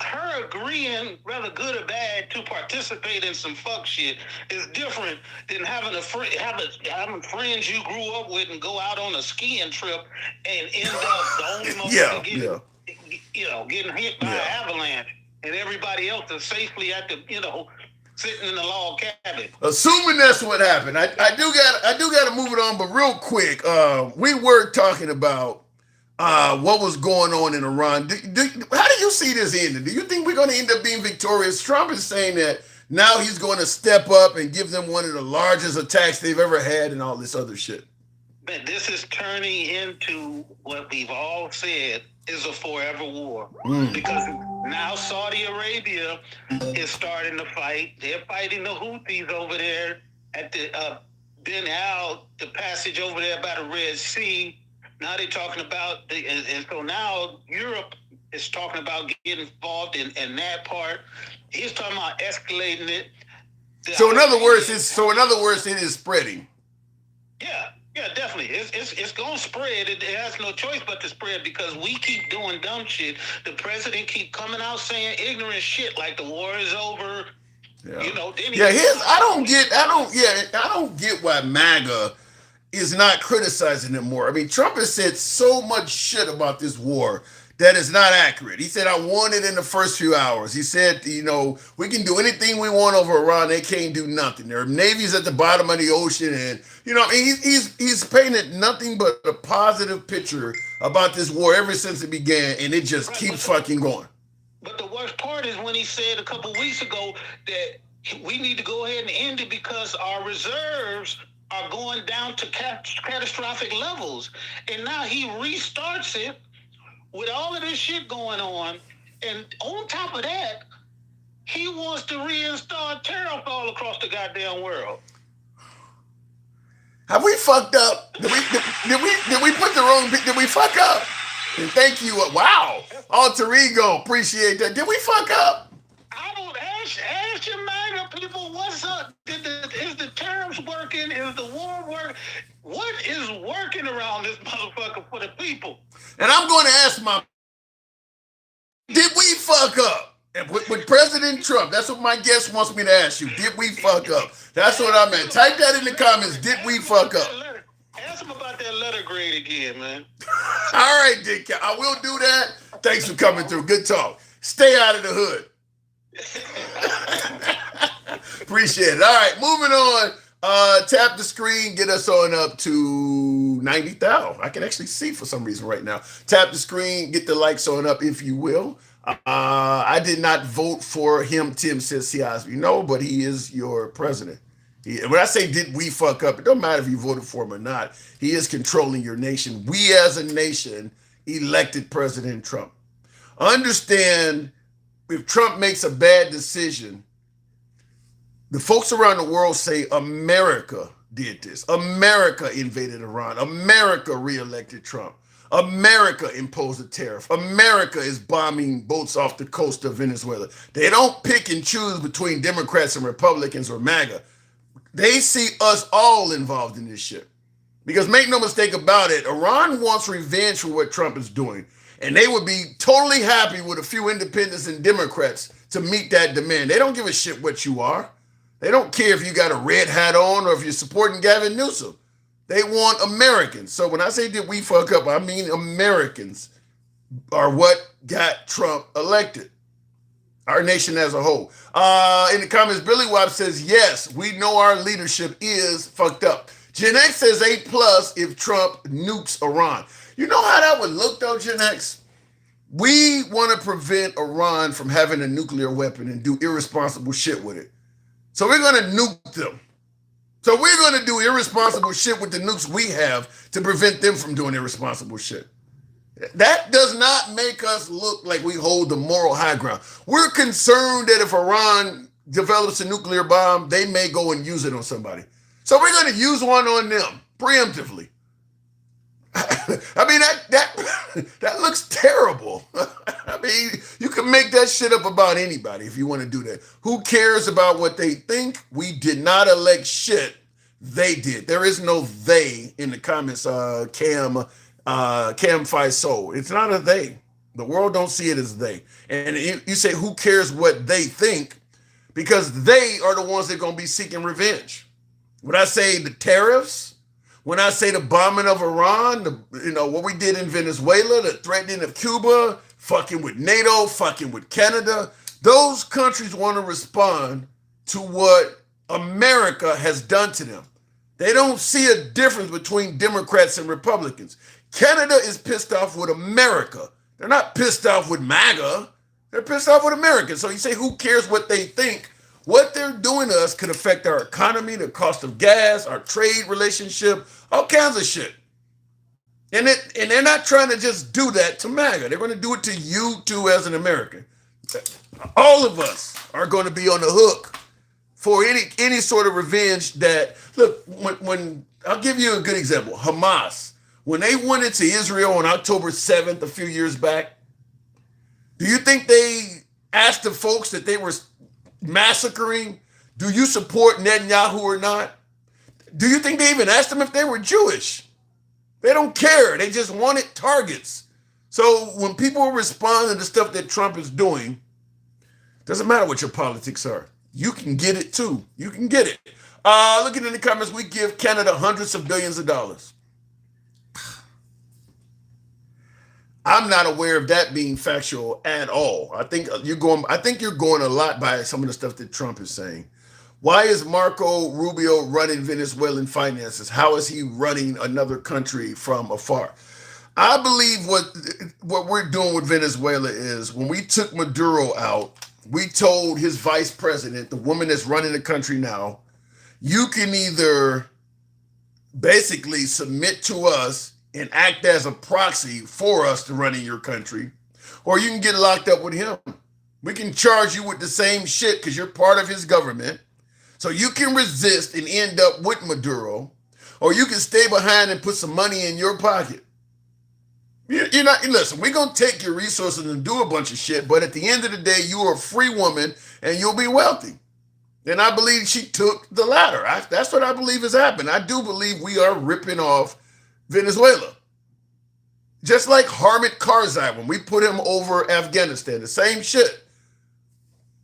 her agreeing, whether good or bad, to participate in some fuck shit is different than having having friends you grew up with and go out on a skiing trip and end up the only motherfucker getting hit by an avalanche. And everybody else is safely at the, sitting in the log cabin. Assuming that's what happened, I do got to move it on. But real quick, we were talking about what was going on in Iran. How do you see this ending? Do you think we're going to end up being victorious? Trump is saying that now he's going to step up and give them one of the largest attacks they've ever had and all this other shit. But this is turning into what we've all said is a forever war. Because now Saudi Arabia is starting to fight. They're fighting the Houthis over there at the Ben Al, the passage over there by the Red Sea. Now they're talking about, and so now Europe is talking about getting involved in that part. He's talking about escalating it. So in other words, it is spreading. Yeah, definitely. It's gonna spread. It has no choice but to spread because we keep doing dumb shit. The president keep coming out saying ignorant shit like the war is over. Yeah. I don't get why MAGA is not criticizing him more. I mean, Trump has said so much shit about this war that is not accurate. He said, I won it in the first few hours. He said, we can do anything we want over Iran. They can't do nothing. Their navy's at the bottom of the ocean. And, he's painted nothing but a positive picture about this war ever since it began. And it just keeps fucking going. But the worst part is when he said a couple weeks ago that we need to go ahead and end it because our reserves are going down to catastrophic levels. And now he restarts it with all of this shit going on. And on top of that, he wants to reinstall tariff all across the goddamn world. Have we fucked up? Did we put the wrong? Did we fuck up? And thank you. Wow. Alter ego. Appreciate that. Did we fuck up? I don't ask your MAGA people what's up. Is the tariffs working? Is the war working? What is working around this motherfucker for the people? And I'm going to ask did we fuck up? And with President Trump, that's what my guest wants me to ask you. Did we fuck up? That's what I meant. Type that in the comments. Did we fuck up? Ask him about that letter grade again, man. All right, Dick. I will do that. Thanks for coming through. Good talk. Stay out of the hood. Appreciate it. All right, moving on. Tap the screen, get us on up to 90,000. I can actually see for some reason right now. Tap the screen, get the likes on up if you will. I did not vote for him, Tim says Ciosby. No, but he is your president. When I say did we fuck up, it don't matter if you voted for him or not. He is controlling your nation. We as a nation elected President Trump. Understand, if Trump makes a bad decision, the folks around the world say America did this. America invaded Iran. America reelected Trump. America imposed a tariff. America is bombing boats off the coast of Venezuela. They don't pick and choose between Democrats and Republicans or MAGA. They see us all involved in this shit. Because make no mistake about it, Iran wants revenge for what Trump is doing. And they would be totally happy with a few independents and Democrats to meet that demand. They don't give a shit what you are. They don't care if you got a red hat on or if you're supporting Gavin Newsom. They want Americans. So when I say did we fuck up, I mean Americans are what got Trump elected. Our nation as a whole. In the comments, Billy Wop says, yes, we know our leadership is fucked up. Gen X says A+ if Trump nukes Iran. You know how that would look though, Gen X? We want to prevent Iran from having a nuclear weapon and do irresponsible shit with it. So we're going to nuke them. So we're going to do irresponsible shit with the nukes we have to prevent them from doing irresponsible shit. That does not make us look like we hold the moral high ground. We're concerned that if Iran develops a nuclear bomb, they may go and use it on somebody. So we're going to use one on them preemptively. I mean, that looks terrible. I mean, you can make that shit up about anybody if you want to do that. Who cares about what they think? We did not elect shit. They did. There is no they in the comments, Cam Faisal. It's not a they. The world don't see it as they. And you say, who cares what they think? Because they are the ones that are going to be seeking revenge. When I say the tariffs, when I say the bombing of Iran, what we did in Venezuela, the threatening of Cuba, fucking with NATO, fucking with Canada, Those countries want to respond to what America has done to them. They don't see a difference between Democrats and Republicans. Canada is pissed off with America. They're not pissed off with MAGA. They're pissed off with America. So you say, who cares what they think? What they're doing to us could affect our economy, the cost of gas, our trade relationship, all kinds of shit. And they're not trying to just do that to MAGA. They're going to do it to you too as an American. All of us are going to be on the hook for any sort of revenge that, look, when I'll give you a good example. Hamas, when they went into Israel on October 7th, a few years back, do you think they asked the folks that they were massacring, do you support Netanyahu or not? Do you think they even asked them if they were Jewish? They don't care. They just wanted targets. So when people respond to the stuff that Trump is doing, doesn't matter what your politics are. You can get it too. You can get it. Looking in the comments, we give Canada hundreds of billions of dollars. I'm not aware of that being factual at all. I think you're going a lot by some of the stuff that Trump is saying. Why is Marco Rubio running Venezuelan finances? How is he running another country from afar? I believe what we're doing with Venezuela is when we took Maduro out, we told his vice president, the woman that's running the country now, you can either basically submit to us and act as a proxy for us to run in your country, or you can get locked up with him. We can charge you with the same shit because you're part of his government. So you can resist and end up with Maduro, or you can stay behind and put some money in your pocket. You're not, listen, we're going to take your resources and do a bunch of shit, but at the end of the day, you are a free woman and you'll be wealthy. And I believe she took the latter. That's what I believe has happened. I do believe we are ripping off Venezuela. Just like Hamid Karzai, when we put him over Afghanistan, the same shit.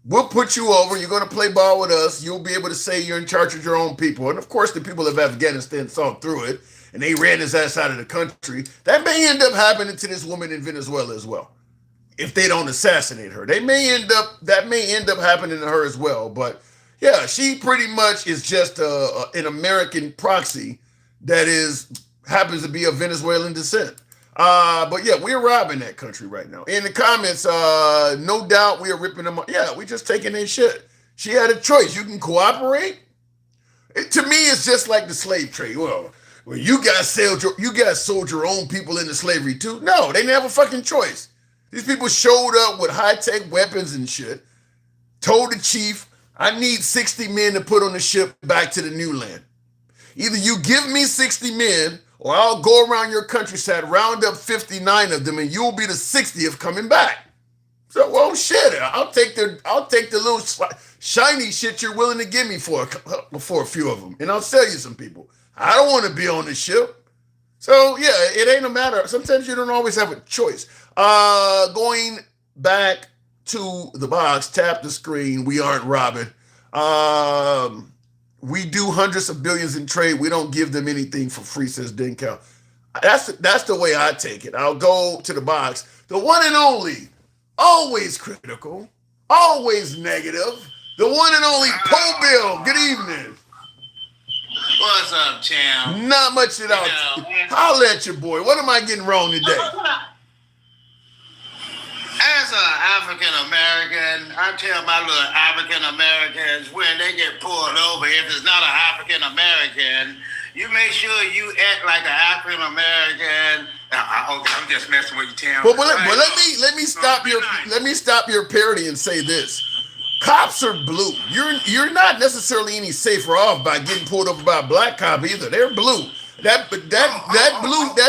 We'll put you over. You're going to play ball with us. You'll be able to say you're in charge of your own people. And of course, the people of Afghanistan saw through it, and they ran his ass out of the country. That may end up happening to this woman in Venezuela as well. If they don't assassinate her, that may end up happening to her as well. But yeah, she pretty much is just an American proxy that happens to be of Venezuelan descent. But yeah, we're robbing that country right now. In the comments, no doubt we are ripping them up. Yeah, we just taking their shit. She had a choice. You can cooperate. To me, it's just like the slave trade. Well, you guys sold your own people into slavery too. No, they didn't have a fucking choice. These people showed up with high-tech weapons and shit, told the chief, I need 60 men to put on the ship back to the new land. Either you give me 60 men, or I'll go around your countryside, round up 59 of them, and you'll be the 60th coming back. So, well, shit, I'll take the little shiny shit you're willing to give me for a few of them, and I'll sell you some people. I don't want to be on the ship. So, yeah, it ain't a matter. Sometimes you don't always have a choice. Going back to the box, tap the screen. We aren't robbing. We do hundreds of billions in trade. We don't give them anything for free, says Denkow. That's the way I take it. I'll go to the box. The one and only, always critical, always negative. The one and only Poe Bill. Good evening. What's up, champ? Not much at all. Holla at your boy. What am I getting wrong today? As an African American, I tell my little African Americans when they get pulled over, if it's not an African American, you make sure you act like an African American. I'm just messing with you, Tim. But let me stop your parody and say this. Cops are blue. You're not necessarily any safer off by getting pulled over by a black cop either. They're blue. That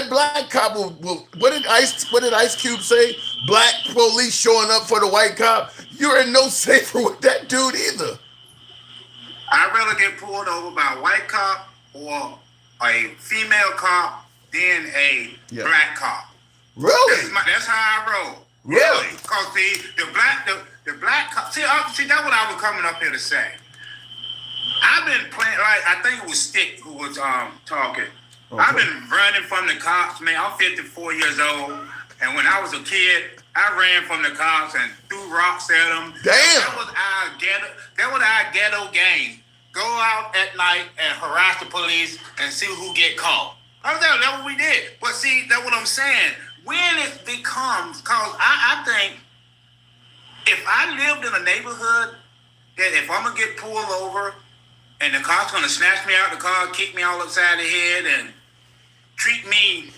black cop will what did Ice Cube say? Black police showing up for the white cop. You're in no safer with that dude either. I'd rather get pulled over by a white cop or a female cop than a black cop. Really? That's how I roll. Really? Because the black cop. See, that's what I was coming up here to say. I've been playing, like, I think it was Stick who was talking. Okay. I've been running from the cops, man. I'm 54 years old. And when I was a kid, I ran from the cops and threw rocks at them. Damn. That was our ghetto. That was our ghetto game. Go out at night and harass the police and see who get caught. That's what we did. But see, that's what I'm saying. When it becomes, cause I think if I lived in a neighborhood that if I'm gonna get pulled over and the cop's gonna snatch me out the car, kick me all upside the head, and treat me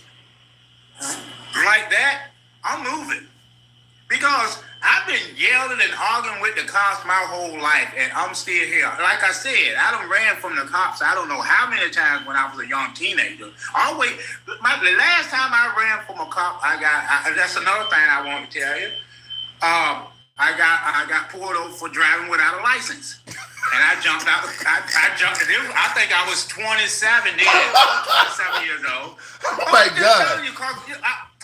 like that, I'm moving. Because I've been yelling and arguing with the cops my whole life, and I'm still here. Like I said, I done ran from the cops I don't know how many times when I was a young teenager. The last time I ran from a cop, that's another thing I want to tell you. I got pulled over for driving without a license. And I jumped out. I think I was 27 then. 27 years old. Oh my God.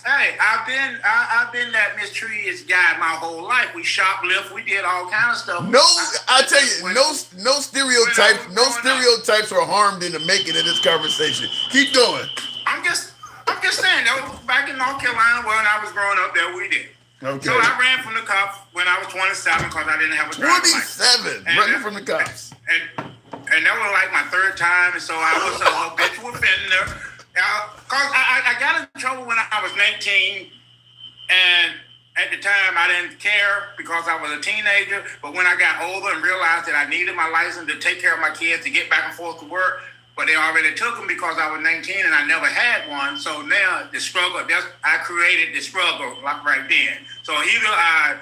Hey, I've been that mistreated guy my whole life. We shoplift, we did all kind of stuff. I tell you, no stereotypes are harmed in the making of this conversation. Keep going. I'm just saying, back in North Carolina when I was growing up there, we did. Okay. So I ran from the cops when I was 27 because I didn't have a driver's license. 27, running from the cops. And that was like my third time, and so I was a habitual offender. Cause I got in trouble when I was 19, and at the time I didn't care because I was a teenager. But when I got older and realized that I needed my license to take care of my kids, to get back and forth to work, but they already took them because I was 19 and I never had one. So now the struggle, I created the struggle right then. So either I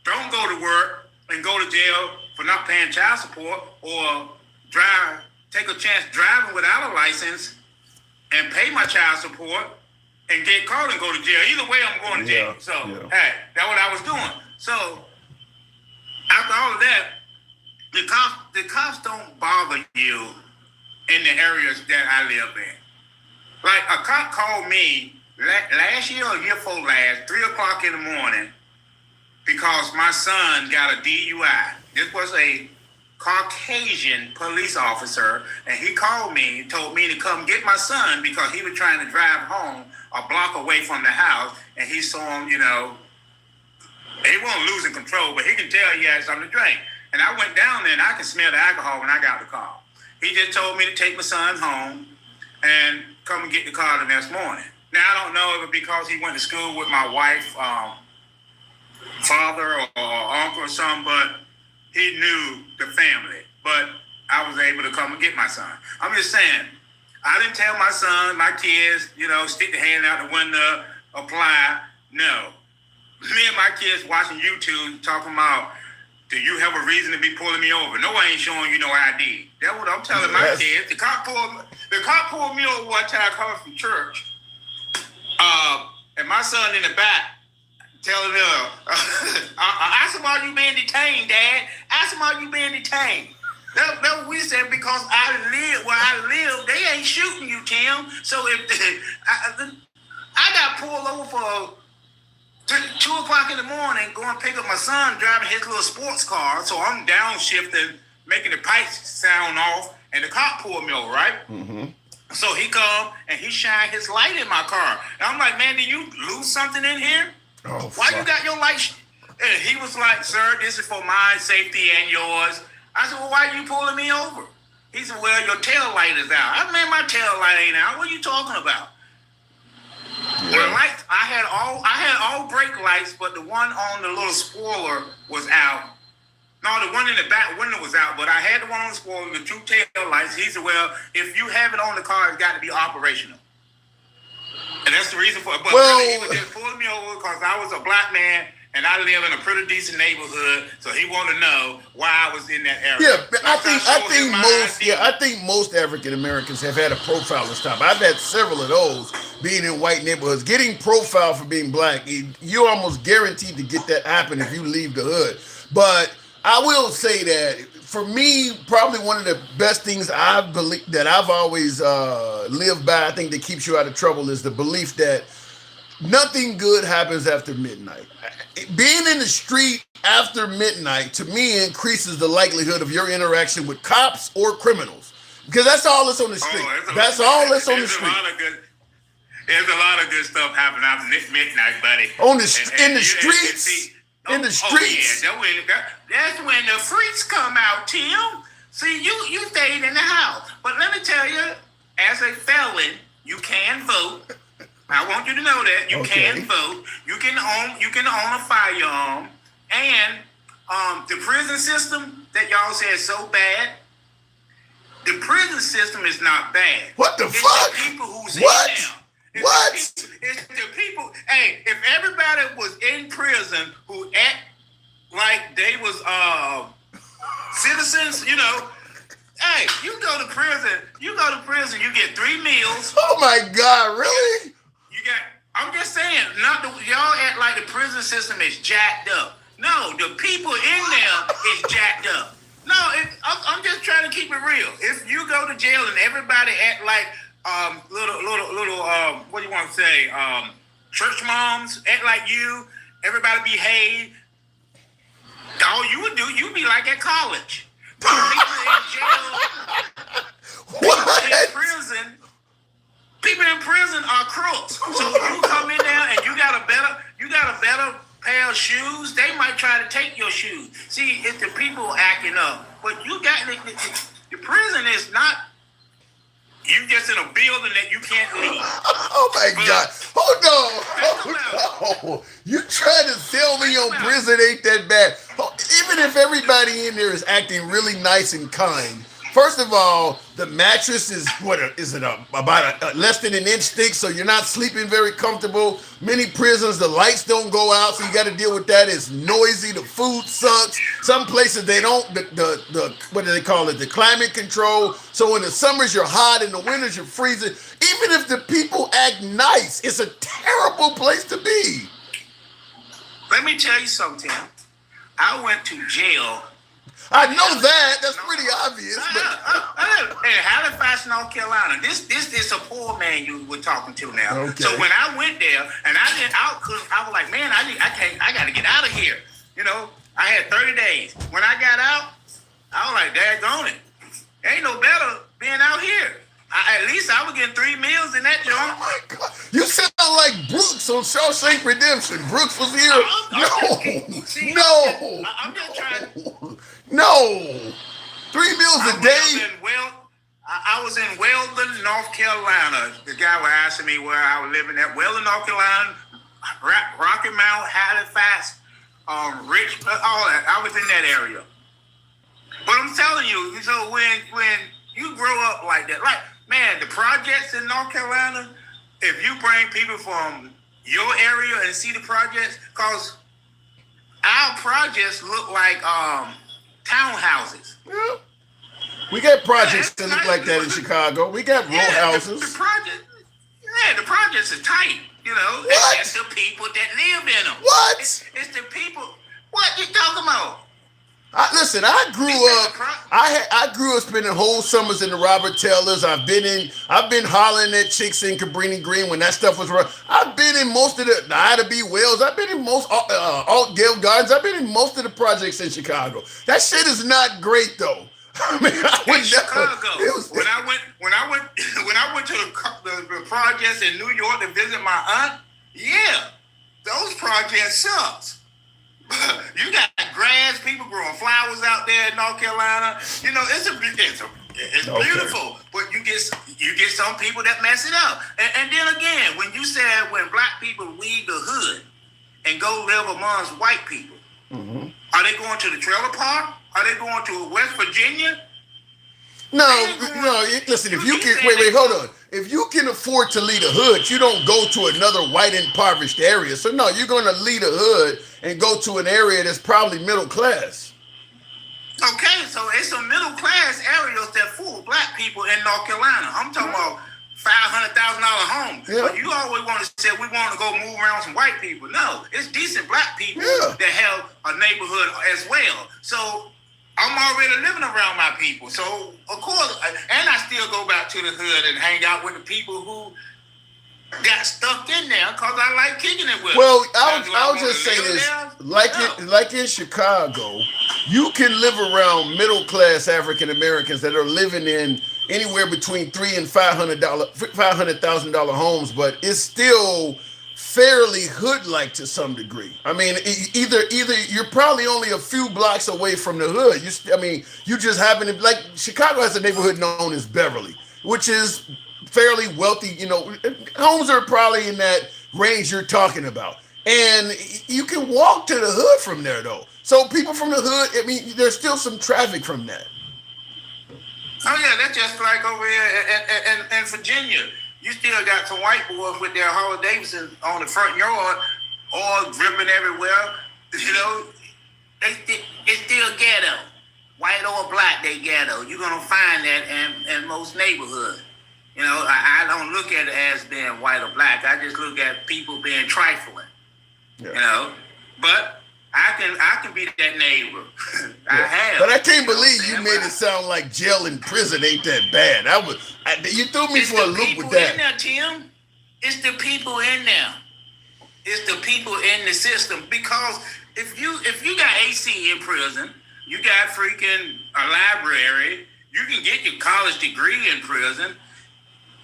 don't go to work and go to jail for not paying child support, or take a chance driving without a license and pay my child support and get caught and go to jail. Either way, I'm going to jail. Hey, that's what I was doing. So after all of that, the cops don't bother you in the areas that I live in. Like a cop called me last year or year before last, 3 o'clock in the morning, because my son got a DUI. This was a Caucasian police officer, and he called me, told me to come get my son because he was trying to drive home a block away from the house, and he saw him, he wasn't losing control, but he can tell he had something to drink. And I went down there, and I could smell the alcohol when I got the car. He just told me to take my son home and come and get the car the next morning. Now, I don't know if it's because he went to school with my wife's father or uncle or something, but he knew the family. But I was able to come and get my son. I'm just saying, I didn't tell my son, my kids, stick the hand out the window, apply. No. Me and my kids watching YouTube talking about, do you have a reason to be pulling me over? No, I ain't showing you no ID. That's what I'm telling my kids. The cop pulled me over one time coming from church. And my son in the back telling him, ask him why you being detained, Dad. Ask him why you being detained. That's what we said, because I live where I live. They ain't shooting you, Tim. So if I got pulled over for 2 o'clock in the morning, going to pick up my son, driving his little sports car. So I'm downshifting, making the pipes sound off, and the cop pulled me over, right? Mm-hmm. So he come and he shine his light in my car. And I'm like, man, did you lose something in here? Why you got your light? And he was like, sir, this is for my safety and yours. I said, well, why are you pulling me over? He said, well, your tail light is out. I said, man, my tail light ain't out. What are you talking about? Yeah. The lights, I had all brake lights, but the one on the little spoiler was out. No, the one in the back window was out, but I had the one on the spoiler, the 2 tail lights. He said, well, if you have it on the car, it's got to be operational. And that's the reason for it. But really, he was just pulling me over because I was a black man and I live in a pretty decent neighborhood, so he wanted to know why I was in that area. Yeah, I think most African Americans have had a profiler stop. I've had several of those being in white neighborhoods. Getting profiled for being black, you're almost guaranteed to get that happen if you leave the hood. But I will say that for me, probably one of the best things I've always lived by, I think that keeps you out of trouble, is the belief that nothing good happens after midnight. Being in the street after midnight, to me, increases the likelihood of your interaction with cops or criminals. Because that's all that's on the street. That's all that's on the street. There's a lot of good stuff happening after midnight, buddy. In the streets. Yeah, that's when the freaks come out, Tim. See, you stayed in the house, but let me tell you, as a felon, you can vote. I want you to know that you can vote. You can own a firearm, and the prison system that y'all say is so bad. The prison system is not bad. What the fuck? It's the people who's in there. What? It's the people. Hey, if everybody was in prison who act like they was citizens, you know. Hey, you go to prison. You get 3 meals. Oh my God, really? I'm just saying, y'all act like the prison system is jacked up. No, the people in there is jacked up. No, I'm just trying to keep it real. If you go to jail and everybody act like little what do you want to say? Church moms act like you. Everybody behave. All you would do, you'd be like at college. People in jail. What? People in prison are crooks. So you come in there and you got a better pair of shoes, they might try to take your shoes. See, it's the people acting up. But you got the prison is not. You just in a building that you can't leave. Oh my God! Hold on! You trying to tell me your prison ain't that bad? Even if everybody in there is acting really nice and kind. First of all, the mattress is about less than an inch thick, so you're not sleeping very comfortable. Many prisons, the lights don't go out, so you got to deal with that. It's noisy. The food sucks. Some places they don't. The what do they call it? The climate control. So in the summers you're hot, in the winters you're freezing. Even if the people act nice, it's a terrible place to be. Let me tell you something. I went to jail. I know that. That's pretty obvious. Hey, Halifax, North Carolina. This is a poor man you were talking to now. Okay. So when I went there, and I was like, man, I got to get out of here. You know, I had 30 days. When I got out, I was like, daggone it. Ain't no better being out here. At least I was getting 3 meals in that joint. Oh my God. You sound like Brooks on Shawshank Redemption. Brooks was here. I'm just trying. No. 3 meals a day? I was in Weldon, North Carolina. The guy was asking me where I was living at. Weldon, North Carolina, Rocky Mount, Halifax, Richmond, all that. I was in that area. But I'm telling you, so when you grow up like that, like, man, the projects in North Carolina, if you bring people from your area and see the projects, because our projects look like townhouses. Yeah. We got projects that look like that in Chicago. We got row houses. The projects are tight, you know. What? It's the people that live in them. What? It's the people. What you talking about? Listen, I grew up spending whole summers in the Robert Taylors. I've been hollering at chicks in Cabrini Green when that stuff was running. I've been in most of the Ida B. Wells. I've been in most Altgale Gardens. I've been in most of the projects in Chicago. That shit is not great though. I mean, in Chicago. When I went to the projects in New York to visit my aunt, yeah, those projects sucks. You got grass, people growing flowers out there in North Carolina. You know, it's beautiful, but you get some people that mess it up. And then again, when you said when black people leave the hood and go live amongst white people, are they going to the trailer park? Are they going to West Virginia? No. Listen, if you can wait, hold on. If you can afford to leave the hood, you don't go to another white impoverished area. So no, you're going to leave the hood and go to an area that's probably middle class. Okay, so it's some middle class areas that full black people in North Carolina. I'm talking about $500,000 homes. Yeah. But you always want to say we want to go move around some white people. No, it's decent black people that have a neighborhood as well. So I'm already living around my people. So, of course, and I still go back to the hood and hang out with the people who got stuck in there because I like kicking it with them. Well, I'll just say this. Like in Chicago, you can live around middle-class African Americans that are living in anywhere between $300,000 and $500,000 homes, but it's still fairly hood-like to some degree. I mean, either you're probably only a few blocks away from the hood. You just happen to, like, Chicago has a neighborhood known as Beverly, which is fairly wealthy. You know, homes are probably in that range you're talking about, and you can walk to the hood from there, though. So people from the hood, I mean, there's still some traffic from that. Oh yeah, that's just like over here in Virginia. You still got some white boys with their Harley Davidson on the front yard, all dripping everywhere. You know, it's still ghetto. White or black, they ghetto. You're gonna find that in most neighborhoods. You know, I don't look at it as being white or black. I just look at people being trifling. Yeah. You know, but I can be that neighbor. I have. But I can't believe you made it sound like jail and prison ain't that bad. You threw me for a loop with that. In there, Tim. It's the people in there. It's the people in the system. Because if you got AC in prison, you got freaking a library, you can get your college degree in prison.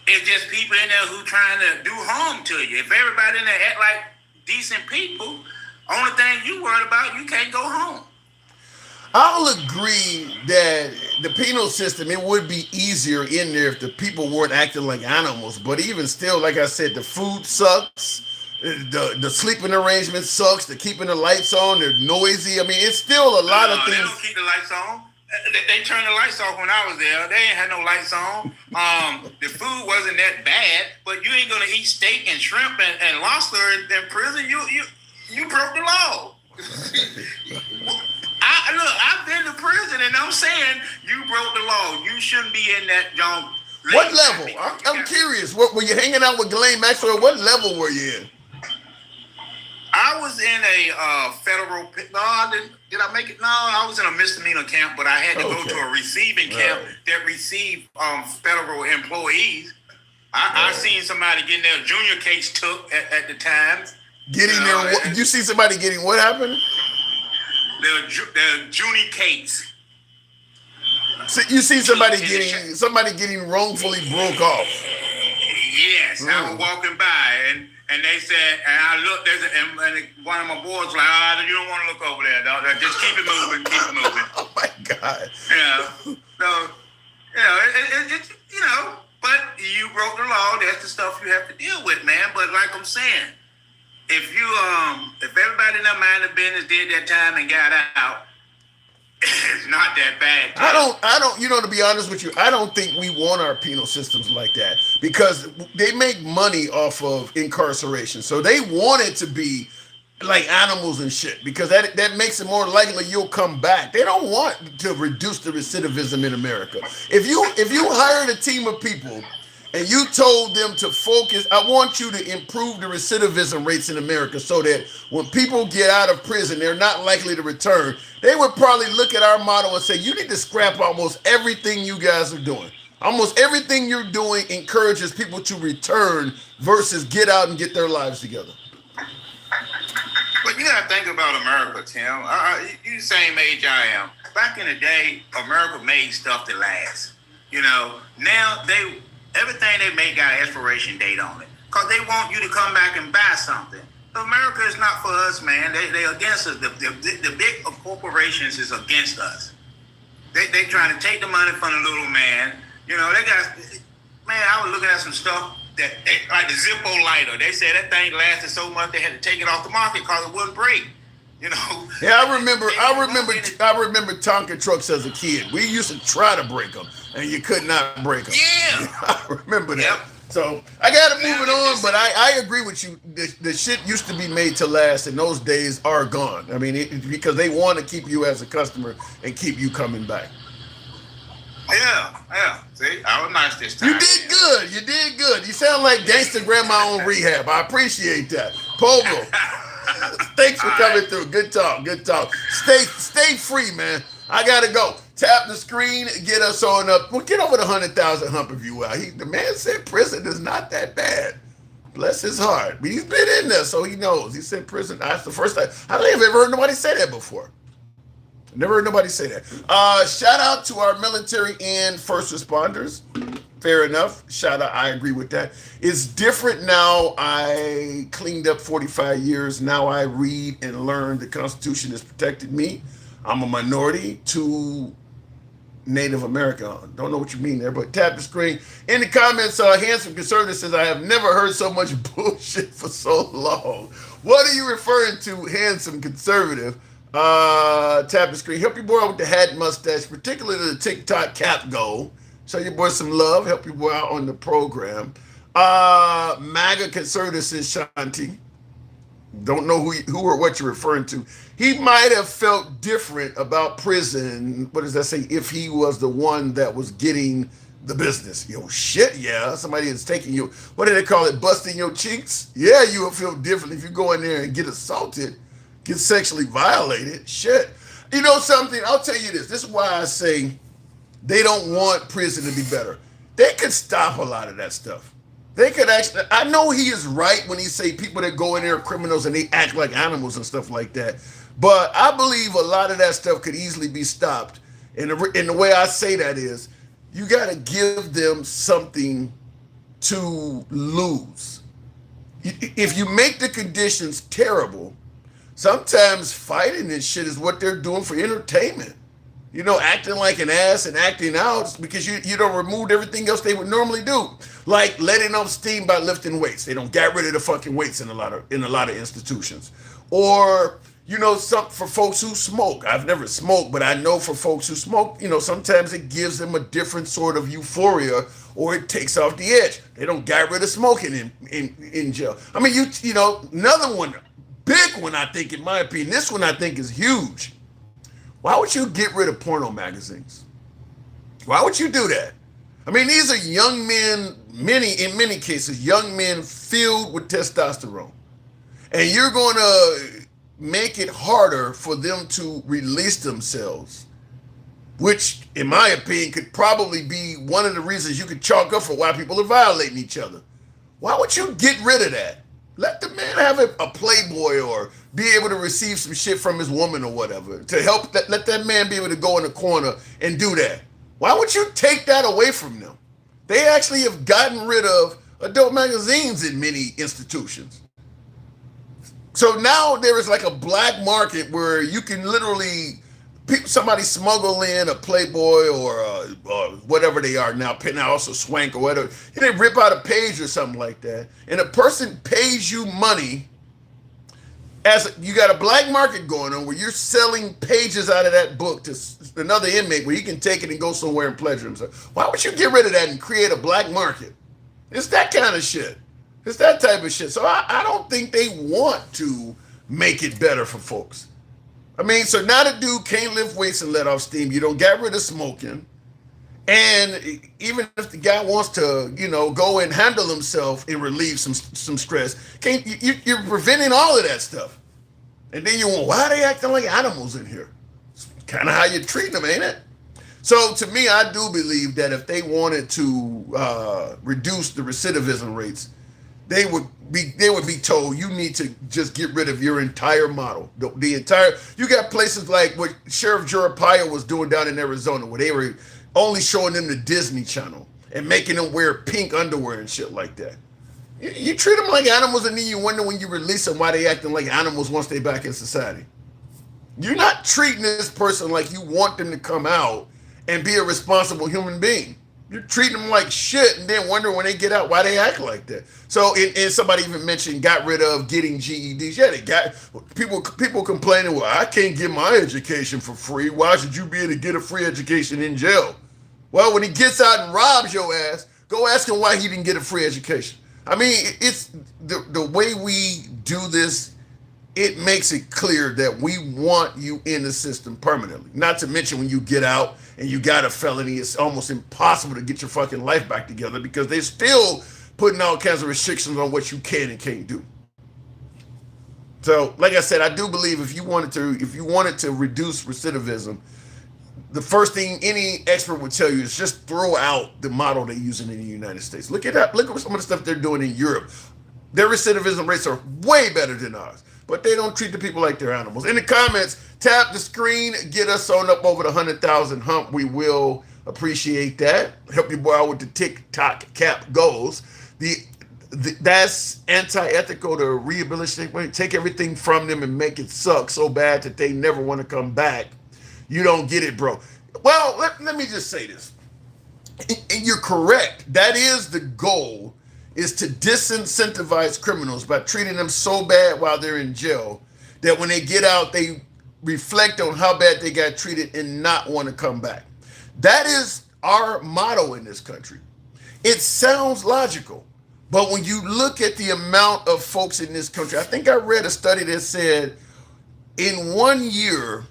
It's just people in there who trying to do harm to you. If everybody in there act like decent people, only thing you worried about, you can't go home. I'll agree that the penal system, it would be easier in there if the people weren't acting like animals. But even still, like I said, the food sucks. The sleeping arrangement sucks. The keeping the lights on, they're noisy. I mean, it's still a lot of things. They don't keep the lights on. They turned the lights off when I was there. They ain't had no lights on. The food wasn't that bad, but you ain't gonna eat steak and shrimp and lobster in prison. You broke the law. I've been to prison, and I'm saying you broke the law. You shouldn't be in that junk. What level? I'm curious. What were you hanging out with Ghislaine Maxwell? What level were you in? I was in a federal. No, I didn't. Did I make it? No, I was in a misdemeanor camp, but I had to go to a receiving camp that received federal employees. I seen somebody getting their junior case took at the time. Getting their. You see somebody getting what happened? The junior case. So you see somebody getting wrongfully broke off. Yes, I was walking by and they said, and I looked, and one of my boys was like, you don't want to look over there, dog. Just keep it moving, keep it moving. Oh my God. So, it's but you broke the law. That's the stuff you have to deal with, man. But like I'm saying, if everybody in their mind of business did that time and got out, it's not that bad. I don't, to be honest with you, I don't think we want our penal systems like that because they make money off of incarceration. So they want it to be like animals and shit because that makes it more likely you'll come back. They don't want to reduce the recidivism in America. If you hired a team of people and you told them to focus, I want you to improve the recidivism rates in America so that when people get out of prison, they're not likely to return. They would probably look at our model and say, you need to scrap almost everything you guys are doing. Almost everything you're doing encourages people to return versus get out and get their lives together. But you got to think about America, Tim. You the same age I am. Back in the day, America made stuff that lasts. Now everything they make got an expiration date on it because they want you to come back and buy something. America is not for us, man. They against us. The big corporations is against us. They trying to take the money from the little man. I was looking at some stuff that like the Zippo lighter. They said that thing lasted so much they had to take it off the market because it wouldn't break. Yeah, I remember Tonka trucks as a kid. We used to try to break them, and you could not break them. Yeah, I remember that. Yep. So I got to move it on, but I agree with you. The shit used to be made to last, and those days are gone. I mean, because they want to keep you as a customer and keep you coming back. Yeah. See, I was nice this time. You did good. You sound like gangster grandma on rehab. I appreciate that. Pogo. Thanks for coming through. Good talk. Stay free, man. I gotta go. Tap the screen, get us on up. We'll get over the 100,000 hump if you will. The man said prison is not that bad. Bless his heart. But he's been in there, so he knows. He said prison. That's the first time. I don't think I've ever heard nobody say that before. Never heard nobody say that. Shout out to our military and first responders. Fair enough. Shout out. I agree with that. It's different now. I cleaned up 45 years. Now I read and learn the Constitution has protected me. I'm a minority to Native America. Don't know what you mean there, but tap the screen. In the comments, Handsome Conservative says, I have never heard so much bullshit for so long. What are you referring to, Handsome Conservative? Tap the screen. Help your boy out with the hat and mustache, particularly the TikTok cap goal. Show your boy some love. Help your boy out on the program. MAGA Conservative says, Shanti. Don't know who or what you're referring to. He might have felt different about prison. What does that say? If he was the one that was getting the business. Yo, shit, yeah. Somebody is taking you. What do they call it? Busting your cheeks? Yeah, you will feel different if you go in there and get assaulted, get sexually violated. Shit. You know something? I'll tell you this. This is why I say they don't want prison to be better. They could stop a lot of that stuff. They could actually, I know he is right when he say people that go in there are criminals and they act like animals and stuff like that. But I believe a lot of that stuff could easily be stopped. And the way I say that is, you got to give them something to lose. If you make the conditions terrible, sometimes fighting and shit is what they're doing for entertainment. You know, acting like an ass and acting out because you don't remove everything else they would normally do. Like letting off steam by lifting weights. They don't get rid of the fucking weights in a lot of institutions. Or, you know, for folks who smoke. I've never smoked, but I know for folks who smoke, you know, sometimes it gives them a different sort of euphoria or it takes off the edge. They don't get rid of smoking in jail. I mean, you know, another one, big one, I think, in my opinion, this one I think is huge. Why would you get rid of porno magazines? Why would you do that? I mean, these are young men, in many cases, young men filled with testosterone. And you're going to make it harder for them to release themselves, which, in my opinion, could probably be one of the reasons you could chalk up for why people are violating each other. Why would you get rid of that? Let the man have a Playboy or be able to receive some shit from his woman or whatever to help let that man be able to go in the corner and do that. Why would you take that away from them? They actually have gotten rid of adult magazines in many institutions. So now there is like a black market where you can literally, somebody smuggle in a Playboy or whatever they are now, Penthouse or Swank or whatever, and they rip out a page or something like that, and a person pays you money you got a black market going on where you're selling pages out of that book to another inmate where he can take it and go somewhere and pleasure himself. Why would you get rid of that and create a black market? It's that kind of shit. It's that type of shit. So I don't think they want to make it better for folks. I mean, so now the dude can't lift weights and let off steam. You don't get rid of smoking. And even if the guy wants to, you know, go and handle himself and relieve some stress, you're preventing all of that stuff. And then you want, why are they acting like animals in here? It's kind of how you treat them, ain't it? So to me, I do believe that if they wanted to reduce the recidivism rates, they would be told you need to just get rid of your entire model. The entire, you got places like what Sheriff Jurapiah was doing down in Arizona where they were only showing them the Disney Channel and making them wear pink underwear and shit like that. You treat them like animals and then you wonder when you release them why they acting like animals once they back in society. You're not treating this person like you want them to come out and be a responsible human being. You're treating them like shit and then wonder when they get out why they act like that. So, and somebody even mentioned got rid of getting GEDs. Yeah, they got people complaining, well, I can't get my education for free. Why should you be able to get a free education in jail? Well, when he gets out and robs your ass, go ask him why he didn't get a free education. I mean, it's the way we do this, it makes it clear that we want you in the system permanently. Not to mention when you get out and you got a felony, it's almost impossible to get your fucking life back together because they're still putting all kinds of restrictions on what you can and can't do. So, like I said, I do believe if you wanted to reduce recidivism, the first thing any expert would tell you is just throw out the model they're using in the United States. Look at that. Look at some of the stuff they're doing in Europe. Their recidivism rates are way better than ours. but they don't treat the people like they're animals. In the comments, tap the screen, get us on up over the 100,000 hump. We will appreciate that. Help your boy out with the TikTok cap goals. That's anti-ethical to rehabilitate. Take everything from them and make it suck so bad that they never want to come back. You don't get it, bro. Well, let me just say this. And you're correct. That is the goal, is to disincentivize criminals by treating them so bad while they're in jail that when they get out, they reflect on how bad they got treated and not want to come back. That is our motto in this country. It sounds logical, but when you look at the amount of folks in this country, I think I read a study that said in 1 year,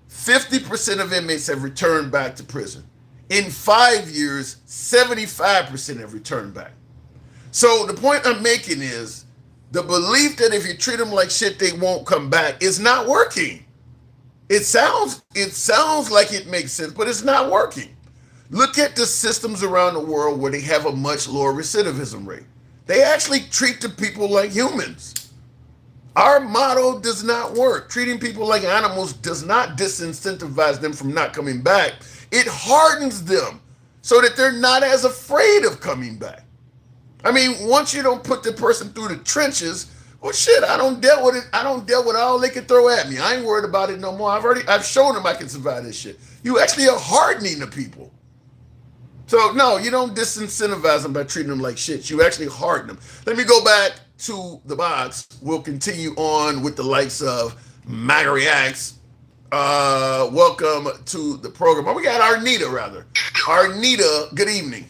50% of inmates have returned back to prison. In 5 years, 75% have returned back. So the point I'm making is the belief that if you treat them like shit, they won't come back is not working. It sounds like it makes sense, but it's not working. Look at the systems around the world where they have a much lower recidivism rate. They actually treat the people like humans. Our motto does not work. Treating people like animals does not disincentivize them from not coming back. It hardens them so that they're not as afraid of coming back. I mean, once you don't put the person through the trenches, well, shit, I don't deal with it. I don't deal with all they can throw at me. I ain't worried about it no more. I've shown them I can survive this shit. You actually are hardening the people. So no, you don't disincentivize them by treating them like shit. You actually harden them. Let me go back to the box. We'll continue on with the likes of MAGA Reacts. Welcome to the program. Oh, we got Arnita, rather. Arnita, good evening.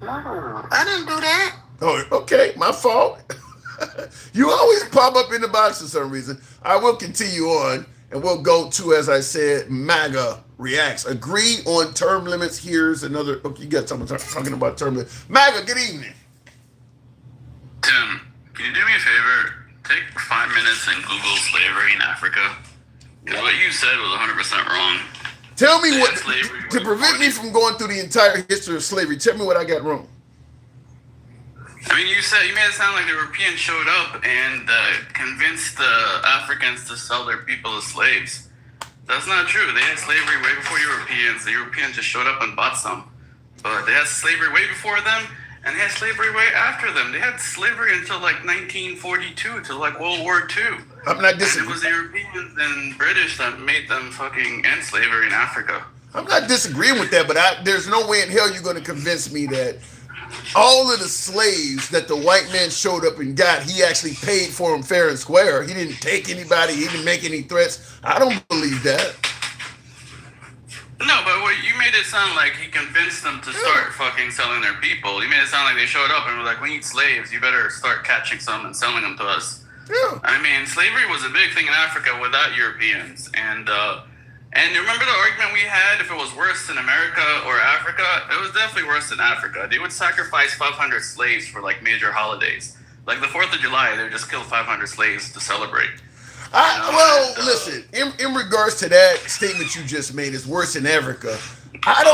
I didn't do that. Oh, okay, my fault. You always pop up in the box for some reason. I will continue on, and we'll go to, as I said, MAGA Reacts. Agree on term limits. Here's another. Okay, you got someone talking about term limits. MAGA, good evening. Tim, can you do me a favor? Take 5 minutes and Google slavery in Africa. Because what you said was 100% wrong. Tell me what, to prevent me from going through the entire history of slavery, tell me what I got wrong. I mean, you made it sound like the Europeans showed up and convinced the Africans to sell their people as slaves. That's not true. They had slavery way before Europeans. The Europeans just showed up and bought some. But they had slavery way before them, and they had slavery way after them. They had slavery until like 1942, till like World War II. I'm not disagreeing. And it was the Europeans and British that made them fucking end slavery in Africa. I'm not disagreeing with that, but there's no way in hell you're going to convince me that all of the slaves that the white man showed up and got, he actually paid for them fair and square. He didn't take anybody. He didn't make any threats. I don't believe that. No, but you made it sound like he convinced them to start fucking selling their people. You made it sound like they showed up and were like, we need slaves. You better start catching some and selling them to us. Yeah. I mean, slavery was a big thing in Africa without Europeans. And remember the argument we had, if it was worse in America or Africa? It was definitely worse in Africa. They would sacrifice 500 slaves for like major holidays. Like the 4th of July, they would just kill 500 slaves to celebrate. Listen, in regards to that statement you just made, is worse in Africa. I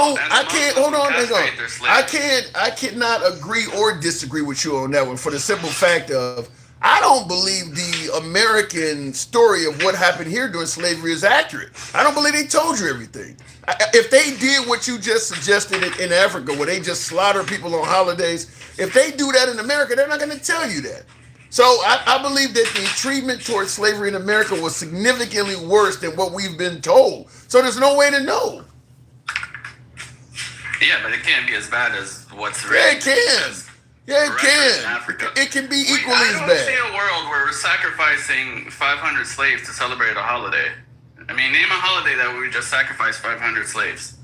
cannot agree or disagree with you on that one for the simple fact of I don't believe the American story of what happened here during slavery is accurate. I don't believe they told you everything. If they did what you just suggested in Africa, where they just slaughter people on holidays, if they do that in America, they're not going to tell you that. So I believe that the treatment towards slavery in America was significantly worse than what we've been told. So there's no way to know. Yeah, but it can't be as bad as what's Yeah, it can. Yeah, it can. It can be equally as bad. I don't see a world where we're sacrificing 500 slaves to celebrate a holiday. I mean, name a holiday that we just sacrificed 500 slaves.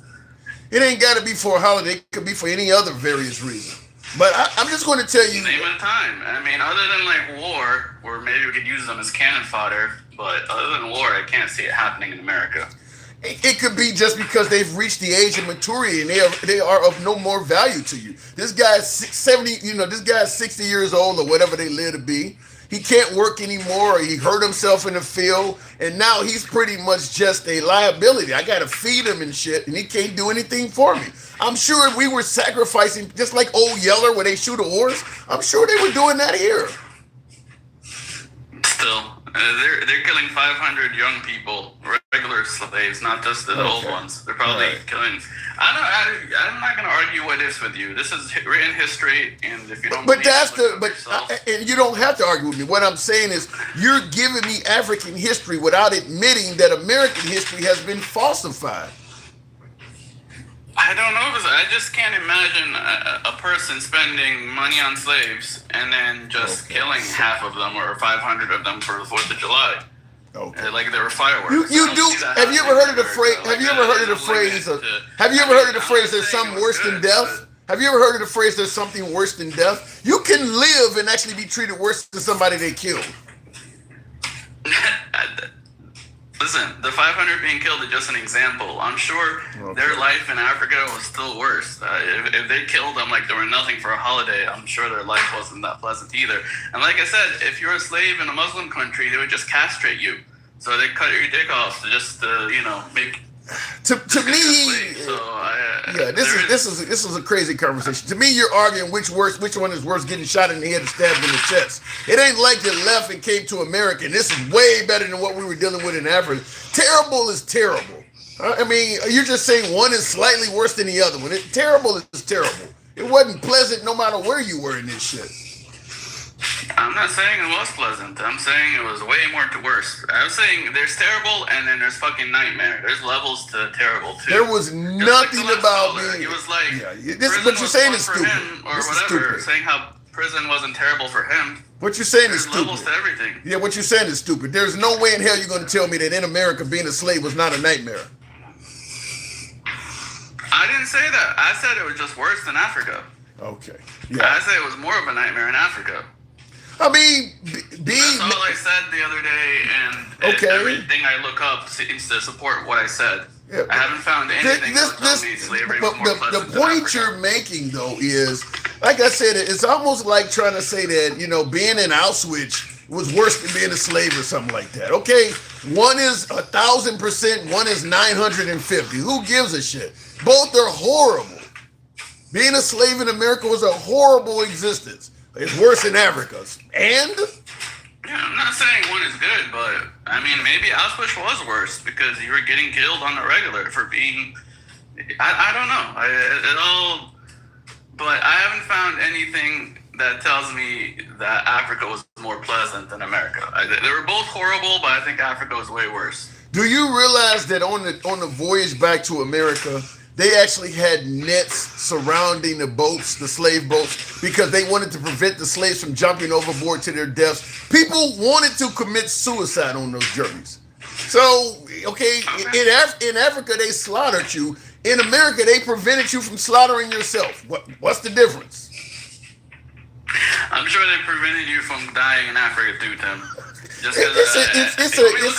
It ain't got to be for a holiday. It could be for any other various reason. But I'm just going to tell you. Name a time. I mean, other than like war, where maybe we could use them as cannon fodder, but other than war, I can't see it happening in America. It could be just because they've reached the age of maturity and they are of no more value to you. This guy's 70, this guy's 60 years old or whatever they live to be. He can't work anymore, or he hurt himself in the field, and now he's pretty much just a liability. I got to feed him and shit, and he can't do anything for me. I'm sure if we were sacrificing, just like Old Yeller where they shoot a horse, I'm sure they were doing that here. Still, they're killing 500 young people, regular slaves, not just the old ones. They're probably killing. I'm not going to argue what is with you. This is written history, and if you don't, But that's and you don't have to argue with me. What I'm saying is, you're giving me African history without admitting that American history has been falsified. I don't know. I just can't imagine a person spending money on slaves and then just killing half of them or 500 of them for the 4th of July. Okay. Like they were fireworks. You do. Have you ever heard of the phrase? Have you ever heard of the phrase? Have you ever heard of the phrase? There's something worse than death. Have you ever heard of the phrase? There's something worse than death. You can live and actually be treated worse than somebody they killed. Listen, the 500 being killed is just an example. I'm sure their life in Africa was still worse. If they killed them like they were nothing for a holiday, I'm sure their life wasn't that pleasant either. And like I said, if you're a slave in a Muslim country, they would just castrate you. So they cut your dick off to just, make... To me, this is a crazy conversation. To me, you're arguing which one is worse, getting shot in the head or stabbed in the chest. It ain't like you left and came to America. And this is way better than what we were dealing with in Africa. Terrible is terrible. I mean, you're just saying one is slightly worse than the other one. Terrible is terrible. It wasn't pleasant no matter where you were in this shit. I'm not saying it was pleasant. I'm saying it was way more to worse. I was saying there's terrible and then there's fucking nightmare. There's levels to terrible too. There was nothing about me. It was like what you're saying is stupid. Or whatever. Saying how prison wasn't terrible for him. What you're saying is stupid. Levels to everything. Yeah, what you're saying is stupid. There's no way in hell you're going to tell me that in America being a slave was not a nightmare. I didn't say that. I said it was just worse than Africa. Okay. Yeah. I said it was more of a nightmare in Africa. I mean, That's all I said the other day, and everything I look up seems to support what I said. Yeah, I haven't found anything that tells me slavery was more pleasant. The point you're making, though, is, like I said, it's almost like trying to say that, being in Auschwitz was worse than being a slave or something like that. Okay, one is 1,000%, one is 950. Who gives a shit? Both are horrible. Being a slave in America was a horrible existence. It's worse in Africa's. And? Yeah, I'm not saying one is good, but I mean, maybe Auschwitz was worse because you were getting killed on the regular for being. I don't know. But I haven't found anything that tells me that Africa was more pleasant than America. They were both horrible, but I think Africa was way worse. Do you realize that on the voyage back to America, they actually had nets surrounding the boats, the slave boats, because they wanted to prevent the slaves from jumping overboard to their deaths. People wanted to commit suicide on those journeys. So, in Africa, they slaughtered you. In America, they prevented you from slaughtering yourself. What's the difference? I'm sure they prevented you from dying in Africa too, Tim. It's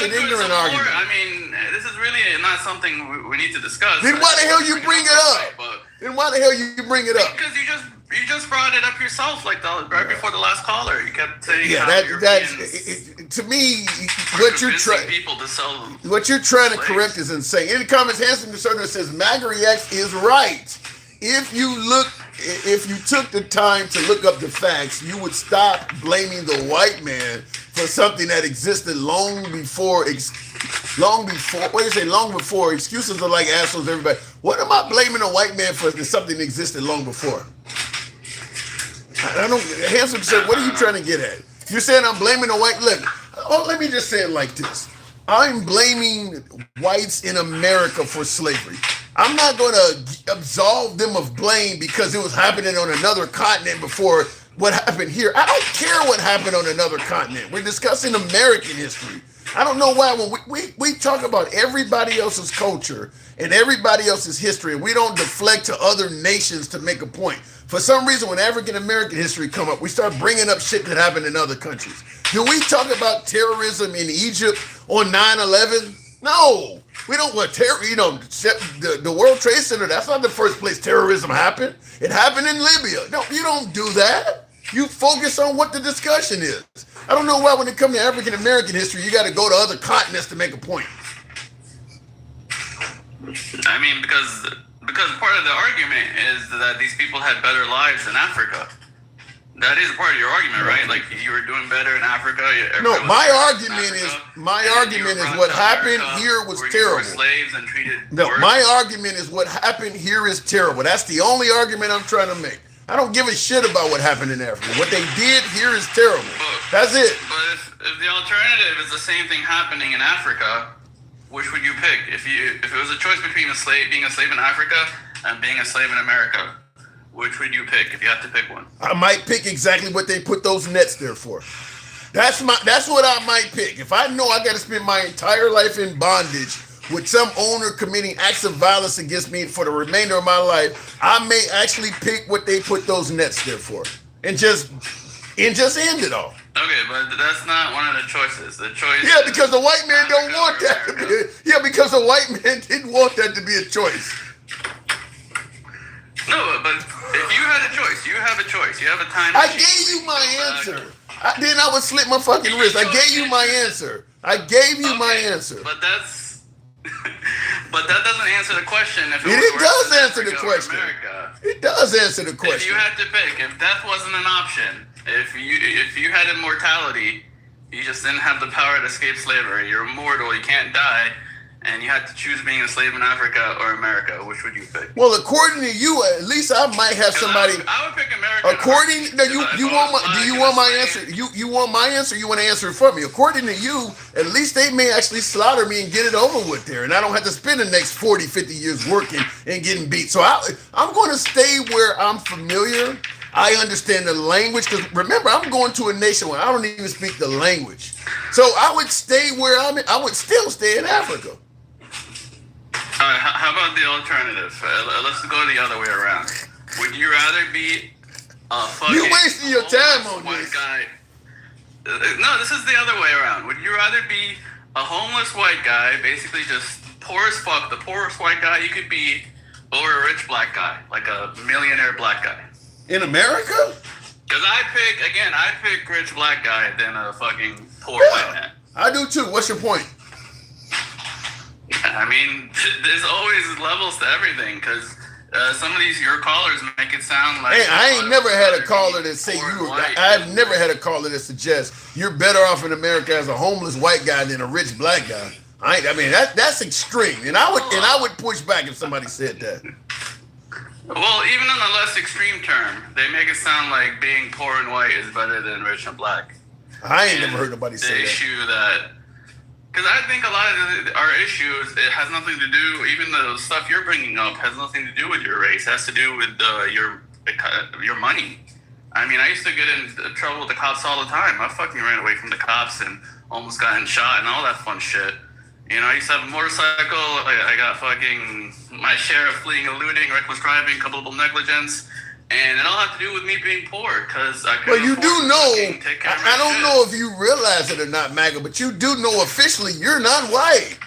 an ignorant argument. I mean, this is really not something we need to discuss. Then why the hell you bring it up? Then why the hell you bring it up? Because you just brought it up yourself, like right before the last caller. You kept saying, to me, what you're trying to correct is insane. In the comments, Hanson DeSoto says MAGA Reacts is right. If you took the time to look up the facts, you would stop blaming the white man for something that existed long before. What do you say? Long before. Excuses are like assholes, everybody. What am I blaming a white man for something that existed long before? I don't. Hanson said, what are you trying to get at? You're saying I'm blaming a white. Look, let me just say it like this. I'm blaming whites in America for slavery. I'm not going to absolve them of blame because it was happening on another continent before what happened here. I don't care what happened on another continent. We're discussing American history. I don't know why when we talk about everybody else's culture and everybody else's history, and we don't deflect to other nations to make a point. For some reason, when African American history come up, we start bringing up shit that happened in other countries. Do we talk about terrorism in Egypt on 9/11? No. We don't want the World Trade Center, that's not the first place terrorism happened. It happened in Libya. No, you don't do that. You focus on what the discussion is. I don't know why when it comes to African American history, you got to go to other continents to make a point. I mean, because part of the argument is that these people had better lives in Africa. That is part of your argument, right? Like you were doing better in Africa. No, my argument is what happened here was terrible. Slaves and treated No, worse. my argument is what happened here is terrible. That's the only argument I'm trying to make. I don't give a shit about what happened in Africa. What they did here is terrible. That's it. But if the alternative is the same thing happening in Africa, which would you pick? If it was a choice between being a slave in Africa and being a slave in America, which would you pick if you had to pick one? I might pick exactly what they put those nets there for. That's what I might pick. If I know I got to spend my entire life in bondage with some owner committing acts of violence against me for the remainder of my life, I may actually pick what they put those nets there for, and just end it all. Okay, but that's not one of the choices. The choice. Yeah, because the white man don't want that to be. Yeah, because the white man didn't want that to be a choice. No, but if you had a choice, you have a choice. You have a time. I gave you my answer. Then I would slit my fucking wrist. I gave you my answer. I gave you my answer. But that's. But that doesn't answer the question. If it does answer the question. It does answer the question. If you had to pick, if death wasn't an option, if you had immortality, you just didn't have the power to escape slavery. You're immortal. You can't die. And you had to choose being a slave in Africa or America, which would you pick? Well, according to you, at least I might have somebody. I would pick America. According, no, you want my? Do you want my answer? You want my answer? You want to answer it for me? According to you, at least they may actually slaughter me and get it over with there, and I don't have to spend the next 40, 50 years working and getting beat. So I'm going to stay where I'm familiar. I understand the language, because remember, I'm going to a nation where I don't even speak the language. So I would stay where I'm in. I would still stay in Africa. All right, how about the alternative? Let's go the other way around. Would you rather be a fucking... You're wasting your time on white this. guy? No, this is the other way around. Would you rather be a homeless white guy, basically just poor as fuck, the poorest white guy you could be, or a rich black guy, like a millionaire black guy? In America? Because I pick rich black guy than a fucking poor white man. I do too. What's your point? I mean, there's always levels to everything, because some of your callers make it sound like... Hey, I ain't never had a caller that say I've never had a caller that suggests you're better off in America as a homeless white guy than a rich black guy. I mean, that's extreme, and I would push back if somebody said that. Well, even in a less extreme term, they make it sound like being poor and white is better than rich and black. I ain't never heard nobody say that. The issue that... Because I think a lot of our issues, it has nothing to do, even the stuff you're bringing up has nothing to do with your race. It has to do with your money. I mean, I used to get in trouble with the cops all the time. I fucking ran away from the cops and almost got shot and all that fun shit. You know, I used to have a motorcycle. I got fucking my share of fleeing and looting, reckless driving, culpable negligence. And it all had to do with me being poor, because I couldn't. Well, you do know, I don't shit. know if you realize it or not, MAGA, but you do know officially you're not white.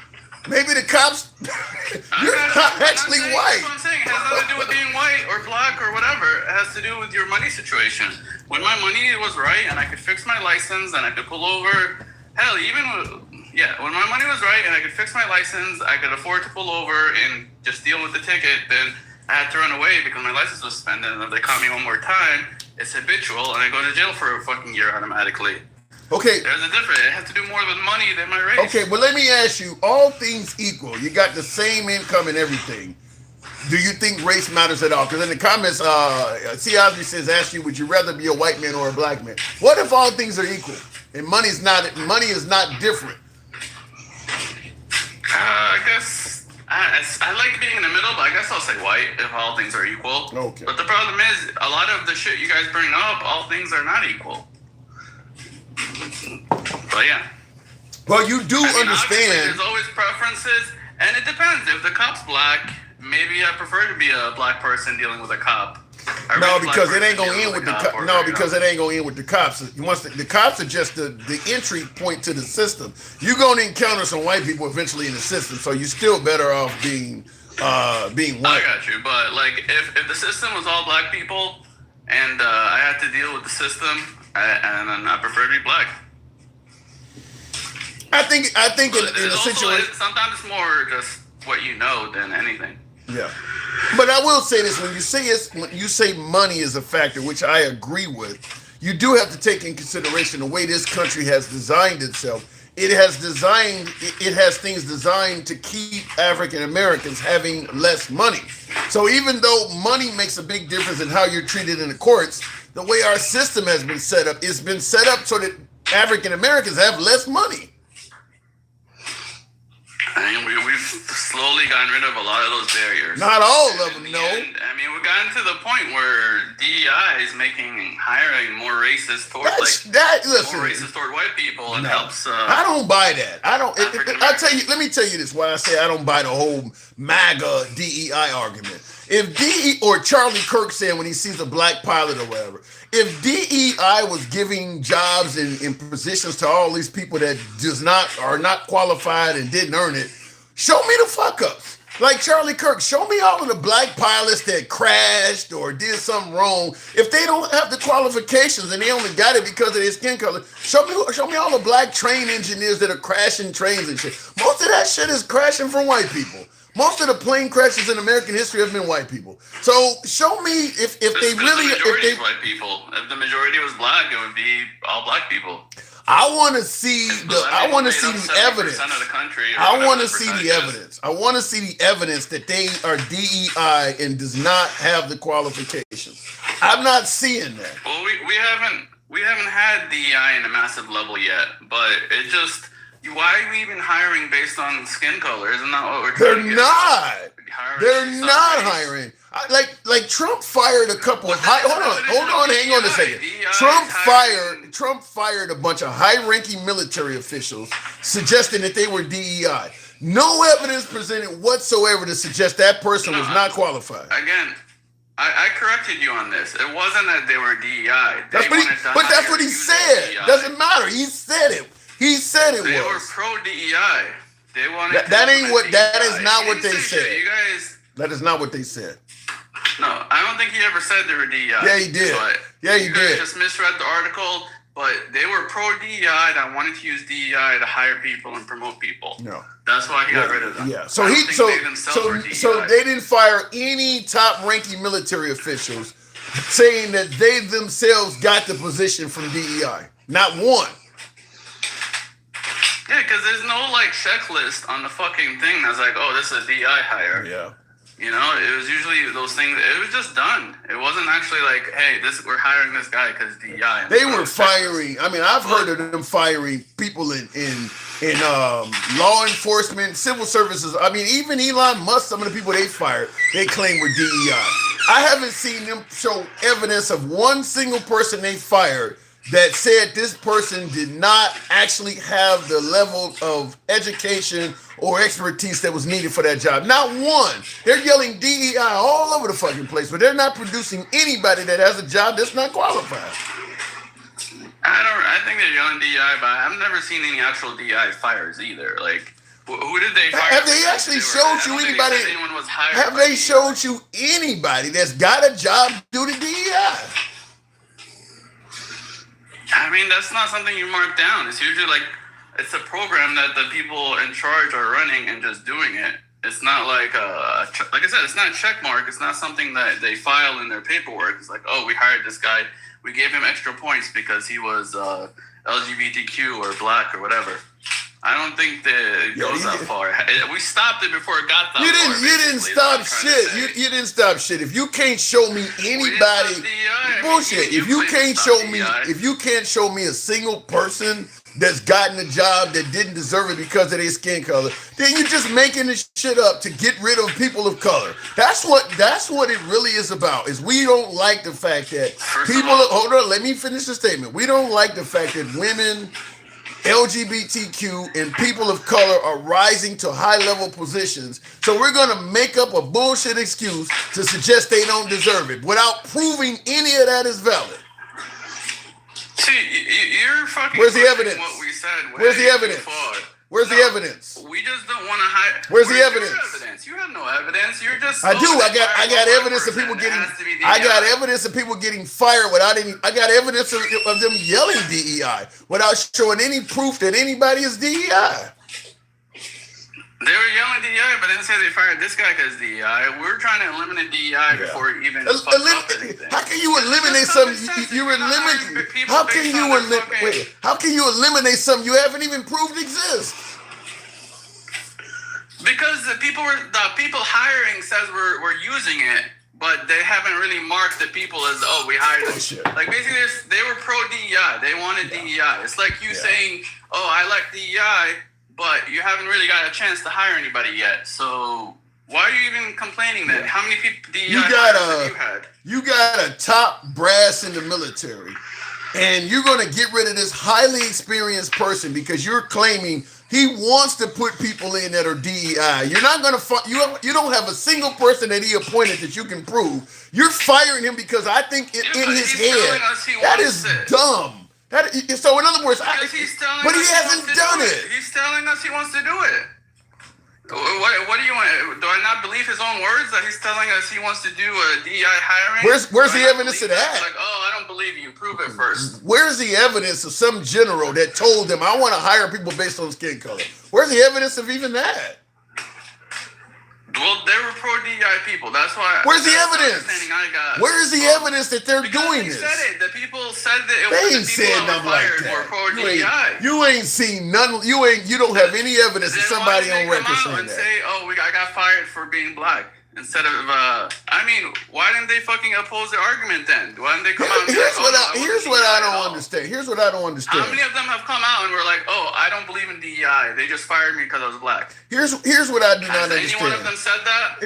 Maybe the cops, you're not actually white. That's what I'm saying. It has nothing to do with being white or black or whatever. It has to do with your money situation. When my money was right and I could fix my license and I could pull over, hell, when my money was right and I could fix my license, I could afford to pull over and just deal with the ticket, then I had to run away because my license was suspended, and if they caught me one more time, it's habitual, and I go to jail for a fucking year automatically. Okay. There's a difference. It has to do more with money than my race. Okay, well, let me ask you, all things equal, you got the same income and everything. Do you think race matters at all? Because in the comments, C. Osby says, ask you, would you rather be a white man or a black man? What if all things are equal and money is not different? I guess... I like being in the middle, but I guess I'll say white if all things are equal. Okay. But the problem is, a lot of the shit you guys bring up, all things are not equal. But yeah. Well, you do understand. There's always preferences, and it depends. If the cop's black, maybe I prefer to be a black person dealing with a cop. No, because it ain't gonna end with the cops. No, because it ain't gonna end with the cops. Once the cops are just the entry point to the system. You're gonna encounter some white people eventually in the system, so you're still better off being white. I got you, but like if the system was all black people and I had to deal with the system, and I prefer to be black. I think in a situation, sometimes it's more just what you know than anything. Yeah, but I will say this: when you say money is a factor, which I agree with, you do have to take in consideration the way this country has designed itself. It has things designed to keep African Americans having less money. So even though money makes a big difference in how you're treated in the courts, the way our system has been set up, it's been set up so that African Americans have less money. I mean, we've slowly gotten rid of a lot of those barriers. Not all of them, no. I mean, we've gotten to the point where DEI is making hiring more racist toward more racist toward white people, and helps. I don't buy that. I don't. I'll tell you. Let me tell you this. Why I say I don't buy the whole MAGA DEI argument. If or Charlie Kirk said when he sees a black pilot or whatever, if DEI was giving jobs in positions to all these people that are not qualified and didn't earn it, show me the fuck ups. Like Charlie Kirk, show me all of the black pilots that crashed or did something wrong. If they don't have the qualifications and they only got it because of their skin color, show me all the black train engineers that are crashing trains and shit. Most of that shit is crashing from white people. Most of the plane crashes in American history have been white people. So show me if they really white people. If the majority was black, it would be all black people. I want to see the evidence. Of the country, I want to see the evidence. I want to see the evidence that they are DEI and does not have the qualifications. I'm not seeing that. Well, we haven't had DEI in a massive level yet, but it just. Why are we even hiring based on skin color? Isn't that what we're trying to get? They're not hiring. Like Trump fired a couple of hang on a second. Trump fired a bunch of high-ranking military officials suggesting that they were DEI. No evidence presented whatsoever to suggest that person was not qualified. Again, I corrected you on this. It wasn't that they were DEI. But that's what he said. DEI. Doesn't matter. He said it. He said it they was. They were pro DEI. They wanted that ain't what. That is not what they said. You guys. That is not what they said. No, I don't think he ever said they were DEI. Yeah, he did. Yeah, he did. Just misread the article. But they were pro DEI that wanted to use DEI to hire people and promote people. No, that's why he got rid of them. Yeah. So they didn't fire any top-ranking military officials saying that they themselves got the position from DEI. Not one. Yeah, because there's no checklist on the fucking thing that's like, oh, this is a DEI hire. Yeah. You know, it was usually those things. It was just done. It wasn't actually like, hey, we're hiring this guy because DEI. They were firing. I mean, I've heard of them firing people in law enforcement, civil services. I mean, even Elon Musk, some of the people they fired, they claim were DEI. I haven't seen them show evidence of one single person they fired that said this person did not actually have the level of education or expertise that was needed for that job. Not one. They're yelling DEI all over the fucking place, but they're not producing anybody that has a job that's not qualified. I think they're yelling DEI, but I've never seen any actual DEI fires either. Like, who did they fire? Have they actually showed you anybody? Have they showed you anybody that's got a job due to DEI? I mean, that's not something you mark down. It's usually it's a program that the people in charge are running and just doing it. It's not like I said, it's not a check mark. It's not something that they file in their paperwork. It's like, oh, we hired this guy. We gave him extra points because he was LGBTQ or black or whatever. I don't think that it goes that far. We stopped it before it got that far. You didn't stop shit. You didn't stop shit. If you can't show me anybody, bullshit. If you can't show me a single person that's gotten a job that didn't deserve it because of their skin color, then you're just making this shit up to get rid of people of color. That's what it really is about. Is we don't like the fact that hold on, let me finish the statement. We don't like the fact that women, LGBTQ, and people of color are rising to high-level positions. So we're going to make up a bullshit excuse to suggest they don't deserve it without proving any of that is valid. See, you're fucking... Where's the evidence? What we said. Where's the evidence? Where's the evidence? We just don't want to hide. Where's the evidence? You have no evidence. You're just... I do. I got evidence of people getting... I got evidence of people getting fired without any... I got evidence of them yelling DEI without showing any proof that anybody is DEI. They were yelling DEI, but didn't say they fired this guy because DEI. We're trying to eliminate DEI before it even fucks up anything. How can you eliminate something? You eliminate. How can you eliminate? Wait. How can you eliminate something you haven't even proved exists? Because the people hiring says we're using it, but they haven't really marked the people as we hired them. Like basically, they were pro DEI. They wanted DEI. It's like you saying, I like DEI, but you haven't really got a chance to hire anybody yet. So why are you even complaining then? How many people DEI have you had? You got a top brass in the military, and you're going to get rid of this highly experienced person because you're claiming he wants to put people in that are DEI. You're not going to you don't have a single person that he appointed that you can prove. You're firing him because I think in his head that is dumb. So in other words, but he hasn't done it. He's telling us he wants to do it. What do you want? Do I not believe his own words that he's telling us he wants to do a DEI hiring? Where's the evidence of that? Like, I don't believe you. Prove it first. Where's the evidence of some general that told them I want to hire people based on skin color? Where's the evidence of even that? Well, they were pro DEI people. That's why. Where's the evidence? Where is the evidence that they're doing this? Said it. The people said that it they was ain't the people said nothing like that. Were pro DEI. You ain't seen none. You don't have any evidence of somebody on record saying that. Say, I got fired for being black. Instead of, why didn't they fucking oppose the argument then? Why didn't they come out and Here's what I don't understand. Here's what I don't understand. How many of them have come out and were like, I don't believe in DEI. They just fired me because I was black. Here's what I do not understand. Has any one of them said that?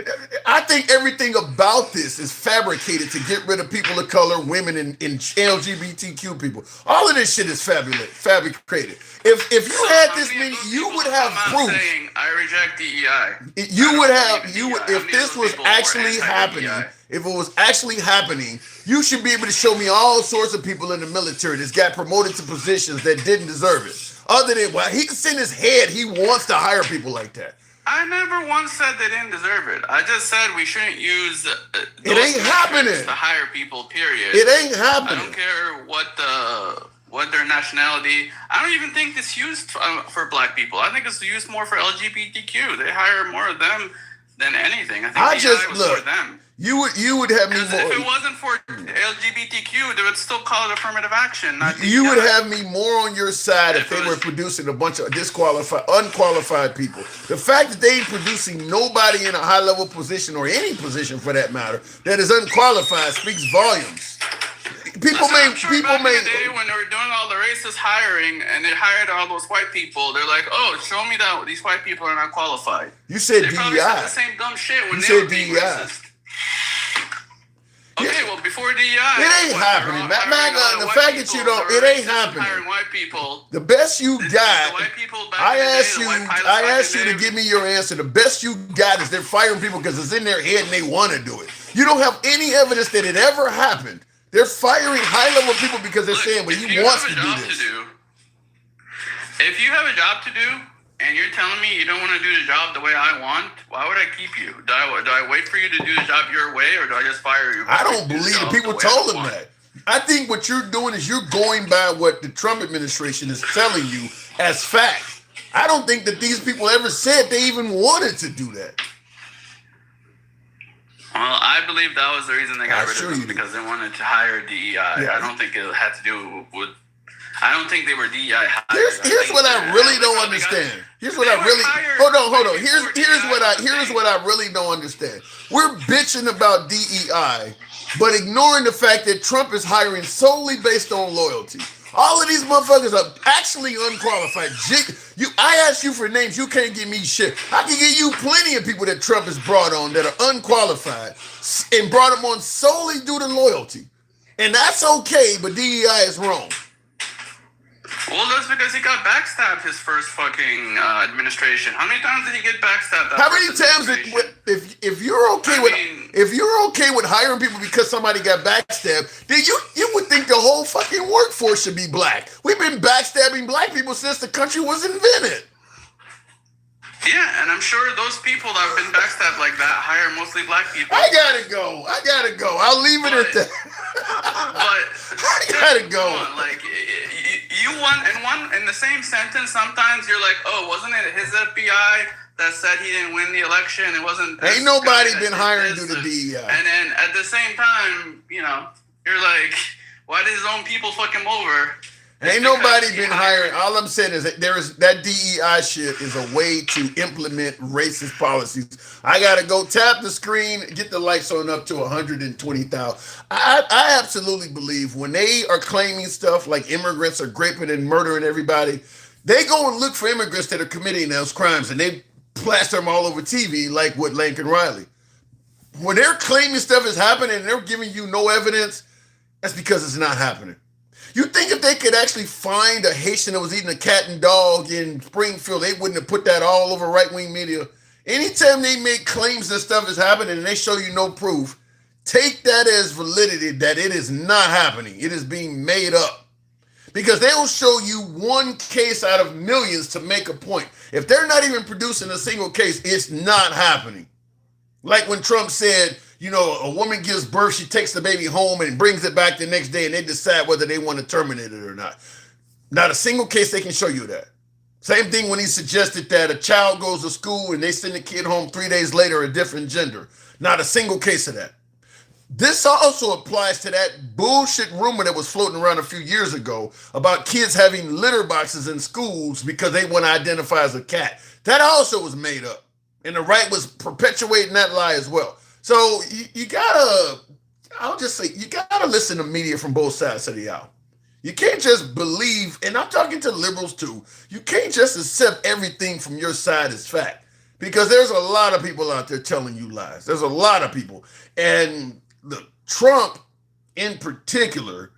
I think everything about this is fabricated to get rid of people of color, women, and LGBTQ people. All of this shit is fabricated. If you had this many, you would have proof. Saying, I reject DEI. You would have if this was actually happening. If it was actually happening, you should be able to show me all sorts of people in the military that's got promoted to positions that didn't deserve it. Other than it's in his head, he wants to hire people like that. I never once said they didn't deserve it. I just said we shouldn't use it ain't happening to hire people. Period. It ain't happening. I don't care what their nationality. I don't even think it's used for black people. I think it's used more for LGBTQ. They hire more of them than anything. I think for them. You would have me more. If it wasn't for LGBTQ, they would still call it affirmative action. You would have me more on your side if they were producing a bunch of unqualified people. The fact that they ain't producing nobody in a high level position or any position for that matter that is unqualified speaks volumes. People may when they were doing all the racist hiring and they hired all those white people, they're like, show me that these white people are not qualified. You said they DEI. Probably said the same dumb shit when they were being racist. Okay, well, before DEI, it ain't happening. The fact that you don't, it ain't happening. White people. The best you got. I asked you to give me your answer. The best you got is they're firing people because it's in their head and they want to do it. You don't have any evidence that it ever happened. They're firing high-level people because they're saying, "Well, he wants to do this." If you have a job to do and you're telling me you don't want to do the job the way I want, why would I keep you? Do I wait for you to do the job your way, or do I just fire you? I don't believe the people told him that. I think what you're doing is you're going by what the Trump administration is telling you as fact. I don't think that these people ever said they even wanted to do that. Well, I believe that was the reason they got rid of them, because they wanted to hire DEI. Yeah. I don't think it had to do with. I don't think they were DEI hires. Here's what I really don't understand. Here's what I really hold on. Here's what I really don't understand. We're bitching about DEI, but ignoring the fact that Trump is hiring solely based on loyalty. All of these motherfuckers are actually unqualified. I asked you for names, you can't give me shit. I can give you plenty of people that Trump has brought on that are unqualified and brought them on solely due to loyalty. And that's okay, but DEI is wrong. Well, that's because he got backstabbed his first fucking administration. How many times did he get backstabbed? How many times if you're okay with hiring people because somebody got backstabbed, then you would think the whole fucking workforce should be black. We've been backstabbing black people since the country was invented. Yeah, and I'm sure those people that have been backstabbed like that hire mostly black people. I gotta go. I'll leave it at that. But I gotta go. Like you want in the same sentence. Sometimes you're like, oh, wasn't it his FBI that said he didn't win the election. It wasn't. Ain't nobody been hiring to do the DEI. And then at the same time, you know, you're like, why did his own people fuck him over? Ain't nobody been hiring. All I'm saying is that that DEI shit is a way to implement racist policies. I gotta go tap the screen, get the lights on up to 120,000. I absolutely believe when they are claiming stuff like immigrants are raping and murdering everybody, they go and look for immigrants that are committing those crimes and they plaster them all over TV like with Lincoln Riley. When they're claiming stuff is happening and they're giving you no evidence, that's because it's not happening. You think if they could actually find a Haitian that was eating a cat and dog in Springfield, they wouldn't have put that all over right-wing media? Anytime they make claims that stuff is happening and they show you no proof, take that as validity that it is not happening. It is being made up. Because they'll show you one case out of millions to make a point. If they're not even producing a single case, it's not happening. Like when Trump said, you know, a woman gives birth, she takes the baby home and brings it back the next day and they decide whether they want to terminate it or not. Not a single case they can show you that. Same thing when he suggested that a child goes to school and they send the kid home 3 days later, a different gender. Not a single case of that. This also applies to that bullshit rumor that was floating around a few years ago about kids having litter boxes in schools because they want to identify as a cat. That also was made up. And the right was perpetuating that lie as well. So you gotta, I'll just say, you gotta listen to media from both sides of the aisle. You can't just believe, and I'm talking to liberals too, you can't just accept everything from your side as fact. Because there's a lot of people out there telling you lies. There's a lot of people. And Trump, in particular,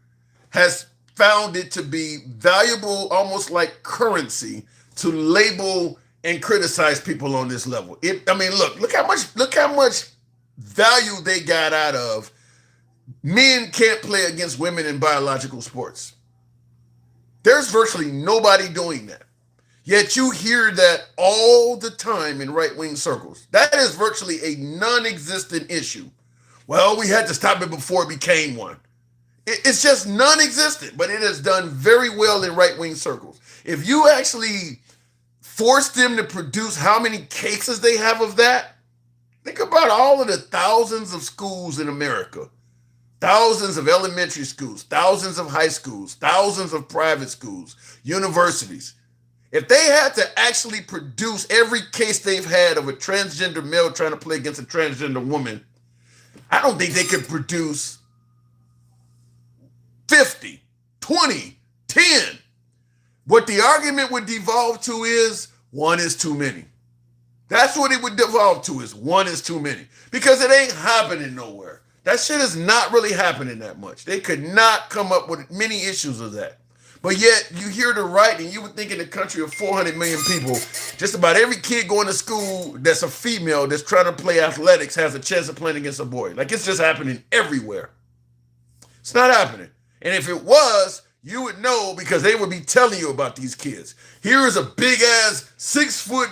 has found it to be valuable, almost like currency, to label and criticize people on this level. Look how much value they got out of men can't play against women in biological sports. There's virtually nobody doing that. Yet you hear that all the time in right-wing circles. That is virtually a non-existent issue. Well, we had to stop it before it became one. It's just non-existent, but it has done very well in right-wing circles. If you actually force them to produce how many cases they have of that, think about all of the thousands of schools in America, thousands of elementary schools, thousands of high schools, thousands of private schools, universities. If they had to actually produce every case they've had of a transgender male trying to play against a transgender woman, I don't think they could produce 50, 20, 10. What the argument would devolve to is one is too many. That's what it would devolve to, is one is too many. Because it ain't happening nowhere. That shit is not really happening that much. They could not come up with many issues of that. But yet, you hear the right, and you would think in a country of 400 million people, just about every kid going to school that's a female that's trying to play athletics has a chance of playing against a boy. Like, it's just happening everywhere. It's not happening. And if it was, you would know because they would be telling you about these kids. Here is a big-ass 6-foot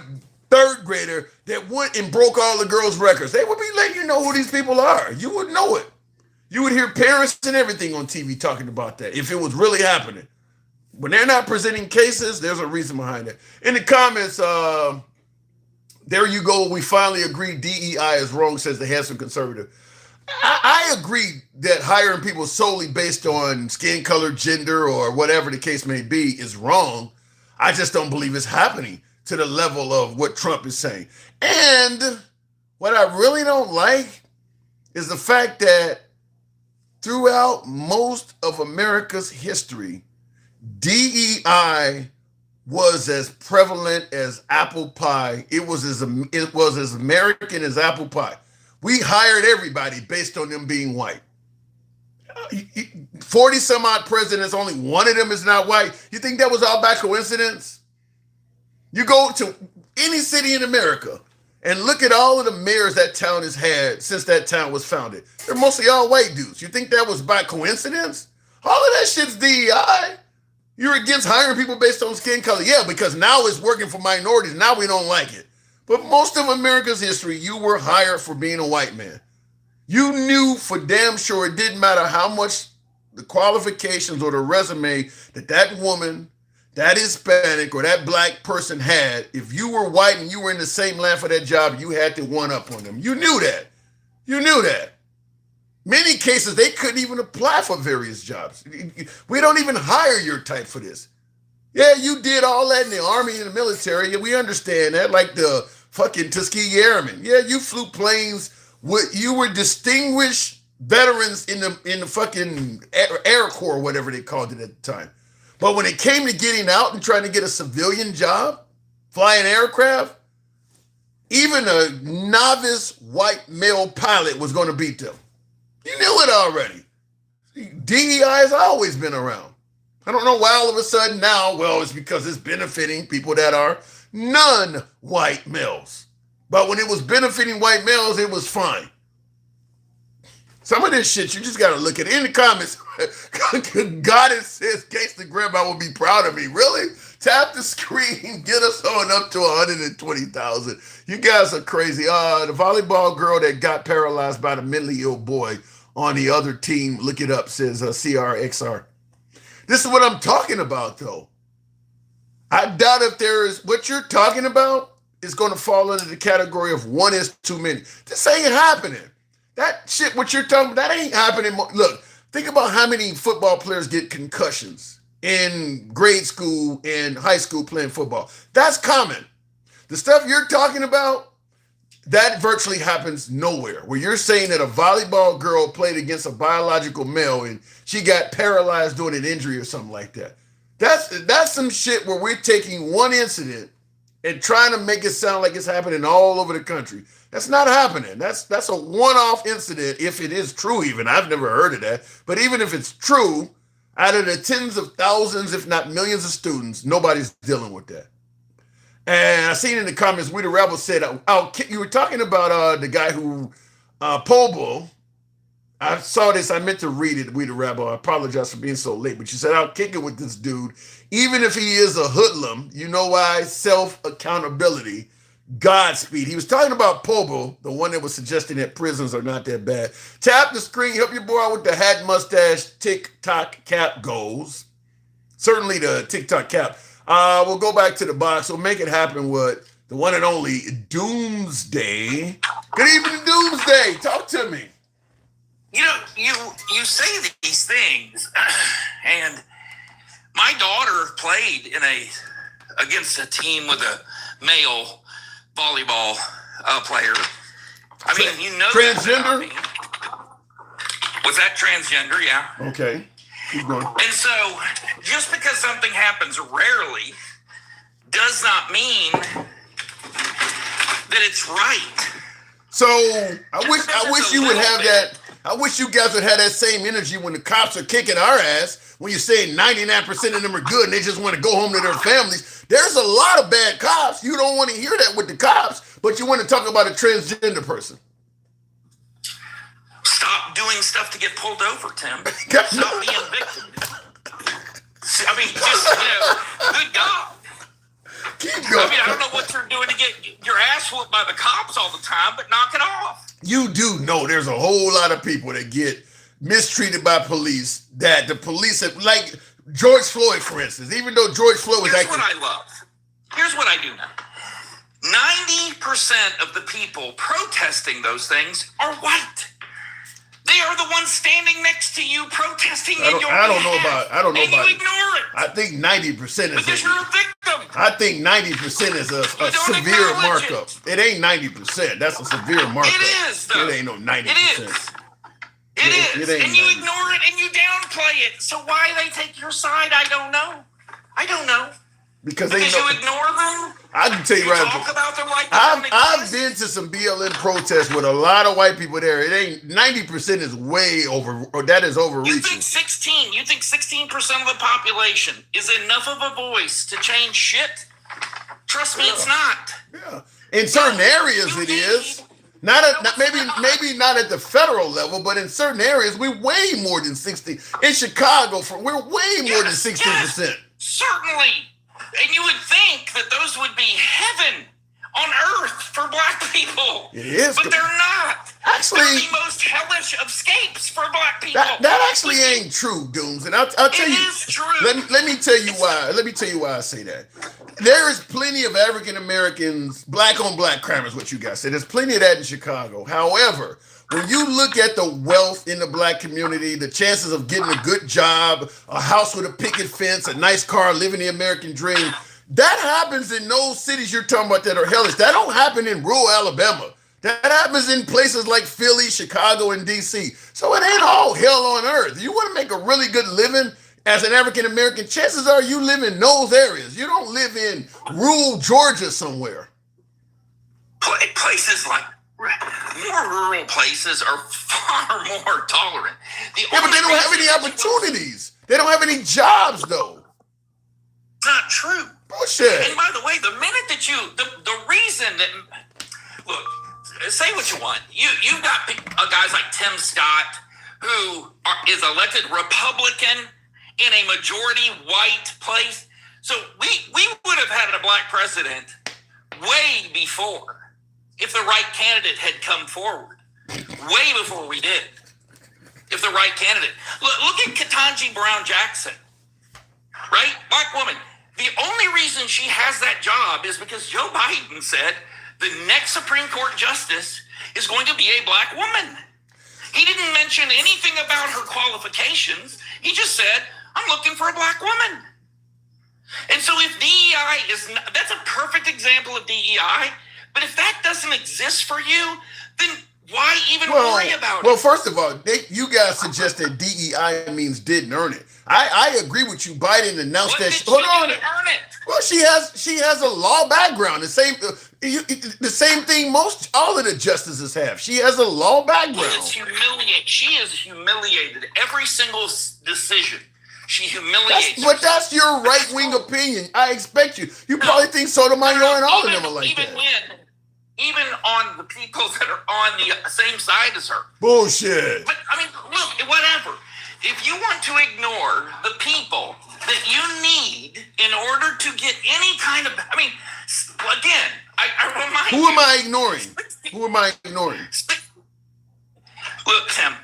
third grader that went and broke all the girls' records. They would be letting you know who these people are. You would know it. You would hear parents and everything on TV talking about that if it was really happening. When they're not presenting cases, there's a reason behind it. In the comments, there you go. We finally agree DEI is wrong, says the handsome conservative. I agree that hiring people solely based on skin color, gender, or whatever the case may be is wrong. I just don't believe it's happening to the level of what Trump is saying. And what I really don't like is the fact that throughout most of America's history, DEI was as prevalent as apple pie. It was as American as apple pie. We hired everybody based on them being white. 40 some odd presidents, only one of them is not white. You think that was all by coincidence? You go to any city in America and look at all of the mayors that town has had since that town was founded. They're mostly all white dudes. You think that was by coincidence? All of that shit's DEI. You're against hiring people based on skin color. Yeah, because now it's working for minorities. Now we don't like it. But most of America's history, you were hired for being a white man. You knew for damn sure it didn't matter how much the qualifications or the resume that woman, that Hispanic or that black person had, if you were white and you were in the same line for that job, you had to one up on them. You knew that. You knew that. Many cases, they couldn't even apply for various jobs. We don't even hire your type for this. Yeah, you did all that in the Army and the military. Yeah, we understand that, like the fucking Tuskegee Airmen. Yeah, you flew planes. You were distinguished veterans in the fucking Air Corps, whatever they called it at the time. But when it came to getting out and trying to get a civilian job, flying aircraft, even a novice white male pilot was going to beat them. You knew it already. DEI has always been around. I don't know why all of a sudden now, well, it's because it's benefiting people that are non-white males. But when it was benefiting white males, it was fine. Some of this shit, you just got to look at it. In the comments, Goddess says, Gangsta Grandma will be proud of me. Really? Tap the screen, get us on up to 120,000. You guys are crazy. The volleyball girl that got paralyzed by the mentally ill boy on the other team, look it up, says CRXR. This is what I'm talking about, though. I doubt if there's, what you're talking about is going to fall under the category of one is too many. This ain't happening. That shit, what you're talking about, that ain't happening. Look, think about how many football players get concussions in grade school and high school playing football. That's common. The stuff you're talking about, that virtually happens nowhere. Where you're saying that a volleyball girl played against a biological male and she got paralyzed during an injury or something like that. That's some shit where we're taking one incident and trying to make it sound like it's happening all over the country. That's not happening. That's a one-off incident, if it is true even. I've never heard of that. But even if it's true, out of the tens of thousands, if not millions of students, nobody's dealing with that. And I seen in the comments, We the Rebel said, you were talking about the guy who, Pobo. I saw this. I meant to read it, We the Rebel. I apologize for being so late. But you said, I'll kick it with this dude. Even if he is a hoodlum, you know why? Self-accountability. Godspeed. He was talking about Pobo, the one that was suggesting that prisons are not that bad. Tap the screen. Help your boy out with the hat, mustache, TikTok cap goals. Certainly the TikTok cap. We'll go back to the box. We'll make it happen with the one and only Doomsday. Good evening, Doomsday. Talk to me. You know, you say these things, and my daughter played against a team with a male volleyball player. I mean, you know, transgender. Was that transgender? Yeah. Okay. Keep going. And so, just because something happens rarely does not mean that it's right. So I wish you would have that. I wish you guys would have that same energy when the cops are kicking our ass. When you say 99% of them are good and they just want to go home to their families. There's a lot of bad cops. You don't want to hear that with the cops, but you want to talk about a transgender person. Stop doing stuff to get pulled over, Tim. Stop being victim. I mean, just, good God. Keep going. I mean, I don't know what you're doing to get your ass whooped by the cops all the time, but knock it off. You do know there's a whole lot of people that get mistreated by police, that the police have, like George Floyd, for instance, even though George Floyd was Here's what I love. Here's what I do know. 90% of the people protesting those things are white. They are the ones standing next to you protesting in your behalf. I don't know and about you ignore it. I think 90% is because you're a victim. I think 90% is a severe markup. It ain't 90%. That's a severe markup. It is, though. It ain't no 90%. It is. And you ignore it and you downplay it. So why they take your side, I don't know. Because you ignore them. I can tell you right. Talk about them like I've been to some BLM protests with a lot of white people there. It ain't 90% is way over, or that is overreaching. You think 16% of the population is enough of a voice to change shit? Trust me, it's not. Yeah. In certain areas it is. Maybe not at the federal level, but in certain areas we're way more than 60. In Chicago, we're way more than 60%. Yes, certainly. And you would think that those would be heaven on earth for black people. It is. But they're not. Actually, they're the most hellish of escapes for black people. That actually ain't true, Dooms, and I'll tell you. It is true. Let me tell you why. Let me tell you why I say that. There is plenty of African Americans, black on black crime is what you guys said. There's plenty of that in Chicago. However, when you look at the wealth in the black community, the chances of getting a good job, a house with a picket fence, a nice car, living the American dream, that happens in those cities you're talking about that are hellish. That don't happen in rural Alabama. That happens in places like Philly, Chicago, and DC. So it ain't all hell on earth. You want to make a really good living as an African American, chances are you live in those areas. You don't live in rural Georgia somewhere. Places like more rural places are far more tolerant. Yeah, but they don't have any opportunities. They don't have any jobs, though. It's not true. Bullshit. And by the way, the minute that the reason that, look, say what you want. You've got guys like Tim Scott, who is elected Republican in a majority white place. So we would have had a black president way before if the right candidate had come forward. Way before we did. If the right candidate. Look at Ketanji Brown Jackson. Right? Black woman. The only reason she has that job is because Joe Biden said the next Supreme Court justice is going to be a black woman. He didn't mention anything about her qualifications. He just said, I'm looking for a black woman. And so if DEI is not, that's a perfect example of DEI. But if that doesn't exist for you, then why even worry about it? Well, first of all, you guys suggest that DEI means didn't earn it. I agree with you. Biden announced that. Hold on. Well, she has a law background. The same thing all of the justices have. She has a law background. She is humiliated. Every single decision. She humiliates. But that's your right-wing opinion. I expect you. You probably think Sotomayor and all of them are like that. Even on the people that are on the same side as her. Bullshit. But, I mean, look, whatever. If you want to ignore the people that you need in order to get any kind of, I mean, again, I remind you. Who am I ignoring? Who am I ignoring? Look, Tim,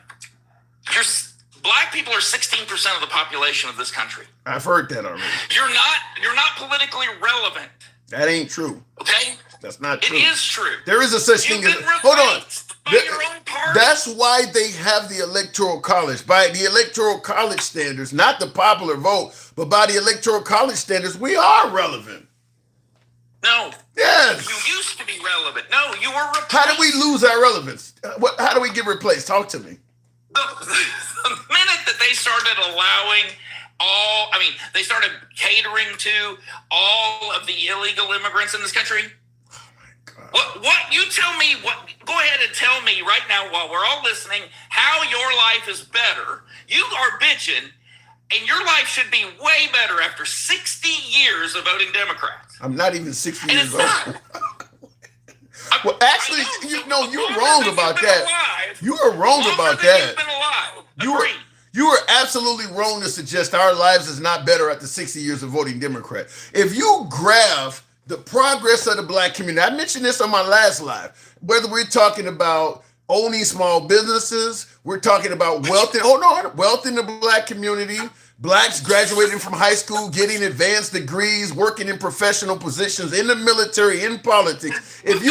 black people are 16% of the population of this country. I've heard that already. You're not politically relevant. That ain't true. Okay? That's not true. It is true. There is a such thing as, hold on. That's why they have the Electoral College. By the Electoral College standards, not the popular vote, but by the Electoral College standards, we are relevant. No. Yes. You used to be relevant. No, you were replaced. How did we lose our relevance? How do we get replaced? Talk to me. The minute that they started allowing they started catering to all of the illegal immigrants in this country. What you tell me, go ahead and tell me right now while we're all listening how your life is better. You are bitching, and your life should be way better after 60 years of voting Democrats. I'm not even 60 years old. Well, actually, you're wrong about that. You are wrong about that. You are absolutely wrong to suggest our lives is not better after 60 years of voting Democrat. If you graph the progress of the black community, I mentioned this on my last live, whether we're talking about owning small businesses, we're talking about wealth in the black community, blacks graduating from high school, getting advanced degrees, working in professional positions in the military, in politics. If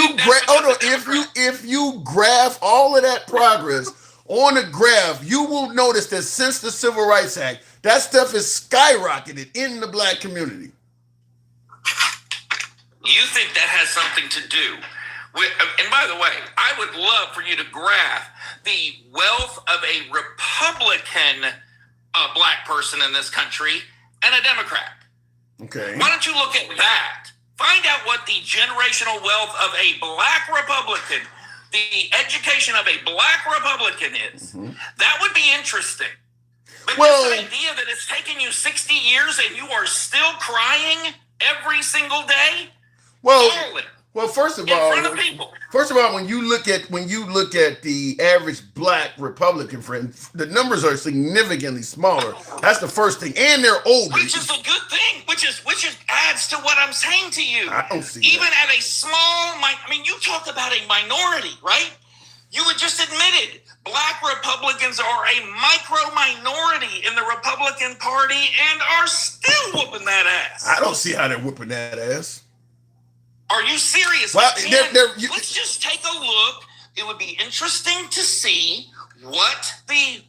you graph all of that progress on a graph, you will notice that since the Civil Rights Act, that stuff has skyrocketed in the black community. You think that has something to do with, and by the way, I would love for you to graph the wealth of a Republican black person in this country and a Democrat. Okay. Why don't you look at that? Find out what the generational wealth of a black Republican, the education of a black Republican is. Mm-hmm. That would be interesting. But this idea that it's taken you 60 years and you are still crying every single day? Well, first of all, when you look at the average black Republican friend, the numbers are significantly smaller. That's the first thing, and they're older. Which is a good thing. Which adds to what I'm saying to you. I don't see even that. At a small, you talk about a minority, right? You had just admitted Black Republicans are a micro minority in the Republican Party and are still whooping that ass. I don't see how they're whooping that ass. Are you serious? Well, let's just take a look. It would be interesting to see what the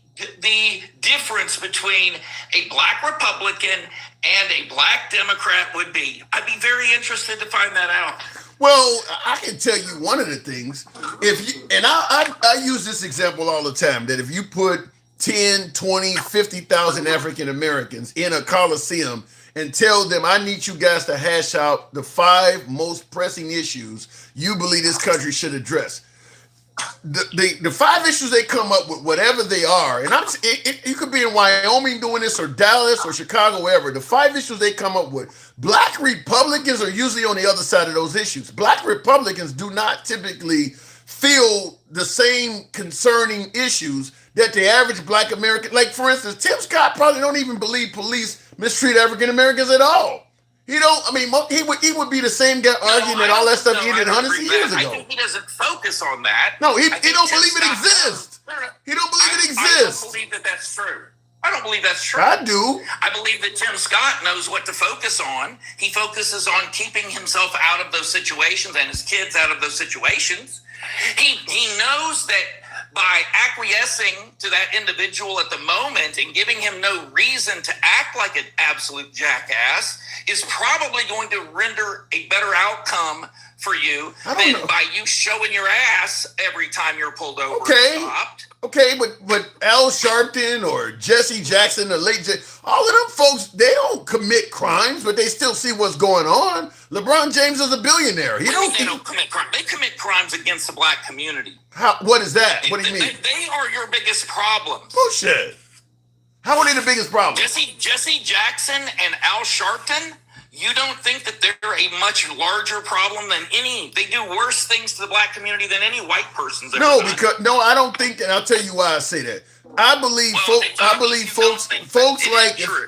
difference between a black Republican and a black Democrat would be. I'd be very interested to find that out. Well, I can tell you one of the things. I use this example all the time, that if you put 10, 20, 50,000 African Americans in a Coliseum and tell them, I need you guys to hash out the 5 most pressing issues you believe this country should address. The 5 issues they come up with, whatever they are, and you could be in Wyoming doing this, or Dallas, or Chicago, wherever. The 5 issues they come up with, Black Republicans are usually on the other side of those issues. Black Republicans do not typically feel the same concerning issues that the average Black American, like for instance, Tim Scott probably don't even believe police mistreat African Americans at all. He don't. I mean, he would be the same guy arguing that all that stuff he did hundreds of years ago. I think he doesn't focus on that. No, he don't believe it exists. He don't believe it exists. I don't believe that that's true. I don't believe that's true. I do. I believe that Tim Scott knows what to focus on. He focuses on keeping himself out of those situations and his kids out of those situations. He knows that by acquiescing to that individual at the moment and giving him no reason to act like an absolute jackass is probably going to render a better outcome for you than by you showing your ass every time you're pulled over. Okay. And stopped. Okay, but Al Sharpton or Jesse Jackson, the late all of them folks, they don't commit crimes, but they still see what's going on. LeBron James is a billionaire. They don't commit crimes. They commit crimes against the black community. What is that? What do you mean? They are your biggest problem. Bullshit. How are they the biggest problem? Jesse Jackson and Al Sharpton, you don't think that they're a much larger problem than any? They do worse things to the black community than any white person's ever done. I don't think that. I'll tell you why I say that. I believe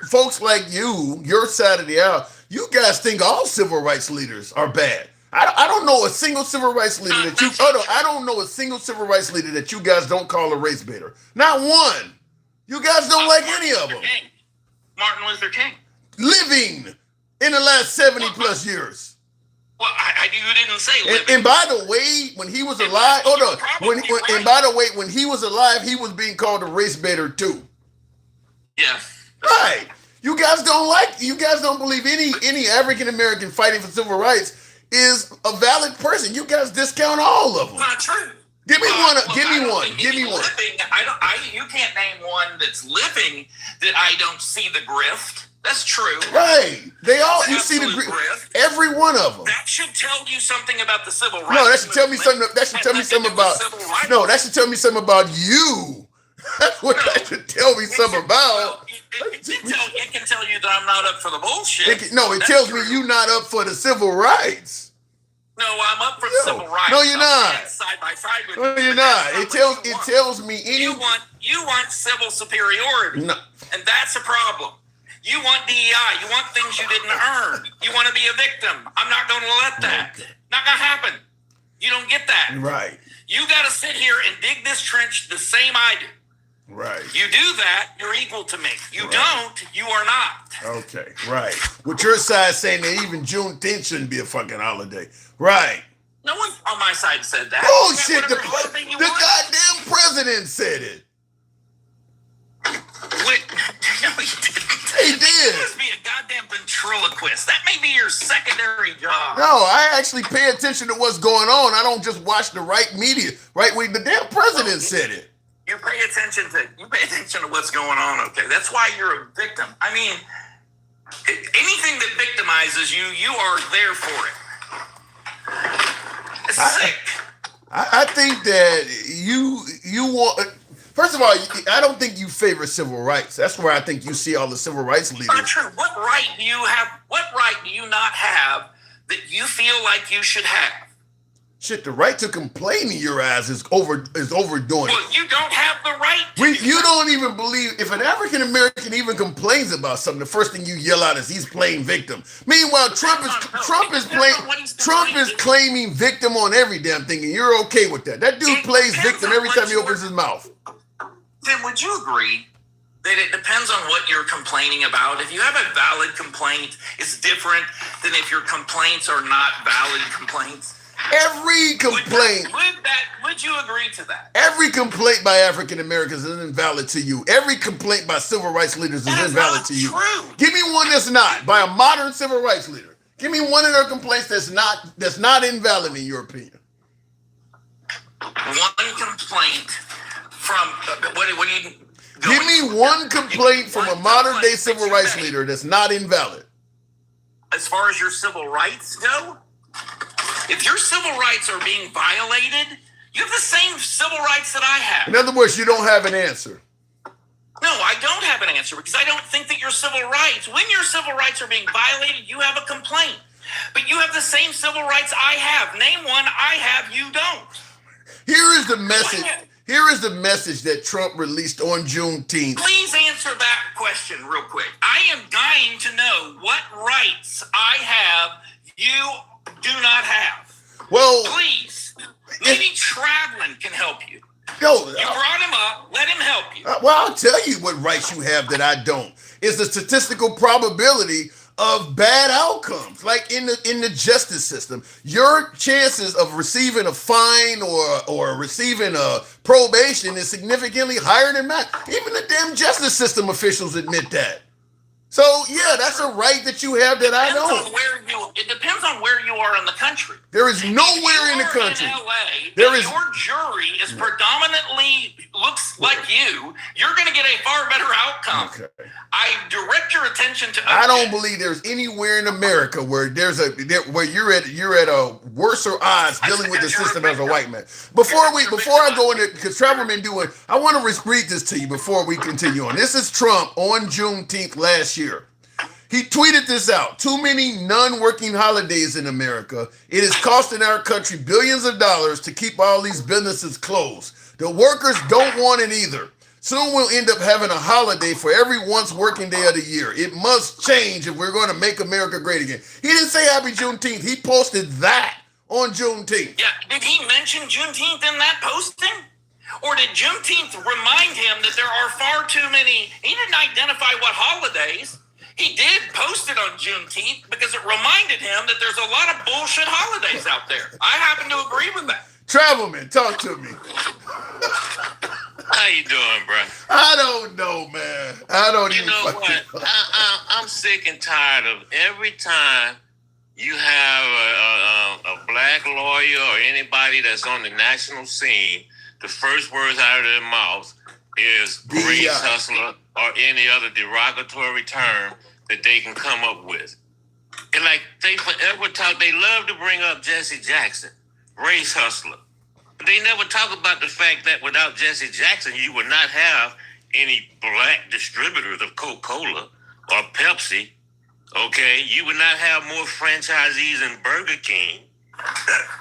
folks like you, your side of the aisle, you guys think all civil rights leaders are bad. I don't know a single civil rights leader that you. I don't know a single civil rights leader that you guys don't call a race baiter. Not one. You guys don't like any of them. Martin Luther King. Living in the last 70 plus years. Well, you didn't say living. And by the way, when he was alive, when he was alive, he was being called a race baiter too. Yeah. Right. You guys don't believe any African American fighting for civil rights is a valid person. You guys discount all of them. Not true. Give me one. Living, you can't name one that's living that I don't see the grift. That's true. Right. You see the grift. Every one of them. That should tell you something about the civil rights. No, that should tell me something. That should tell me something about. No, that should tell me something about you. That's what that should tell me something about. It can tell you that I'm not up for the bullshit. It tells me you're not up for the civil rights. No, I'm up for the civil rights. No, you're not. Side by side with no, you're not. It tells me you want civil superiority. No. And that's a problem. You want DEI. You want things you didn't earn. You want to be a victim. I'm not going to let that. Not going to happen. You don't get that. Right. You got to sit here and dig this trench the same I do. Right. You do that, you're equal to me. You don't, you are not. Okay, right. With your side saying that even Juneteenth shouldn't be a fucking holiday. Right. No one on my side said that. Bullshit. The goddamn president said it. No, he didn't. He did. You must be a goddamn ventriloquist. That may be your secondary job. No, I actually pay attention to what's going on. I don't just watch the right media. Right? The damn president said it. You pay attention to what's going on, okay? That's why you're a victim. I mean, anything that victimizes you, you are there for it. It's sick. I think that you want. First of all, I don't think you favor civil rights. That's where I think you see all the civil rights leaders. Not true. What right do you have? What right do you not have that you feel like you should have? Shit, the right to complain in your eyes is overdoing Well, it. you don't have the right to. You don't even believe if an African American even complains about something, the first thing you yell out is he's playing victim. Meanwhile, Trump is claiming victim on every damn thing, and you're okay with that. That dude plays victim every time he opens his mouth. Tim, would you agree that it depends on what you're complaining about? If you have a valid complaint, it's different than if your complaints are not valid complaints. Every complaint. Would you agree to that? Every complaint by African Americans is invalid to you. Every complaint by civil rights leaders is invalid to you. True. Give me one that's not by a modern civil rights leader. Give me one of their complaints that's not invalid in your opinion. One complaint from what do you? Give me one complaint from a modern day civil rights leader that's not invalid. As far as your civil rights go, if your civil rights are being violated, you have the same civil rights that I have. In other words, you don't have an answer. No, I don't have an answer because I don't think that your civil rights, when your civil rights are being violated, you have a complaint. But you have the same civil rights I have. Name one I have, you don't. Here is the message. Here is the message that Trump released on Juneteenth. Please answer that question real quick. I am dying to know what rights I have you do not have. Well, please. Maybe traveling can help you. Yo, you brought him up. Let him help you. Well, I'll tell you what rights you have that I don't. It's the statistical probability of bad outcomes, like in the justice system. Your chances of receiving a fine or receiving a probation is significantly higher than mine. Even the damn justice system officials admit that. So yeah, that's a right that you have that I don't. It depends on where you are in the country. There is nowhere in the country. In LA, there is your jury is predominantly looks like you're going to get a far better outcome. Okay. I direct your attention to. I don't believe there's anywhere in America where where you're at a worser odds dealing with the system as a white man. Before I go into, because Travelman doing, I want to read this to you before we continue on. This is Trump on Juneteenth last year. He tweeted this out. Too many non-working holidays in America. It is costing our country billions of dollars to keep all these businesses closed. The workers don't want it either. Soon we'll end up having a holiday for every once working day of the year. It must change if we're going to make America great again. He didn't say Happy Juneteenth. He posted that on Juneteenth. Yeah, did he mention Juneteenth in that posting? Or did Juneteenth remind him that there are far too many? He didn't identify what holidays. He did post it on Juneteenth because it reminded him that there's a lot of bullshit holidays out there. I happen to agree with that. Travelman, talk to me. How you doing, bro? I don't know, man. I don't even know what? I'm sick and tired of every time you have a black lawyer or anybody that's on the national scene, the first words out of their mouth is race hustler or any other derogatory term that they can come up with. And like they forever talk, they love to bring up Jesse Jackson, race hustler. They never talk about the fact that without Jesse Jackson, you would not have any black distributors of Coca-Cola or Pepsi. Okay, you would not have more franchisees in Burger King.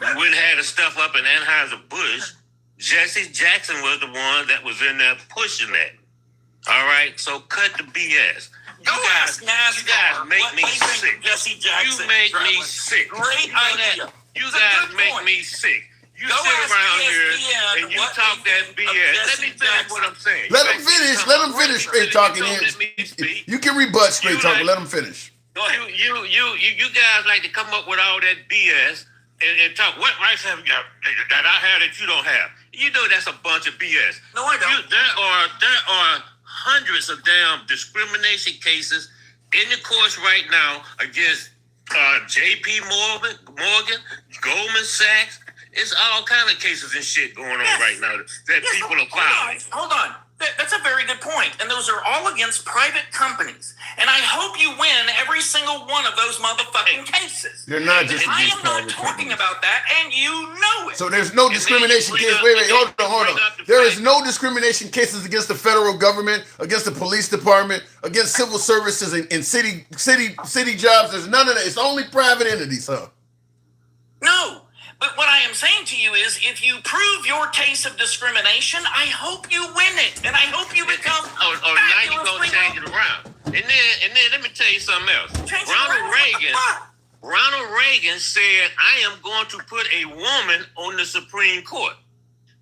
You wouldn't have the stuff up in Anheuser-Busch. Jesse Jackson was the one that was in there pushing that. All right, so cut the BS. You guys make me sick. Jesse Jackson, you make me sick. Great idea. You guys make me sick. You sit around here and you talk that BS. Let me finish what I'm saying. Let him finish. Let him finish straight talking. You can rebut straight talking. Let him finish. You guys like to come up with all that BS and talk. What rights have you that I have that you don't have? You know that's a bunch of BS. No, I don't. There are hundreds of damn discrimination cases in the courts right now against J.P. Morgan, Goldman Sachs. It's all kind of cases and shit going on right now that people are filing. Hold on. That's a very good point. And those are all against private companies. And I hope you win every single one of those motherfucking cases. They're not just I am not talking about that, and you know it. So there's no discrimination case. Wait, hold on. There is no discrimination cases against the federal government, against the police department, against civil services and city jobs. There's none of that. It's only private entities, huh? No. But what I am saying to you is, if you prove your case of discrimination, I hope you win it, and I hope you become. Oh, now you're gonna change it around. And then let me tell you something else. Ronald Reagan said, "I am going to put a woman on the Supreme Court,"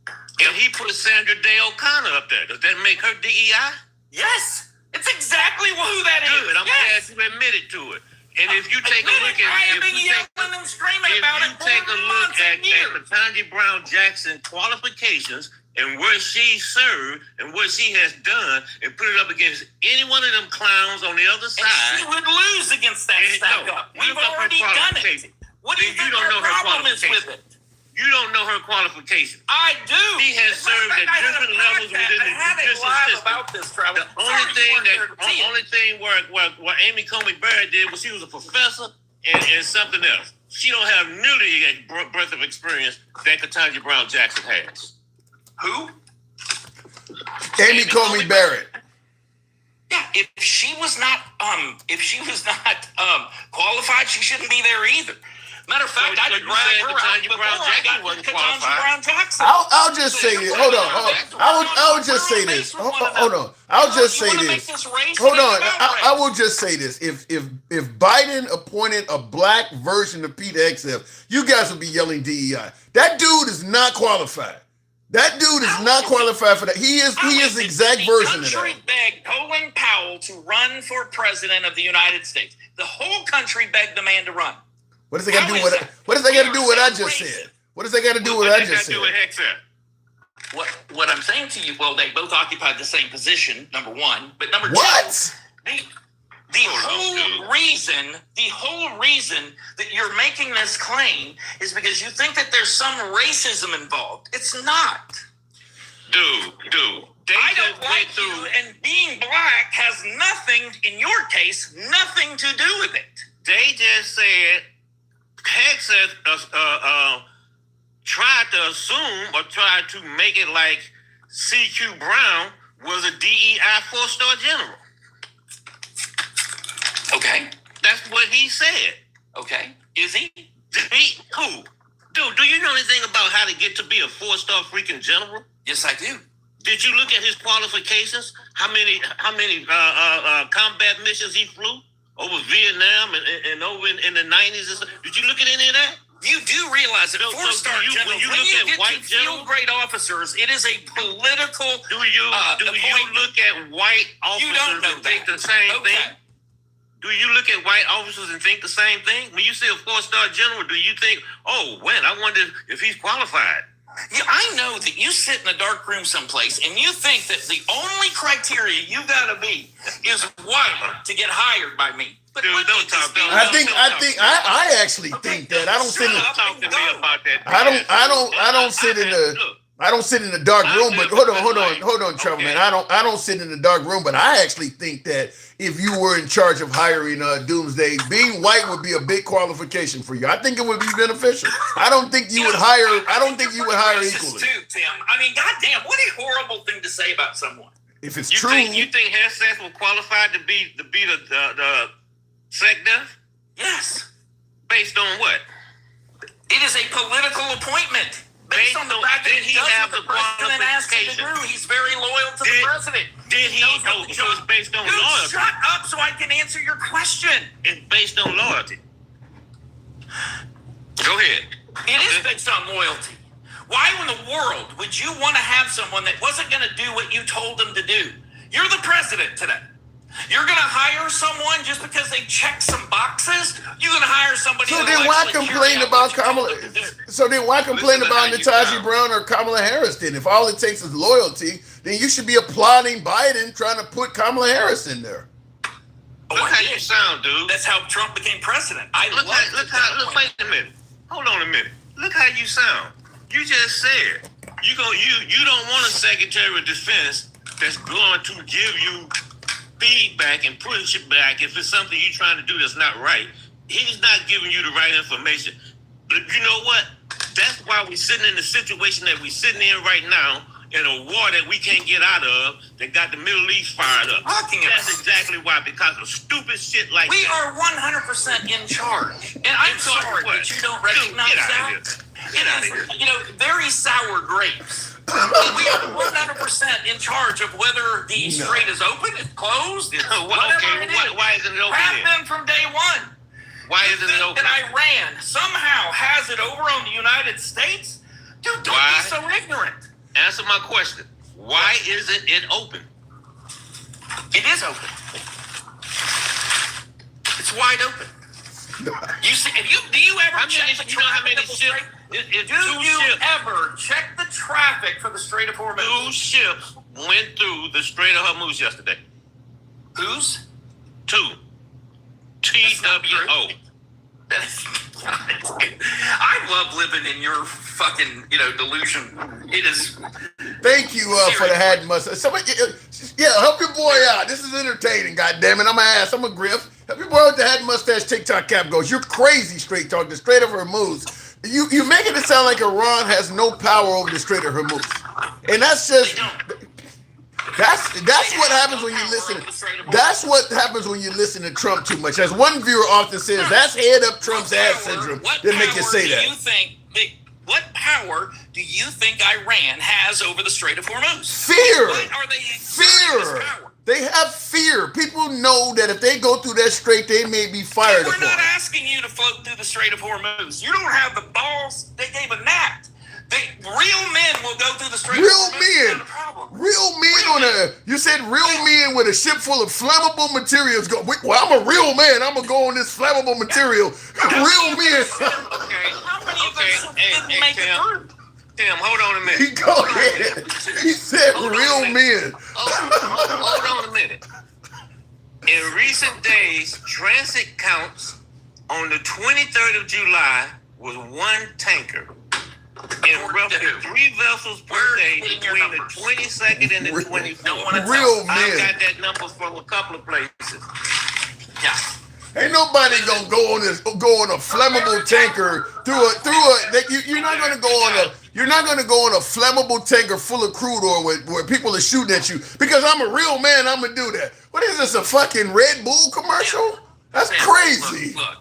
and he put Sandra Day O'Connor up there. Does that make her DEI? Yes, it's exactly who that is. Good. I'm glad you admitted to it. And if you take a look at, I have been yelling and screaming about it for months and years. Ketanji Brown Jackson qualifications and where she served and what she has done, and put it up against any one of them clowns on the other side, and she would lose against that stack up. We've already done it. What do you think her problem is with it? You don't know her qualifications. I do. She has served at different levels within the judicial system. About this, Travis. The only thing where Amy Coney Barrett did was she was a professor and something else. She don't have nearly a breadth of experience that Ketanji Brown Jackson has. Who? Amy Coney Barrett. Yeah, if she was not qualified, she shouldn't be there either. Matter of fact, I drag her out before I got Ketanji Brown Jackson. I'll just say this. Hold on. I will just say this. Hold on. I'll just say this. Hold on. I will just say this. If Biden appointed a black version of Pete Hegseth, you guys would be yelling DEI. That dude is not qualified. That dude is not qualified for that. He is the exact version of that. The country begged Colin Powell to run for president of the United States. The whole country begged the man to run. What does that got to do with it? What does that got to do with what I just said? What does that got to do with what I just said? What I'm saying to you, well, they both occupied the same position, number one. But number two, the whole reason that you're making this claim is because you think that there's some racism involved. It's not. Dude. I don't like you, and being black has nothing, in your case, nothing to do with it. They just said Hegseth tried to assume or tried to make it like CQ Brown was a DEI 4-star general. Okay. That's what he said. Okay. Is he? Who? Dude, do you know anything about how to get to be a 4-star freaking general? Yes, I do. Did you look at his qualifications? How many combat missions he flew over Vietnam and over in the 90s? Did you look at any of that? You do realize that 4-star generals, when you get to field grade officers, it is a political. Do you look at white officers and think the same thing? Do you look at white officers and think the same thing? When you see a 4-star general, do you think, oh, I wonder if he's qualified? Yeah, I know that you sit in a dark room someplace and you think that the only criteria you gotta be is white to get hired by me. But dude, don't talk. I actually think that. I don't sit in. Talk to me about that. I don't sit in the. I don't sit in the dark room, but hold on, Trevor, man. I don't sit in the dark room, but I actually think that if you were in charge of hiring Doomsday, being white would be a big qualification for you. I think it would be beneficial. I don't think you would hire. I don't think you would hire equally. Too, Tim. I mean, goddamn, what a horrible thing to say about someone. If it's true, you think Hegseth was qualified to be the SecDef? Yes. Based on what? It is a political appointment. Based on the fact that he does what the president asked him to do, he's very loyal to the president. Did he? So it's based on loyalty. Shut up so I can answer your question. It's based on loyalty. Go ahead. It is based on loyalty. Why in the world would you want to have someone that wasn't going to do what you told them to do? You're the president today. You're going to hire someone just because they check some boxes? You're going to hire somebody. So then why complain about Kamala? So then why complain about Ketanji Brown or Kamala Harris then? If all it takes is loyalty, then you should be applauding Biden trying to put Kamala Harris in there. Look how you sound, dude. That's how Trump became president. Look, wait a minute. Hold on a minute. Look how you sound. You just said you don't want a Secretary of Defense that's going to give you feedback and push it back if it's something you're trying to do that's not right. He's not giving you the right information. But you know what? That's why we're sitting in the situation that we're sitting in right now, in a war that we can't get out of, that got the Middle East fired up. That's exactly why, because of stupid shit like we that. We are 100% in charge. And I'm sorry that you don't recognize that. Get out of here. You know, very sour grapes. We are 100% in charge of whether the strait is open, it's closed, Why isn't it open? Have been from day one. Why isn't it open? That Iran somehow has it over on the United States? Dude, don't be so ignorant. Answer my question. Why isn't it open? It is open. It's wide open. You see? Do you ever check the traffic of the strait? Do you ever check the traffic for the Strait of Hormuz? 2 ships went through the Strait of Hormuz yesterday. Whose? 2. TWO. I love living in your fucking, delusion. It is. Thank you for the hat mustache. Somebody, help your boy out. This is entertaining. God damn it, I'm an ass. I'm a griff. Help your boy with the hat mustache. TikTok cap goes. You're crazy. Straight talk. The Strait of Hormuz. You making it sound like Iran has no power over the Strait of Hormuz, and that's just. That's what happens when you listen. That's what happens when you listen to Trump too much. As one viewer often says, that's head up Trump's ass syndrome. That make you say that. What power do you think Iran has over the Strait of Hormuz? Fear. What are they? Fear. They have fear. People know that if they go through that strait, they may be fired upon. We're not asking you to float through the Strait of Hormuz. You don't have the balls. They gave a gnat. Real men will go through the Strait of Hormuz. Real men you said real men with a ship full of flammable materials go, well, I'm a real man. I'm going to go on this flammable material. Real men. Hey, Tim, hold on a minute. Go ahead. He said real men. Hold on a minute. In recent days, transit counts on the 23rd of July was 1 tanker. And roughly 3 vessels per day between the 22nd and the 24th. Real men. I got that number from a couple of places. Yeah. Ain't nobody gonna go on a flammable tanker you're not gonna go on a flammable tanker full of crude oil where people are shooting at you because I'm a real man. I'm gonna do that. What is this? A fucking Red Bull commercial? That's crazy. Look,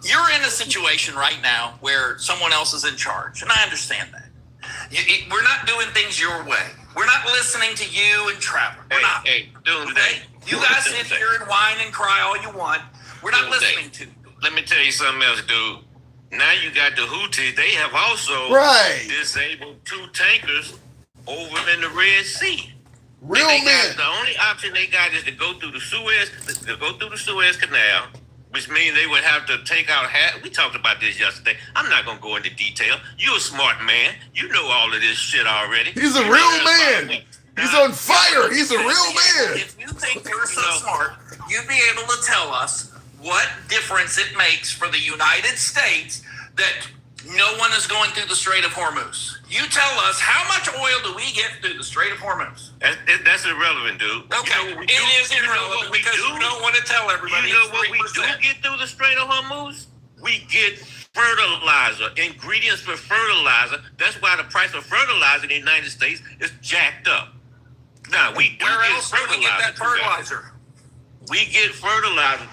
you're in a situation right now where someone else is in charge, and I understand that. We're not doing things your way. We're not listening to you and Trevor. We're not. You guys sit here and whine and cry all you want. We're not listening to you. Let me tell you something else, dude. Now you got the Houthis. They have also disabled 2 tankers over in the Red Sea. Real men. The only option they got is to go through the Suez Canal, which means they would have to take out we talked about this yesterday. I'm not gonna go into detail. You're a smart man. You know all of this shit already. He's a real man. He's on fire. He's a real man. If you think you're so smart, you'd be able to tell us what difference it makes for the United States that no one is going through the Strait of Hormuz. You tell us, how much oil do we get through the Strait of Hormuz? That's irrelevant, dude. Okay, it is irrelevant because you don't want to tell everybody. You know what we do get through the Strait of Hormuz? We get fertilizer, ingredients for fertilizer. That's why the price of fertilizer in the United States is jacked up. Now, where else do we get that fertilizer? We get fertilizer.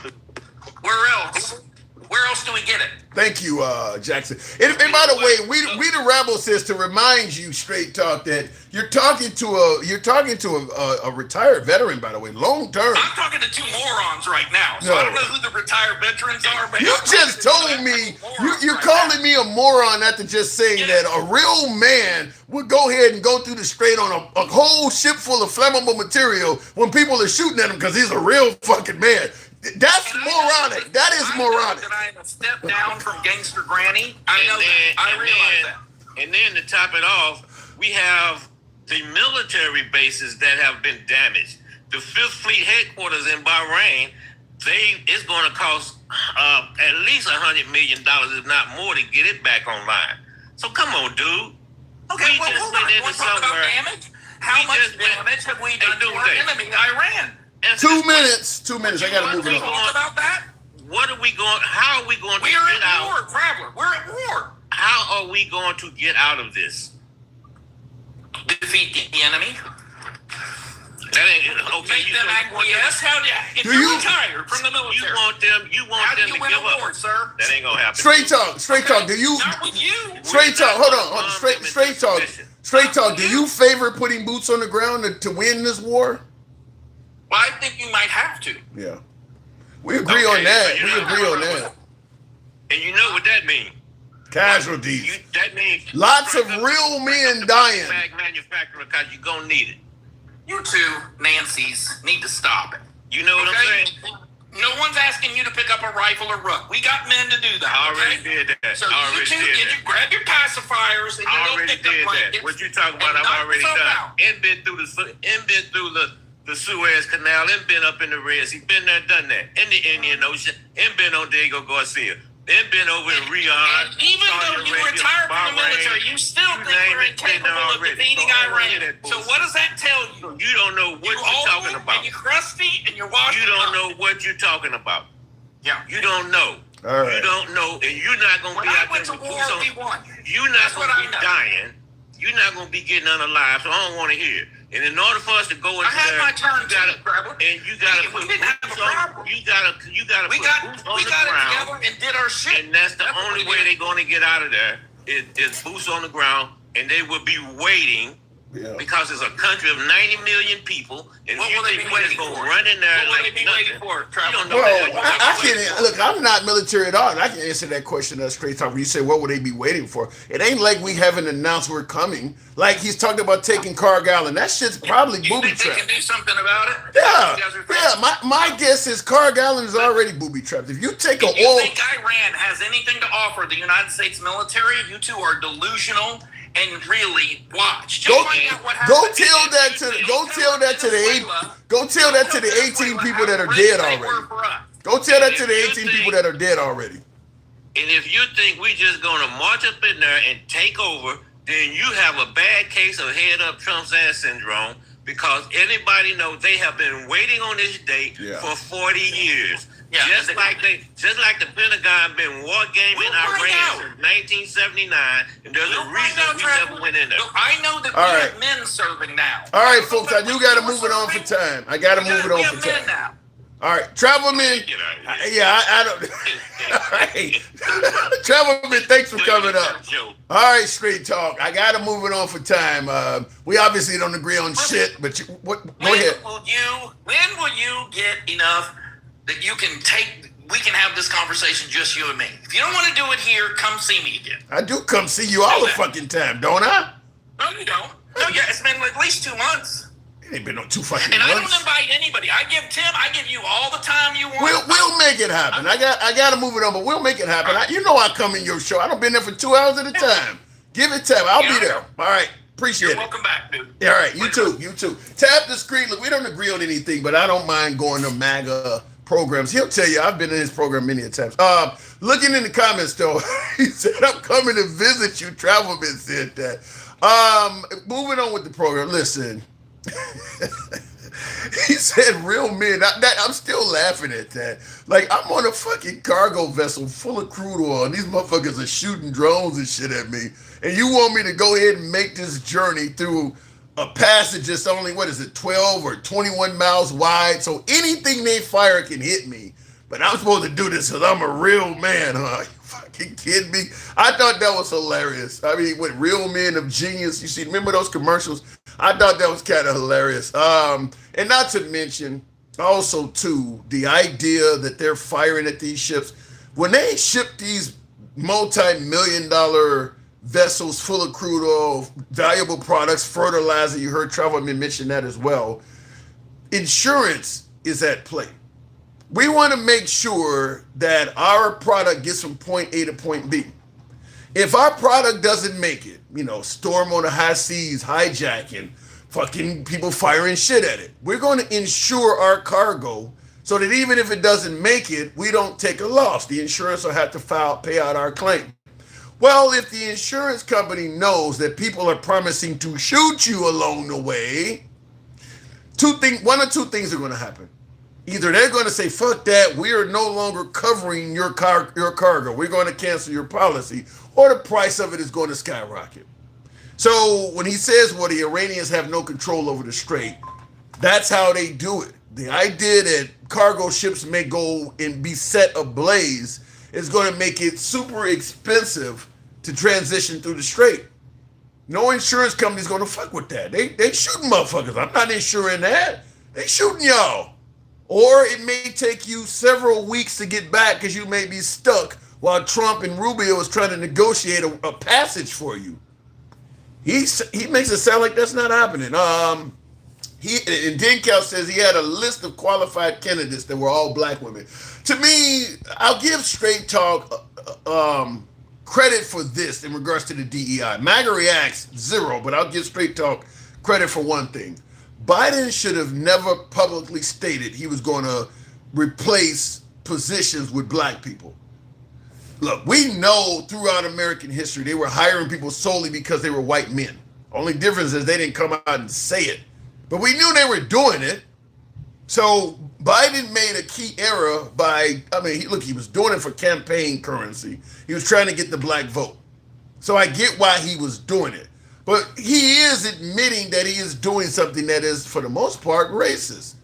Where else? Where else do we get it? Thank you, Jackson. And by the way, we the Rebel says to remind you, straight talk, that you're talking to a retired veteran. By the way, long term. I'm talking to 2 morons right now, so I don't know who the retired veterans are. But you just told me you're calling me a moron after just saying that a real man would go ahead and go through the strait on a whole ship full of flammable material when people are shooting at him because he's a real fucking man. That's moronic. That is moronic. I am a step down from gangster granny. I know that. I realize that. And then to top it off, we have the military bases that have been damaged. The 5th Fleet headquarters in Bahrain, it's going to cost at least $100 million, if not more, to get it back online. So come on, dude. Okay, well, hold on. We'll talk about damage. How much damage have we done to our enemy, Iran? 2 minutes. 2 minutes. I gotta move it on. About that? How are we going to get out? We're at war, Traveler. We're at war. How are we going to get out of this? Defeat the enemy. That ain't okay. Make them acquiesce. How do you? If Do you're you- retired from the military, You want them how do to you give win a up. war, sir? That ain't gonna happen. Straight talk. Do you Not with you. straight talk? Hold on. Straight talk. Straight talk. Do you favor putting boots on the ground to win this war? Well, I think you might have to. Yeah, we agree on that. We agree on that. And you know what that means? Casualties. That means Lots of real men dying. bag manufacturer because you're gonna need it. You two, Nancy's, need to stop it. You know what I'm saying? No one's asking you to pick up a rifle or rook. We got men to do that. I already okay? did that. So I you already two, did you that. grab your pacifiers and I your little already pickup did blankets. that. What you talking about? and I've knock already yourself done. out. And been through the Suez Canal. And been up in the Red Sea. Been there, done that. In the Indian Ocean. And been on Diego Garcia. Then been over in Riyadh. And even though you Arabia, retired from the Bahrain, military, you still you think name we're it, been there incapable of already. defeating So already Iran. that So bullshit. what does that tell you? You don't know what you're talking old about. And you're crusty and you're washed. You don't know what you're talking about. Yeah. You don't know. All right. You don't know, and you're not gonna When be I out went there to with war, boots on. we won. You're not That's what gonna I be know. dying. You're not gonna be getting unalive. So I don't want to hear it. And in order for us to go into I had there, my turn you gotta, too, Trevor. and you gotta We put didn't have boots a on. problem. You gotta We put got boots on we the got it ground. together and did our shit. And that's the That's what only we way did. they're gonna get out of there is boots on the ground, and they will be waiting. Yeah. Because it's a country of 90 million people, and What you will they think be we just waiting gonna for? run in there What will like they be nothing? waiting for, You Trevor? don't know Well, that. I can look. I'm not military at all, and I can answer that question straight talk. When you say what would they be waiting for, it ain't like we haven't announced we're coming. Like he's talking about taking Cargill, and that shit's probably You booby think they trapped. can do something about it? Yeah, You guys are friends? yeah. My guess is Cargill is already booby trapped. If you take an If you oil, think Iran has anything to offer the United States military, you two are delusional and really watch. Just find out what go happened. tell that to the 18 people that are dead already. Go tell that to the 18 people that are dead already. And if you think we just gonna march up in there and take over, then you have a bad case of head up Trump's ass syndrome, because anybody knows they have been waiting on this date Yeah. for 40 years. Yeah. Just like the Pentagon been war gaming We'll find Iran out. since 1979, and there's We'll a find reason out, we Trevor. never went in there. Look, I know that All we right. have men serving now. All right, folks, I do got to move it on for time. I got to move it We on have for men time. now. All right, Travelman. Get out of here. Yeah, I don't. All right, Travelman, thanks for coming up. Joe. All right, straight talk. I got to move it on for time. We obviously don't agree on shit, but go ahead. When will you get enough that you can take? We can have this conversation, just you and me. If you don't want to do it here, come see me again. I do come see you all the fucking time, don't I? No, you don't. No, yeah, it's been at least 2 months. It ain't been no 2 fucking And I months. don't invite anybody. I give you all the time you want. We'll make it happen. I got to move it on, but we'll make it happen. You know I come in your show. I don't been there for 2 hours at a time. Give it time. I'll be there. All right. Appreciate You're it. welcome back, dude. Yeah, all right, you too. Tap the screen. Look, we don't agree on anything, but I don't mind going to MAGA programs. He'll tell you, I've been in his program many a times. Looking in the comments, though, he said, I'm coming to visit you. Travelman said that. Moving on with the program. Listen, he said real men. I'm still laughing at that. Like, I'm on a fucking cargo vessel full of crude oil, and these motherfuckers are shooting drones and shit at me. And you want me to go ahead and make this journey through a passage that's only, 12 or 21 miles wide? So anything they fire can hit me. But I'm supposed to do this because I'm a real man, huh? You fucking kidding me? I thought that was hilarious. I mean, with real men of genius, you see, remember those commercials? I thought that was kind of hilarious. And not to mention, also, too, the idea that they're firing at these ships. When they ship these multi-million-dollar vessels full of crude oil, valuable products, fertilizer, you heard Travelman mention that as well, insurance is at play. We want to make sure that our product gets from point A to point B. If our product doesn't make it, storm on the high seas, hijacking, fucking people firing shit at it, we're going to insure our cargo so that even if it doesn't make it, we don't take a loss. The insurance will have to pay out our claim. Well, if the insurance company knows that people are promising to shoot you along the way, one or two things are going to happen. Either they're going to say, fuck that, we are no longer covering your cargo. We're going to cancel your policy, or the price of it is going to skyrocket. So when he says, well, the Iranians have no control over the strait, That's how they do it. The idea that cargo ships may go and be set ablaze is going to make it super expensive to transition through the strait. No insurance company's going to fuck with that. They shooting motherfuckers. I'm not insuring that. They shooting y'all. Or it may take you several weeks to get back because you may be stuck while Trump and Rubio is trying to negotiate a passage for you. He makes it sound like that's not happening. And Denkow says he had a list of qualified candidates that were all black women. To me, I'll give Straight Talk credit for this in regards to the DEI. MAGA reacts 0, but I'll give Straight Talk credit for one thing. Biden should have never publicly stated he was going to replace positions with black people. Look, we know throughout American history they were hiring people solely because they were white men. Only difference is they didn't come out and say it. But we knew they were doing it. So Biden made a key error he was doing it for campaign currency. He was trying to get the black vote. So I get why he was doing it. But he is admitting that he is doing something that is, for the most part, racist.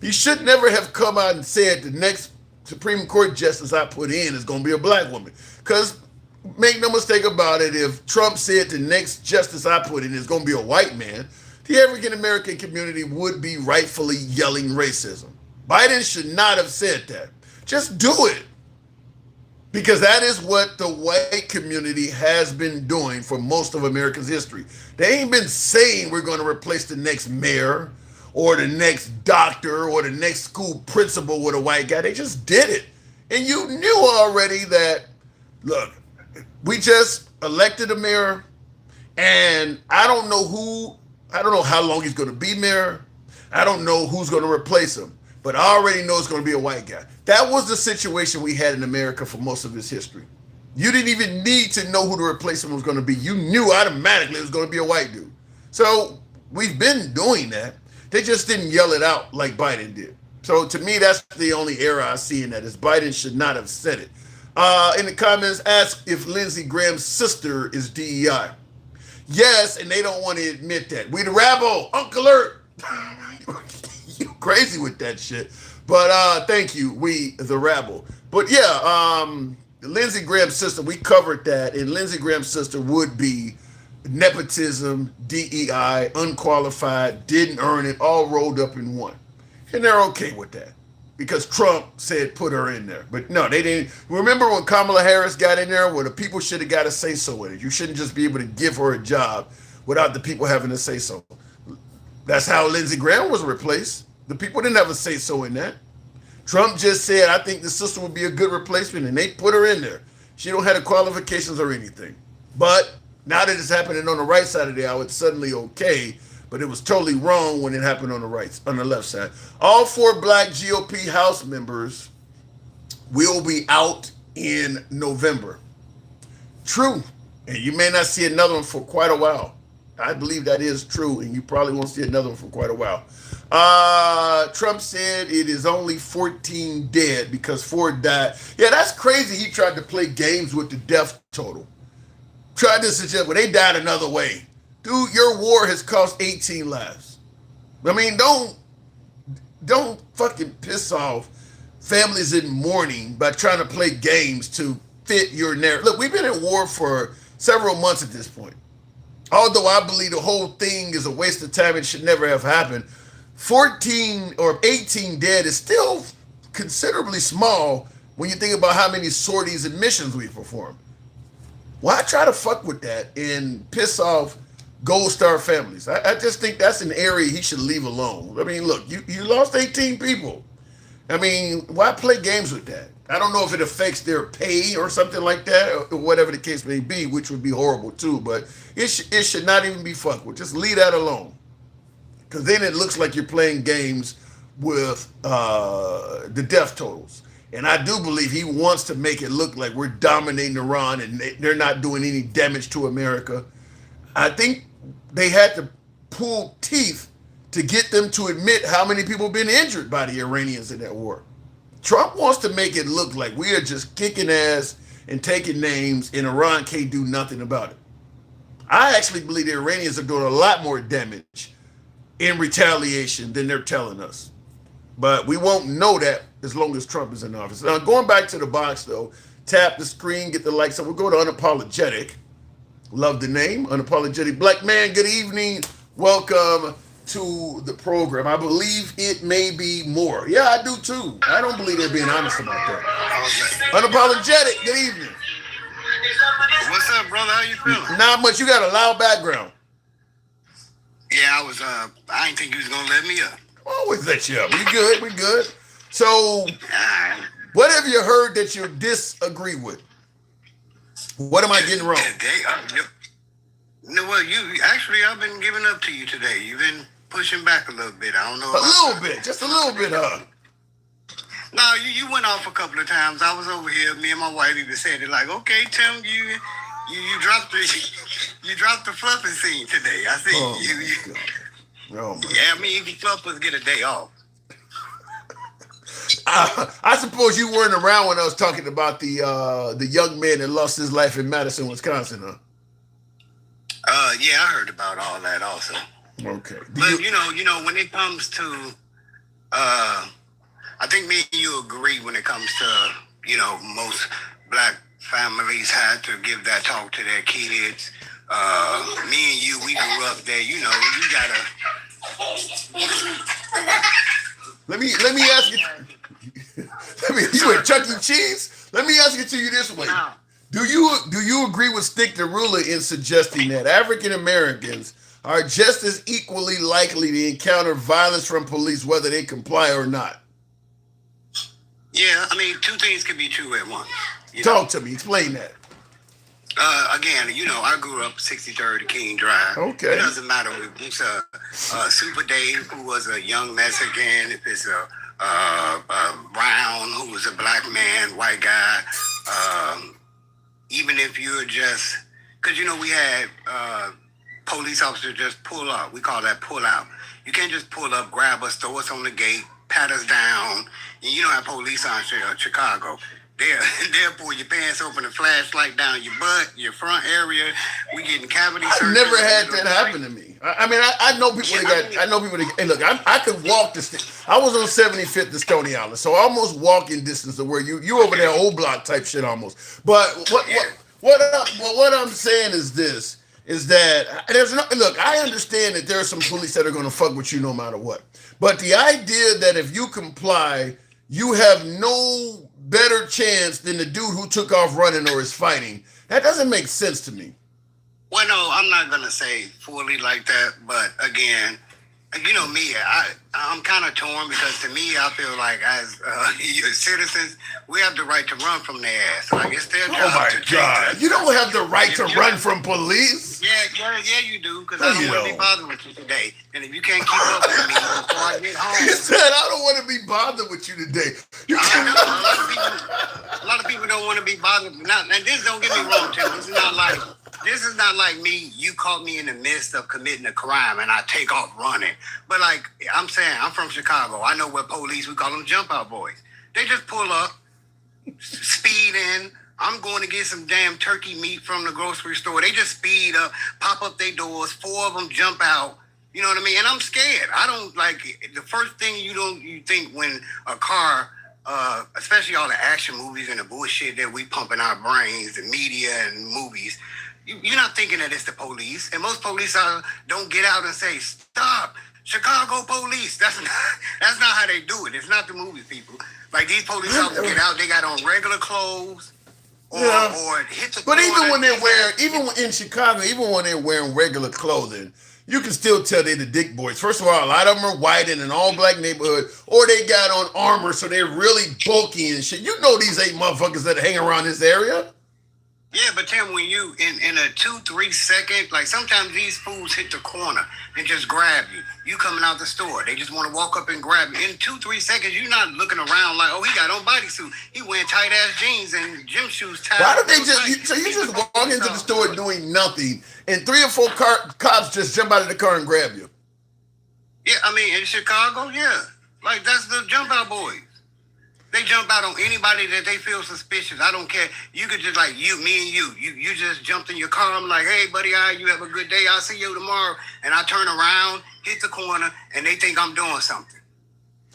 He should never have come out and said the next Supreme Court justice I put in is going to be a black woman. Because make no mistake about it, if Trump said the next justice I put in is going to be a white man, the African-American community would be rightfully yelling racism. Biden should not have said that. Just do it. Because that is what the white community has been doing for most of America's history. They ain't been saying we're going to replace the next mayor or the next doctor or the next school principal with a white guy. They just did it. And you knew already that, look, we just elected a mayor, and I don't know how long he's going to be mayor. I don't know who's going to replace him. But I already know it's going to be a white guy. That was the situation we had in America for most of its history. You didn't even need to know who the replacement was going to be. You knew automatically it was going to be a white dude. So we've been doing that. They just didn't yell it out like Biden did. So to me, that's the only error I see in that is Biden should not have said it. In the comments, ask if Lindsey Graham's sister is DEI. Yes, and they don't want to admit that. We the rabble, Uncle Alert. You crazy with that shit. But thank you, we the rabble. But yeah, Lindsey Graham's sister, we covered that, and Lindsey Graham's sister would be nepotism, DEI, unqualified, didn't earn it, all rolled up in one. And they're okay with that because Trump said put her in there. But no, they didn't. Remember when Kamala Harris got in there? Well, the people should have got a say so in it. You shouldn't just be able to give her a job without the people having a say so. That's how Lindsey Graham was replaced. The people didn't have a say so in that. Trump just said, I think the sister would be a good replacement, and they put her in there. She don't have the qualifications or anything. But now that it's happening on the right side of the aisle, it's suddenly okay, but it was totally wrong when it happened on the left side. All 4 black GOP House members will be out in November. True. And you may not see another one for quite a while. I believe that is true, and you probably won't see another one for quite a while. Trump said it is only 14 dead because 4 died. Yeah, that's crazy. He tried to play games with the death total. Tried to suggest, well, they died another way. Dude, your war has cost 18 lives. I mean, don't fucking piss off families in mourning by trying to play games to fit your narrative. Look, we've been at war for several months at this point. Although I believe the whole thing is a waste of time and should never have happened, 14 or 18 dead is still considerably small when you think about how many sorties and missions we performed. Why try to fuck with that and piss off Gold Star families? I just think that's an area he should leave alone. I mean, look, you lost 18 people. I mean, why play games with that? I don't know if it affects their pay or something like that, or whatever the case may be, which would be horrible too, but it should not even be fucked with. Just leave that alone. Because then it looks like you're playing games with the death totals. And I do believe he wants to make it look like we're dominating Iran and they're not doing any damage to America. I think they had to pull teeth to get them to admit how many people have been injured by the Iranians in that war. Trump wants to make it look like we are just kicking ass and taking names and Iran can't do nothing about it. I actually believe the Iranians are doing a lot more damage in retaliation than they're telling us. But we won't know that as long as Trump is in office. Now, going back to the box, though, tap the screen, get the likes. So we'll go to Unapologetic. Love the name, Unapologetic Black Man. Good evening. Welcome to the program. I believe it may be more. Yeah, I do too. I don't believe they're being honest about that. Unapologetic. Good evening. What's up, brother? How you feeling? Not much. You got a loud background. Yeah, I didn't think you was gonna let me up. Always let you up. We good. We good. So, what have you heard that you disagree with? What am I getting wrong? No, well, I've been giving up to you today. You've been pushing back a little bit. I don't know. Just a little bit, huh? No, you went off a couple of times. I was over here. Me and my wife even said it. Like, okay, Tim, you dropped the fluffing scene today. I see you. Oh, yeah, I mean, the fluffers get a day off. I suppose you weren't around when I was talking about the young man that lost his life in Madison, Wisconsin, huh? Yeah, I heard about all that also. Okay. But you know, when it comes to, I think me and you agree when it comes to, most black families had to give that talk to their kids. Me and you, we grew up there. You gotta. Let me ask you. You at Chuck E. Cheese? Let me ask it to you this way. Do you agree with Stick the Ruler in suggesting that African Americans are just as equally likely to encounter violence from police whether they comply or not? Yeah, I mean, two things can be true at once. Talk to me. Explain that. Again, I grew up 63rd King Drive. Okay. It doesn't matter if it's Super Dave, who was a young Mexican, if it's a Brown, who was a black man, white guy, even if you're just, because we had police officers just pull up. We call that pull out. You can't just pull up, grab us, throw us on the gate, pat us down. And you don't have police on Chicago. They'll pull your pants open, a flashlight down your butt, your front area. We getting cavity searches. I've never had that happen to me. I mean, I know people that hey, look, I could walk this. I was on 75th to Stony Island, so almost walking distance of where you over there, old block type shit almost. But what I'm saying is this. Is that there's no look, I understand that there are some police that are going to fuck with you no matter what. But the idea that if you comply, you have no better chance than the dude who took off running or is fighting, that doesn't make sense to me. Well, no, I'm not going to say fully like that. But again, me, I'm kind of torn because to me, I feel like as citizens, we have the right to run from their ass. Like it's their job. Oh my God! You don't have the right to run from police. Yeah, you do. Because I don't want to be bothered with you today. And if you can't keep up with me before I get home, he said, "I don't want to be bothered with you today." A lot of people don't want to be bothered. And this, don't get me wrong, Tim. This is not like me. You caught me in the midst of committing a crime and I take off running. But like I'm saying, I'm from Chicago. I know what police, we call them jump out boys. They just pull up, speed in. I'm going to get some damn turkey meat from the grocery store. They just speed up, pop up their doors. 4 of them jump out. You know what I mean? And I'm scared. I don't like the first thing you think when a car, especially all the action movies and the bullshit that we pump in our brains, the media and movies. You're not thinking that it's the police. And most police don't get out and say, stop, Chicago police. That's not how they do it. It's not the movie people. Like these police officers get out, they got on regular clothes or hit the But corner. even when in Chicago, even when they're wearing regular clothing, you can still tell they're the dick boys. First of all, a lot of them are white in an all-black neighborhood, or they got on armor, so they're really bulky and shit. You know these ain't motherfuckers that hang around this area. Yeah, but Tim, when you in a 2-3 second, like sometimes these fools hit the corner and just grab you. You coming out the store, they just want to walk up and grab you. In 2-3 seconds, you're not looking around like, oh, he got on bodysuit. He wearing tight ass jeans and gym shoes. Why don't they just? So you just walk into the store doing nothing, and 3 or 4 cops just jump out of the car and grab you. Yeah, I mean in Chicago, yeah, like that's the jump out boys. They jump out on anybody that they feel suspicious. I don't care. You could just like me and you just jumped in your car. I'm like, hey, buddy, all right, you have a good day. I'll see you tomorrow. And I turn around, hit the corner, and they think I'm doing something.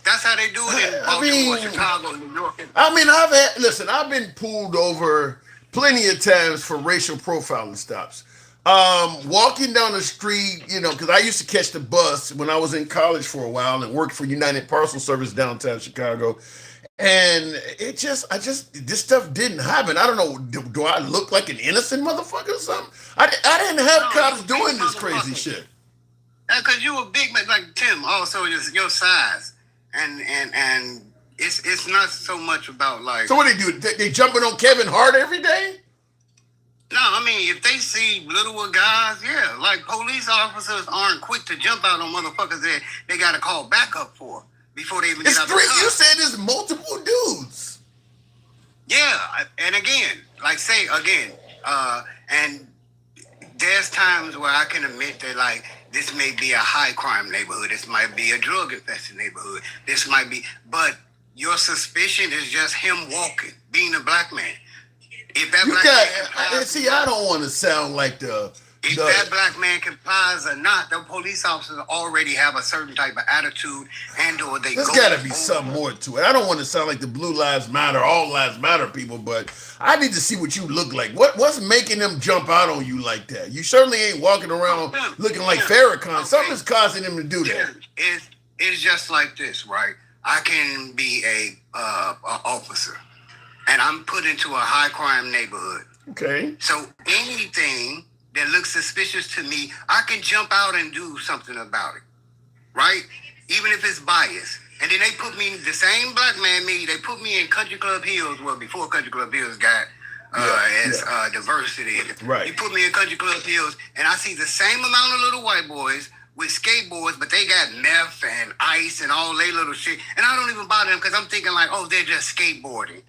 That's how they do it in Baltimore, Chicago, New York. I mean, I've been pulled over plenty of times for racial profiling stops. Walking down the street, you know, because I used to catch the bus when I was in college for a while and worked for United Parcel Service downtown Chicago. And this stuff didn't happen. I don't know. Do I look like an innocent motherfucker or something? I didn't have cops doing this crazy shit. Because you a big man, like Tim, also your size. And it's not so much about like. So what they do? They jumping on Kevin Hart every day? No, I mean, if they see littler guys, yeah. Like police officers aren't quick to jump out on motherfuckers that they got to call backup for. Before they even get out the car. You said there's multiple dudes. Yeah, and again, and there's times where I can admit that like this may be a high crime neighborhood, this might be a drug infested neighborhood, this might be, but your suspicion is just him walking, being a black man. If that I don't want to sound like if that black man complies or not, the police officers already have a certain type of attitude and/or they. There's got to be something more to it. I don't want to sound like the Blue Lives Matter, All Lives Matter people, but I need to see what you look like. What's making them jump out on you like that? You certainly ain't walking around looking like Farrakhan. Okay. Something's causing them to do that. It's just like this, right? I can be a officer, and I'm put into a high crime neighborhood. Okay. So anything that looks suspicious to me, I can jump out and do something about it, right? Even if it's biased. And then they put me, the same black man they put me in Country Club Hills, well, before Country Club Hills got diversity. Right. He put me in Country Club Hills, and I see the same amount of little white boys with skateboards, but they got meth and ice and all they little shit. And I don't even bother them because I'm thinking like, oh, they're just skateboarding.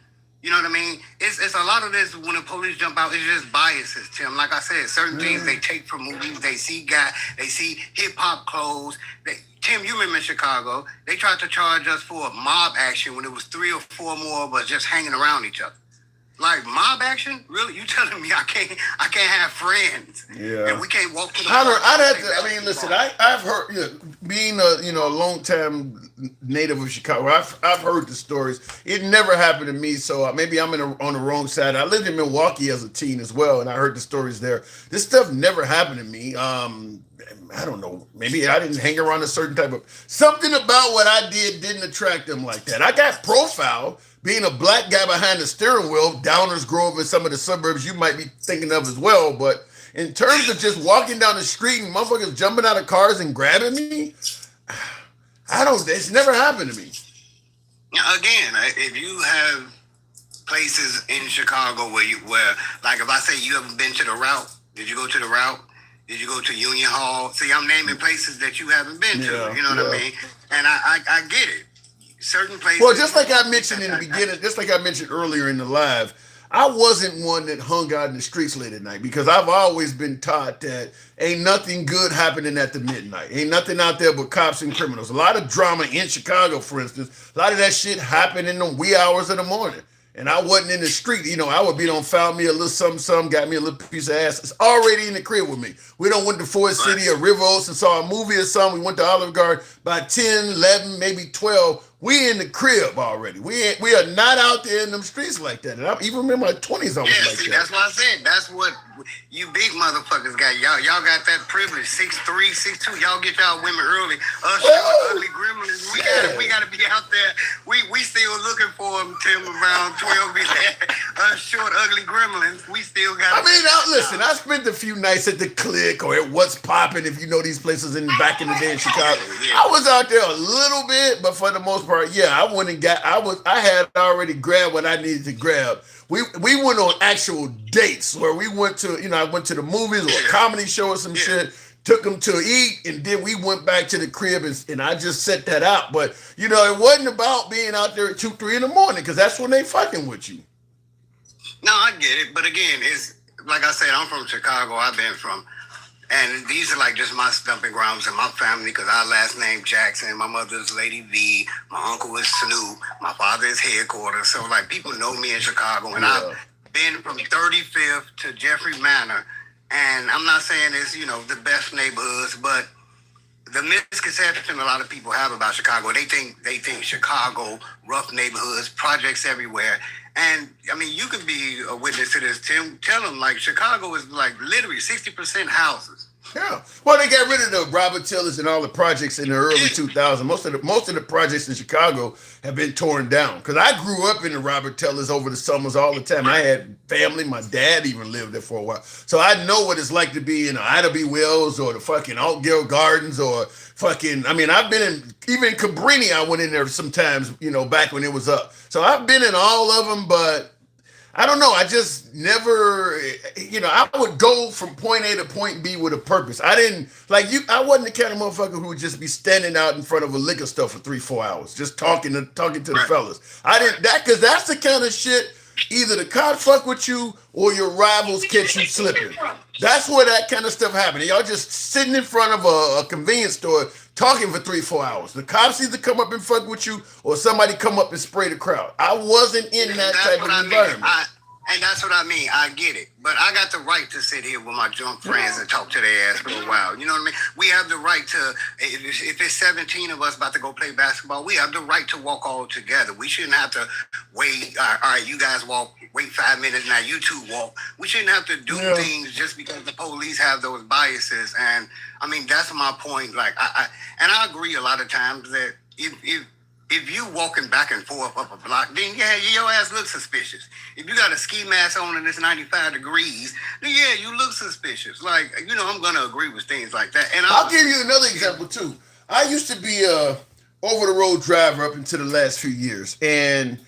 You know what I mean? It's a lot of this when the police jump out, it's just biases, Tim. Like I said, certain things they take from movies. They see hip hop clothes. Tim, you remember in Chicago, they tried to charge us for a mob action when it was 3 or 4 more of us just hanging around each other. Like mob action? Really? You telling me I can't have friends? Yeah. And we can't walk to the listen, I've heard, being a long time native of Chicago, I've heard the stories. It never happened to me, so maybe I'm on the wrong side. I lived in Milwaukee as a teen as well, and I heard the stories there. This stuff never happened to me. I don't know. Maybe I didn't hang around a certain type of something about what I did didn't attract them like that. I got profiled. Being a black guy behind the steering wheel, Downers Grove and some of the suburbs you might be thinking of as well. But in terms of just walking down the street and motherfuckers jumping out of cars and grabbing me, it's never happened to me. Again, if you have places in Chicago where like if I say you haven't been to the Route, did you go to the Route? Did you go to Union Hall? See, I'm naming places that you haven't been to. You know what I mean? And I get it. Certain places. Well, just like I mentioned in the beginning, just like I mentioned earlier in the live, I wasn't one that hung out in the streets late at night because I've always been taught that ain't nothing good happening at the midnight. Ain't nothing out there but cops and criminals. A lot of drama in Chicago, for instance, a lot of that shit happened in the wee hours of the morning. And I wasn't in the street, I would be found me a little something, got me a little piece of ass. It's already in the crib with me. We don't went to Forest City or River Oaks and saw a movie or something. We went to Olive Garden by 10, 11, maybe 12. We in the crib already. We are not out there in them streets like that. And I even remember my 20s I was like that. That's what I said. That's what you big motherfuckers got. Y'all got that privilege. 6'3", 6'2". Y'all get y'all women early. Us ugly gremlins. We gotta be out there. We still looking for them, Tim, around 12. Us short, ugly gremlins. We still got. Listen, I spent a few nights at the Click or at What's Poppin', if you know these places back in the day in Chicago. I was out there a little bit, but for the most part, I had already grabbed what I needed to grab. We went on actual dates where we went to, I went to the movies or a comedy show or some shit, took them to eat, and then we went back to the crib and I just set that out. But, it wasn't about being out there at 2, 3 in the morning because that's when they fucking with you. No, I get it. But again, it's like I said, I'm from Chicago. I've been from And these are like just my stumping grounds and my family, because our last name Jackson, my mother's Lady V, my uncle is Snoop, my father is Headquarters. So like people know me in Chicago, and I've been from 35th to Jeffrey Manor, and I'm not saying it's the best neighborhoods, but the misconception a lot of people have about Chicago, they think Chicago, rough neighborhoods, projects everywhere. And I mean, you can be a witness to this, Tim. Tell them like Chicago is like literally 60% houses. Yeah. Well, they got rid of the Robert Tillers and all the projects in the early 2000s. Most of the projects in Chicago have been torn down. Because I grew up in the Robert Tillers over the summers all the time. I had family. My dad even lived there for a while. So I know what it's like to be in Ida B. Wells or the fucking Altgeld Gardens or fucking, I mean, I've been in, even Cabrini, I went in there sometimes, back when it was up. So I've been in all of them, but I don't know. I just never, I would go from point A to point B with a purpose. I didn't, I wasn't the kind of motherfucker who would just be standing out in front of a liquor store for 3-4 hours, just talking to the fellas. I didn't, because that's the kind of shit, either the cops fuck with you or your rivals catch you slipping. That's where that kind of stuff happened. Y'all just sitting in front of a convenience store talking for 3-4 hours. The cops either come up and fuck with you or somebody come up and spray the crowd. I wasn't in that type of environment. And that's what I mean. I get it. But I got the right to sit here with my drunk friends and talk to their ass for a while. You know what I mean? We have the right to, if it's 17 of us about to go play basketball, we have the right to walk all together. We shouldn't have to wait. All right, you guys wait 5 minutes, now you two walk. We shouldn't have to do things just because the police have those biases. And I mean, that's my point. Like, I agree a lot of times that if you walking back and forth up a block, then your ass looks suspicious. If you got a ski mask on and it's 95 degrees, then you look suspicious. Like, I'm gonna agree with things like that. And I'll give you another example too. I used to be a over-the-road driver up until the last few years, and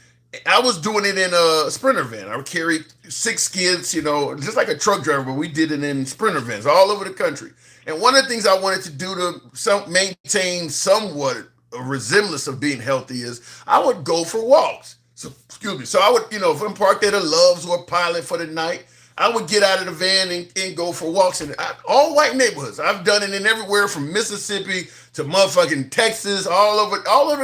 I was doing it in a Sprinter van. I would carry 6 skids, just like a truck driver, but we did it in Sprinter vans all over the country. And one of the things I wanted to do to maintain somewhat a resemblance of being healthy is I would go for walks. So I would, if I'm parked at a Love's or a Pilot for the night, I would get out of the van and go for walks in all white neighborhoods. I've done it in everywhere from Mississippi to motherfucking Texas, all over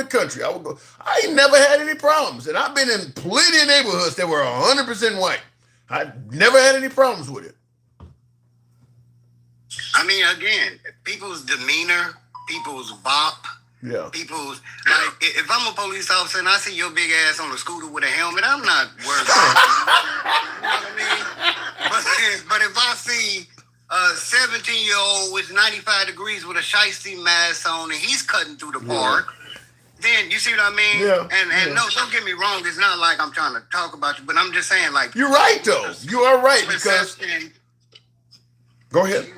the country. I would go. I ain't never had any problems, and I've been in plenty of neighborhoods that were 100% white. I never had any problems with it. I mean, again, people's demeanor, people's bop. Yeah. People's, like, if I'm a police officer and I see your big ass on a scooter with a helmet, I'm not worried about you. You know what I mean? But if I see a 17-year-old with 95 degrees with a shiesty mask on and he's cutting through the park, then you see what I mean? Yeah. And no, don't get me wrong. It's not like I'm trying to talk about you, but I'm just saying, like, you're right though. You are right because. Go ahead.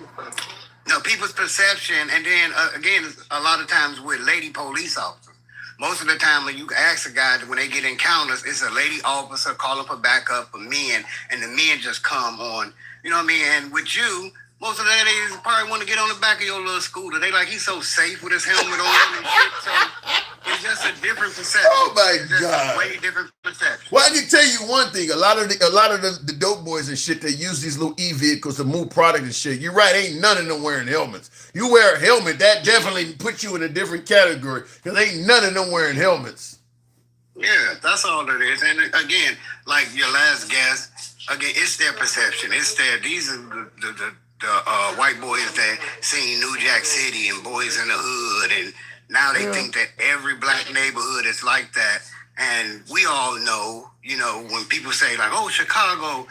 No, people's perception, and then again, a lot of times with lady police officers. Most of the time, when you ask a guy when they get encounters, it's a lady officer calling for backup for men, and the men just come on. You know what I mean? And with you, most of the ladies probably want to get on the back of your little scooter. They like, he's so safe with his helmet on and shit. So it's just a different perception. Oh my it's just God! a way different perception. Well, I can tell you one thing: a lot of the dope boys and shit, they use these little e-vehicles to move product and shit. You're right; ain't none of them wearing helmets. You wear a helmet, that definitely puts you in a different category because ain't none of them wearing helmets. Yeah, that's all it is. And again, like your last guest, again, it's their perception. It's their. These are the white boys that seen New Jack City and Boys in the Hood, and now they think that every black neighborhood is like that. And we all know, when people say like, "Oh, Chicago,"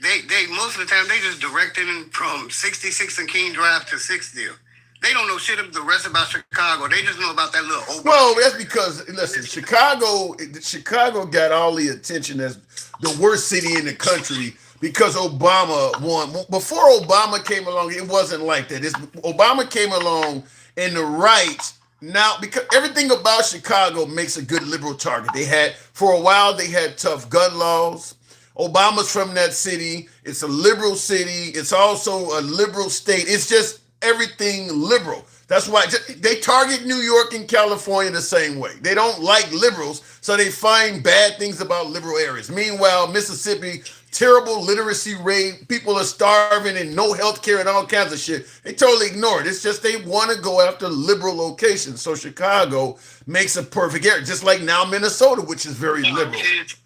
they most of the time they just directed them from 66 and King Drive to 6th Deal. They don't know shit of the rest about Chicago. They just know about that little open. Well, that's because listen, Chicago got all the attention as the worst city in the country. Because Obama won. Before Obama came along, it wasn't like that. Obama came along and the right, now, because everything about Chicago makes a good liberal target. For a while, they had tough gun laws. Obama's from that city. It's a liberal city. It's also a liberal state. It's just everything liberal. That's why they target New York and California the same way. They don't like liberals, so they find bad things about liberal areas. Meanwhile, Mississippi terrible literacy rate. People are starving and no health care and all kinds of shit. They totally ignore it. It's just they want to go after liberal locations. So Chicago makes a perfect area, just like now Minnesota, which is very liberal.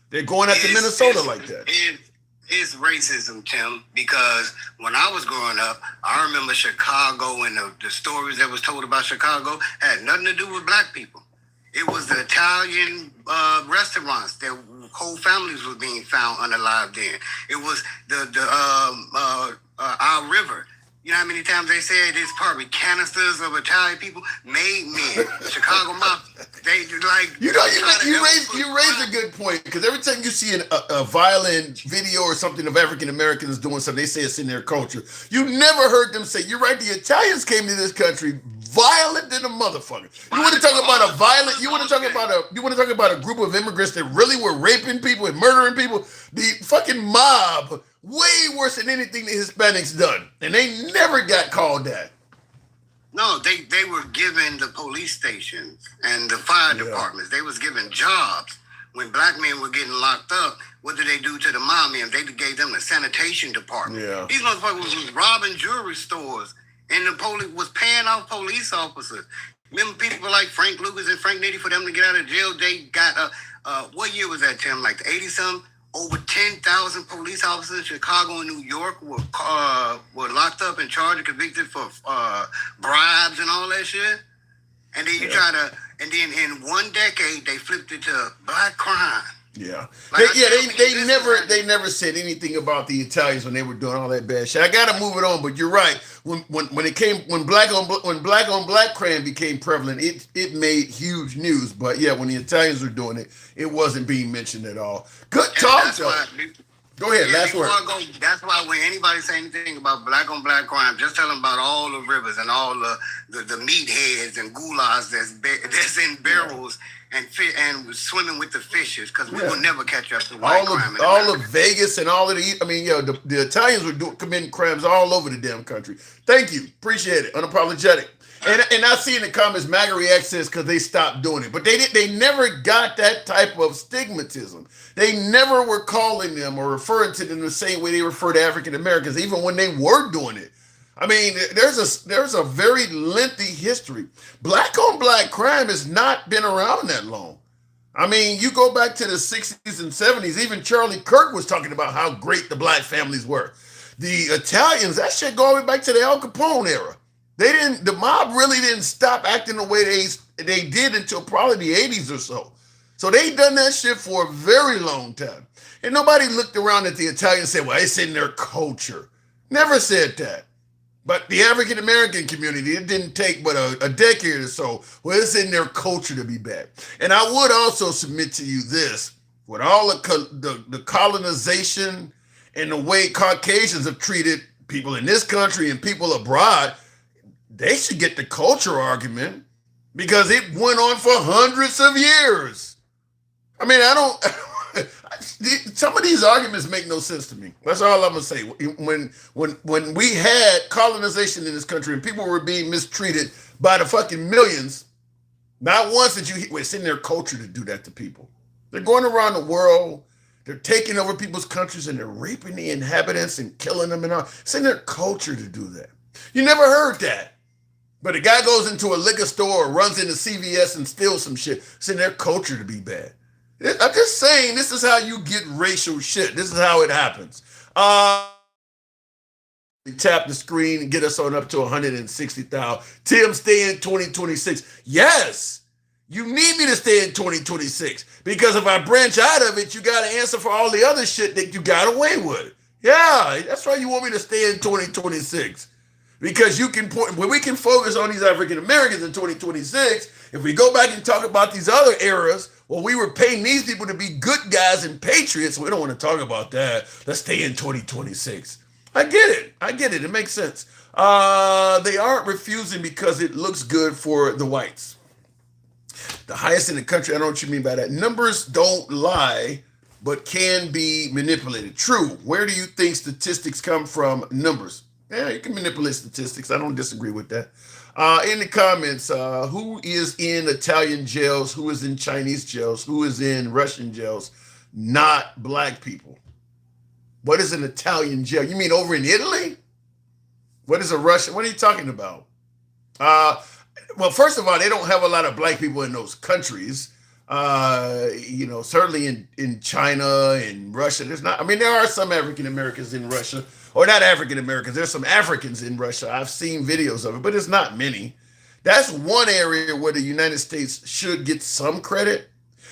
They're going after Minnesota like that. It's racism, Tim, because when I was growing up, I remember Chicago and the stories that was told about Chicago had nothing to do with black people. It was the Italian restaurants that whole families were being found unalived in. It was our river. You know how many times they said it's probably canisters of Italian people made men. Chicago Mafia. They like you raised a good point, because every time you see a violent video or something of African Americans doing something, they say it's in their culture. You never heard them say, "You're right. The Italians came to this country violent than a motherfucker." You want to talk about a violent? You want to talk about a group of immigrants that really were raping people and murdering people? The fucking mob, way worse than anything the Hispanics done, and they never got called that. No, they were given the police stations and the fire departments. They was given jobs. When black men were getting locked up, what did they do to the mob men? They gave them the sanitation department. Yeah. These motherfuckers was robbing jewelry stores, and the police was paying off police officers. Remember people like Frank Lucas and Frank Nitti, for them to get out of jail, they got what year was that, Tim? Like the 80-something? Over 10,000 police officers in Chicago and New York were locked up and charged and convicted for bribes and all that shit. And then and then in one decade they flipped it to black crime. Yeah, they never said anything about the Italians when they were doing all that bad shit. I gotta move it on, but you're right. When black on black crime became prevalent, it made huge news. But yeah, when the Italians were doing it, it wasn't being mentioned at all. Good talk, though. Go ahead, last word. That's why when anybody say anything about black on black crime, just tell them about all the rivers and all the meatheads and gulags that's in barrels and swimming with the fishes, because we will never catch up to white crime. All of Vegas and all of the Italians were committing crimes all over the damn country. Thank you, appreciate it, unapologetic. And I see in the comments, MAGA reacts says because they stopped doing it, but they never got that type of stigmatism. They never were calling them or referring to them the same way they refer to African Americans, even when they were doing it. I mean, there's a very lengthy history. Black on black crime has not been around that long. I mean, you go back to the 60s and 70s, even Charlie Kirk was talking about how great the black families were. The Italians, that shit go all the way back to the Al Capone era. The mob really didn't stop acting the way they did until probably the 80s or so. So they done that shit for a very long time. And nobody looked around at the Italians and said, well, it's in their culture. Never said that. But the African American community, it didn't take but a decade or so. Well, it's in their culture to be bad. And I would also submit to you this, with all the colonization and the way Caucasians have treated people in this country and people abroad, they should get the culture argument, because it went on for hundreds of years. I mean, some of these arguments make no sense to me. That's all I'm gonna say. When we had colonization in this country and people were being mistreated by the fucking millions, not once did it's in their culture to do that to people. They're going around the world, they're taking over people's countries and they're raping the inhabitants and killing them and all. It's in their culture to do that. You never heard that. But a guy goes into a liquor store or runs into CVS and steals some shit. It's in their culture to be bad. I'm just saying, this is how you get racial shit. This is how it happens. Tap the screen and get us on up to 160,000. Tim, stay in 2026. Yes, you need me to stay in 2026, because if I branch out of it, you got to answer for all the other shit that you got away with. Yeah, that's why you want me to stay in 2026. Because when we can focus on these African Americans in 2026, if we go back and talk about these other eras, well, we were paying these people to be good guys and patriots. We don't want to talk about that. Let's stay in 2026. I get it. It makes sense. They aren't refusing because it looks good for the whites. The highest in the country. I don't know what you mean by that. Numbers don't lie, but can be manipulated. True. Where do you think statistics come from? Numbers. Yeah, you can manipulate statistics. I don't disagree with that. In the comments, who is in Italian jails? Who is in Chinese jails? Who is in Russian jails? Not black people. What is an Italian jail? You mean over in Italy? What is a Russian? What are you talking about? Well, first of all, they don't have a lot of black people in those countries. Certainly in China and Russia, there's not. I mean, there are some African Americans in Russia, or not African Americans. There's some Africans in Russia. I've seen videos of it, but it's not many. That's one area where the United States should get some credit,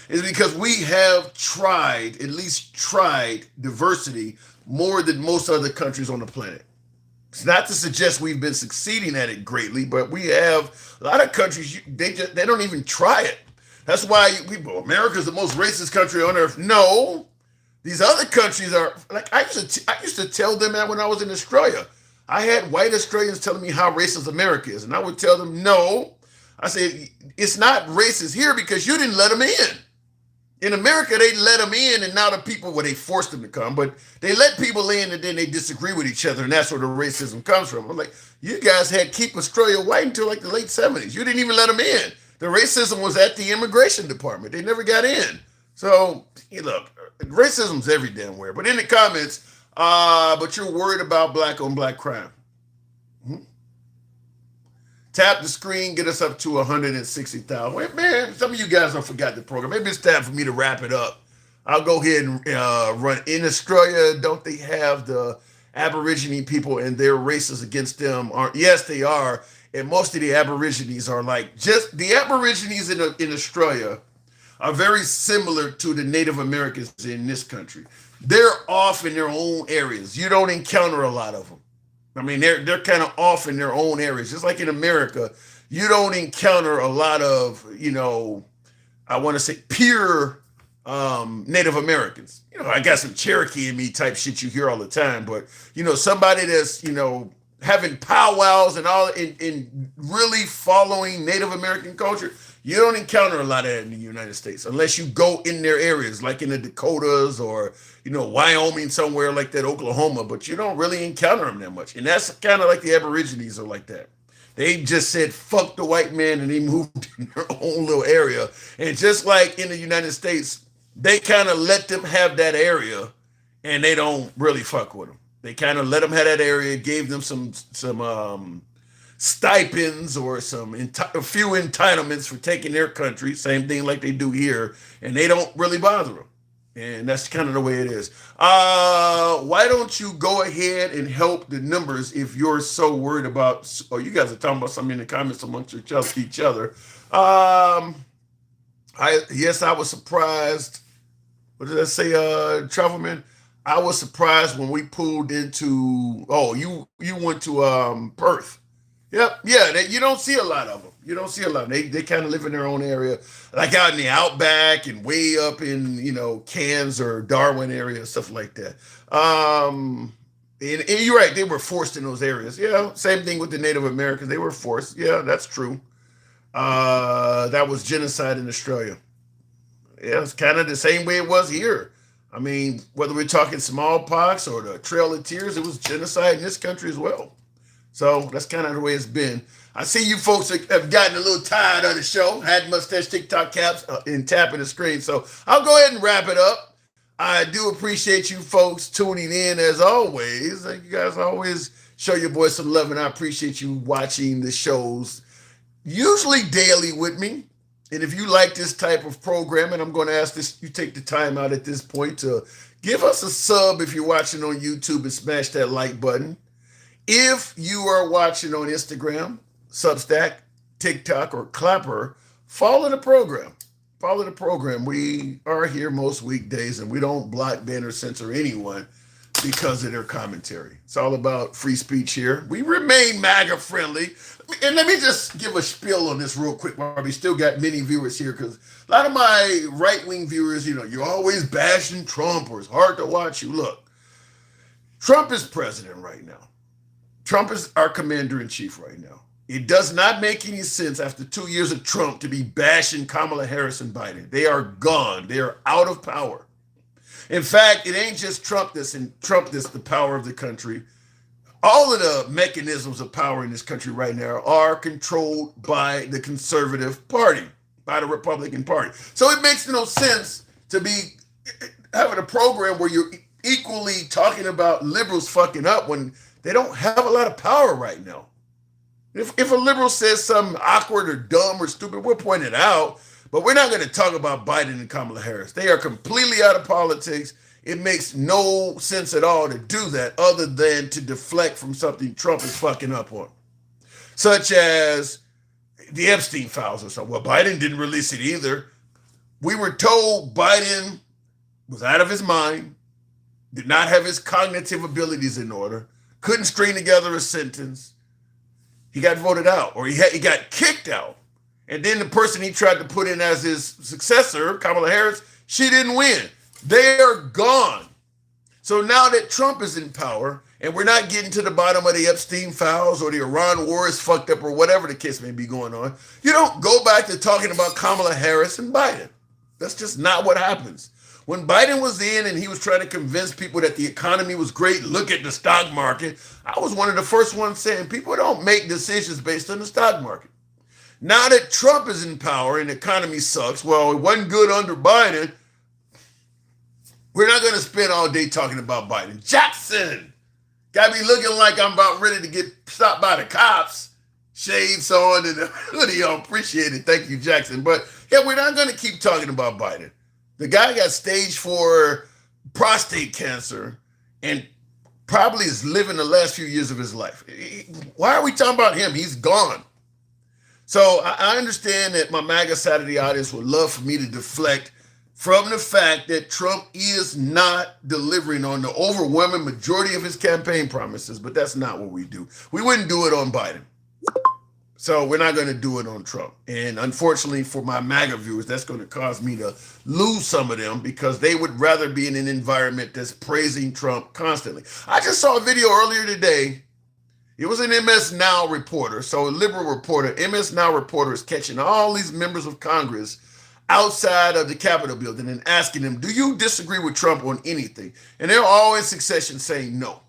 is because we have at least tried diversity more than most other countries on the planet. It's not to suggest we've been succeeding at it greatly, but we have a lot of countries, they don't even try it. That's why America's the most racist country on earth. No, these other countries are like, I used to tell them that when I was in Australia. I had white Australians telling me how racist America is, and I would tell them, no. I said, it's not racist here because you didn't let them in. In America, they let them in, and now the people, they forced them to come, but they let people in and then they disagree with each other, and that's where the racism comes from. I'm like, you guys had keep Australia white until like the late 70s. You didn't even let them in. The racism was at the immigration department. They never got in. So, look, racism's every damn where. But in the comments, but you're worried about black on black crime. Tap the screen, get us up to 160,000. Wait, man, some of you guys don't forgot the program. Maybe it's time for me to wrap it up. I'll go ahead and run. In Australia, don't they have the Aborigine people and their races against them? Yes, they are. And most of the Aborigines are the Aborigines in Australia are very similar to the Native Americans in this country. They're off in their own areas. You don't encounter a lot of them. I mean, they're kind of off in their own areas. Just like in America, you don't encounter a lot of, I want to say pure Native Americans. I got some Cherokee in me type shit you hear all the time, but somebody that's, having powwows and all in really following Native American culture, you don't encounter a lot of that in the United States unless you go in their areas, like in the Dakotas or, Wyoming, somewhere like that, Oklahoma, but you don't really encounter them that much. And that's kind of like the Aborigines are like that. They just said, fuck the white man, and they moved in their own little area. And just like in the United States, they kind of let them have that area and they don't really fuck with them. They kind of let them have that area, gave them some stipends or a few entitlements for taking their country, same thing like they do here, and they don't really bother them. And that's kind of the way it is. Why don't you go ahead and help the numbers if you're so worried about, you guys are talking about something in the comments amongst each other. I was surprised. What did I say, Travelman? I was surprised when we pulled into, you went to Perth. Yep, yeah, you don't see a lot of them. You don't see a lot. They kind of live in their own area, like out in the outback and way up in, Cairns or Darwin area, stuff like that. And you're right, they were forced in those areas. Yeah, same thing with the Native Americans. They were forced. Yeah, that's true. That was genocide in Australia. Yeah, it's kind of the same way it was here. I mean, whether we're talking smallpox or the Trail of Tears, it was genocide in this country as well. So that's kind of the way it's been. I see you folks have gotten a little tired of the show, had mustache TikTok caps and tapping the screen. So I'll go ahead and wrap it up. I do appreciate you folks tuning in as always. You guys always show your boys some love, and I appreciate you watching the shows, usually daily with me. And if you like this type of programming, I'm going to ask you take the time out at this point to give us a sub if you're watching on YouTube and smash that like button. If you are watching on Instagram, Substack, TikTok, or Clapper, follow the program. Follow the program. We are here most weekdays, and we don't block, ban, or censor anyone because of their commentary. It's all about free speech here. We remain MAGA friendly. And let me just give a spiel on this real quick while we still got many viewers here, because a lot of my right-wing viewers, you're always bashing Trump or it's hard to watch you. Look, Trump is president right now. Trump is our commander-in-chief right now. It does not make any sense after 2 years of Trump to be bashing Kamala Harris and Biden. They are gone. They are out of power. In fact, it ain't just Trump that's the power of the country. All of the mechanisms of power in this country right now are controlled by the conservative party, by the Republican Party. So it makes no sense to be having a program where you're equally talking about liberals fucking up when they don't have a lot of power right now. If a liberal says something awkward or dumb or stupid, we'll point it out, but we're not going to talk about Biden and Kamala Harris. They are completely out of politics. It makes no sense at all to do that other than to deflect from something Trump is fucking up on, such as the Epstein files or something. Well, Biden didn't release it either. We were told Biden was out of his mind, did not have his cognitive abilities in order, couldn't string together a sentence. He got voted out, or he got kicked out. And then the person he tried to put in as his successor, Kamala Harris, she didn't win. They are gone. So now that Trump is in power, and we're not getting to the bottom of the Epstein files or the Iran war is fucked up or whatever the case may be going on, you don't go back to talking about Kamala Harris and Biden. That's just not what happens. When Biden was in and he was trying to convince people that the economy was great, look at the stock market, I was one of the first ones saying people don't make decisions based on the stock market. Now that Trump is in power and the economy sucks, well, it wasn't good under Biden. We're not going to spend all day talking about Biden. Jackson! Got me looking like I'm about ready to get stopped by the cops. Shades on and a hoodie on. Appreciate it. Thank you, Jackson. But yeah, we're not going to keep talking about Biden. The guy got stage 4 prostate cancer and probably is living the last few years of his life. Why are we talking about him? He's gone. So I understand that my MAGA Saturday audience would love for me to deflect from the fact that Trump is not delivering on the overwhelming majority of his campaign promises, but that's not what we do. We wouldn't do it on Biden. So we're not going to do it on Trump. And unfortunately for my MAGA viewers, that's going to cause me to lose some of them because they would rather be in an environment that's praising Trump constantly. I just saw a video earlier today. It was an MS Now reporter, so a liberal reporter. MS Now reporter is catching all these members of Congress outside of the Capitol building and asking them, do you disagree with Trump on anything? And they're all in succession saying no.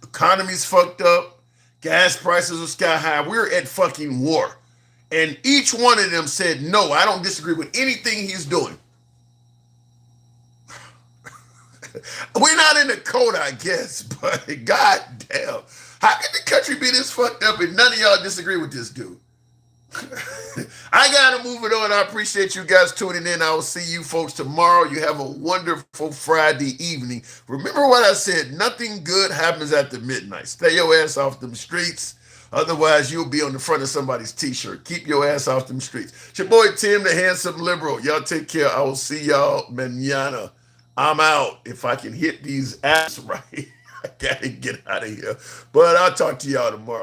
Economy's fucked up. Gas prices are sky high. We're at fucking war. And each one of them said, no, I don't disagree with anything he's doing. We're not in the code, I guess, but goddamn. How can the country be this fucked up and none of y'all disagree with this dude? I gotta move it on. I appreciate you guys tuning in. I will see you folks tomorrow. You have a wonderful Friday evening. Remember what I said, nothing good happens after midnight. Stay your ass off them streets. Otherwise, you'll be on the front of somebody's t-shirt. Keep your ass off them streets. It's your boy Tim, the handsome liberal. Y'all take care. I will see y'all mañana. I'm out. If I can hit these apps right, I gotta get out of here. But I'll talk to y'all tomorrow.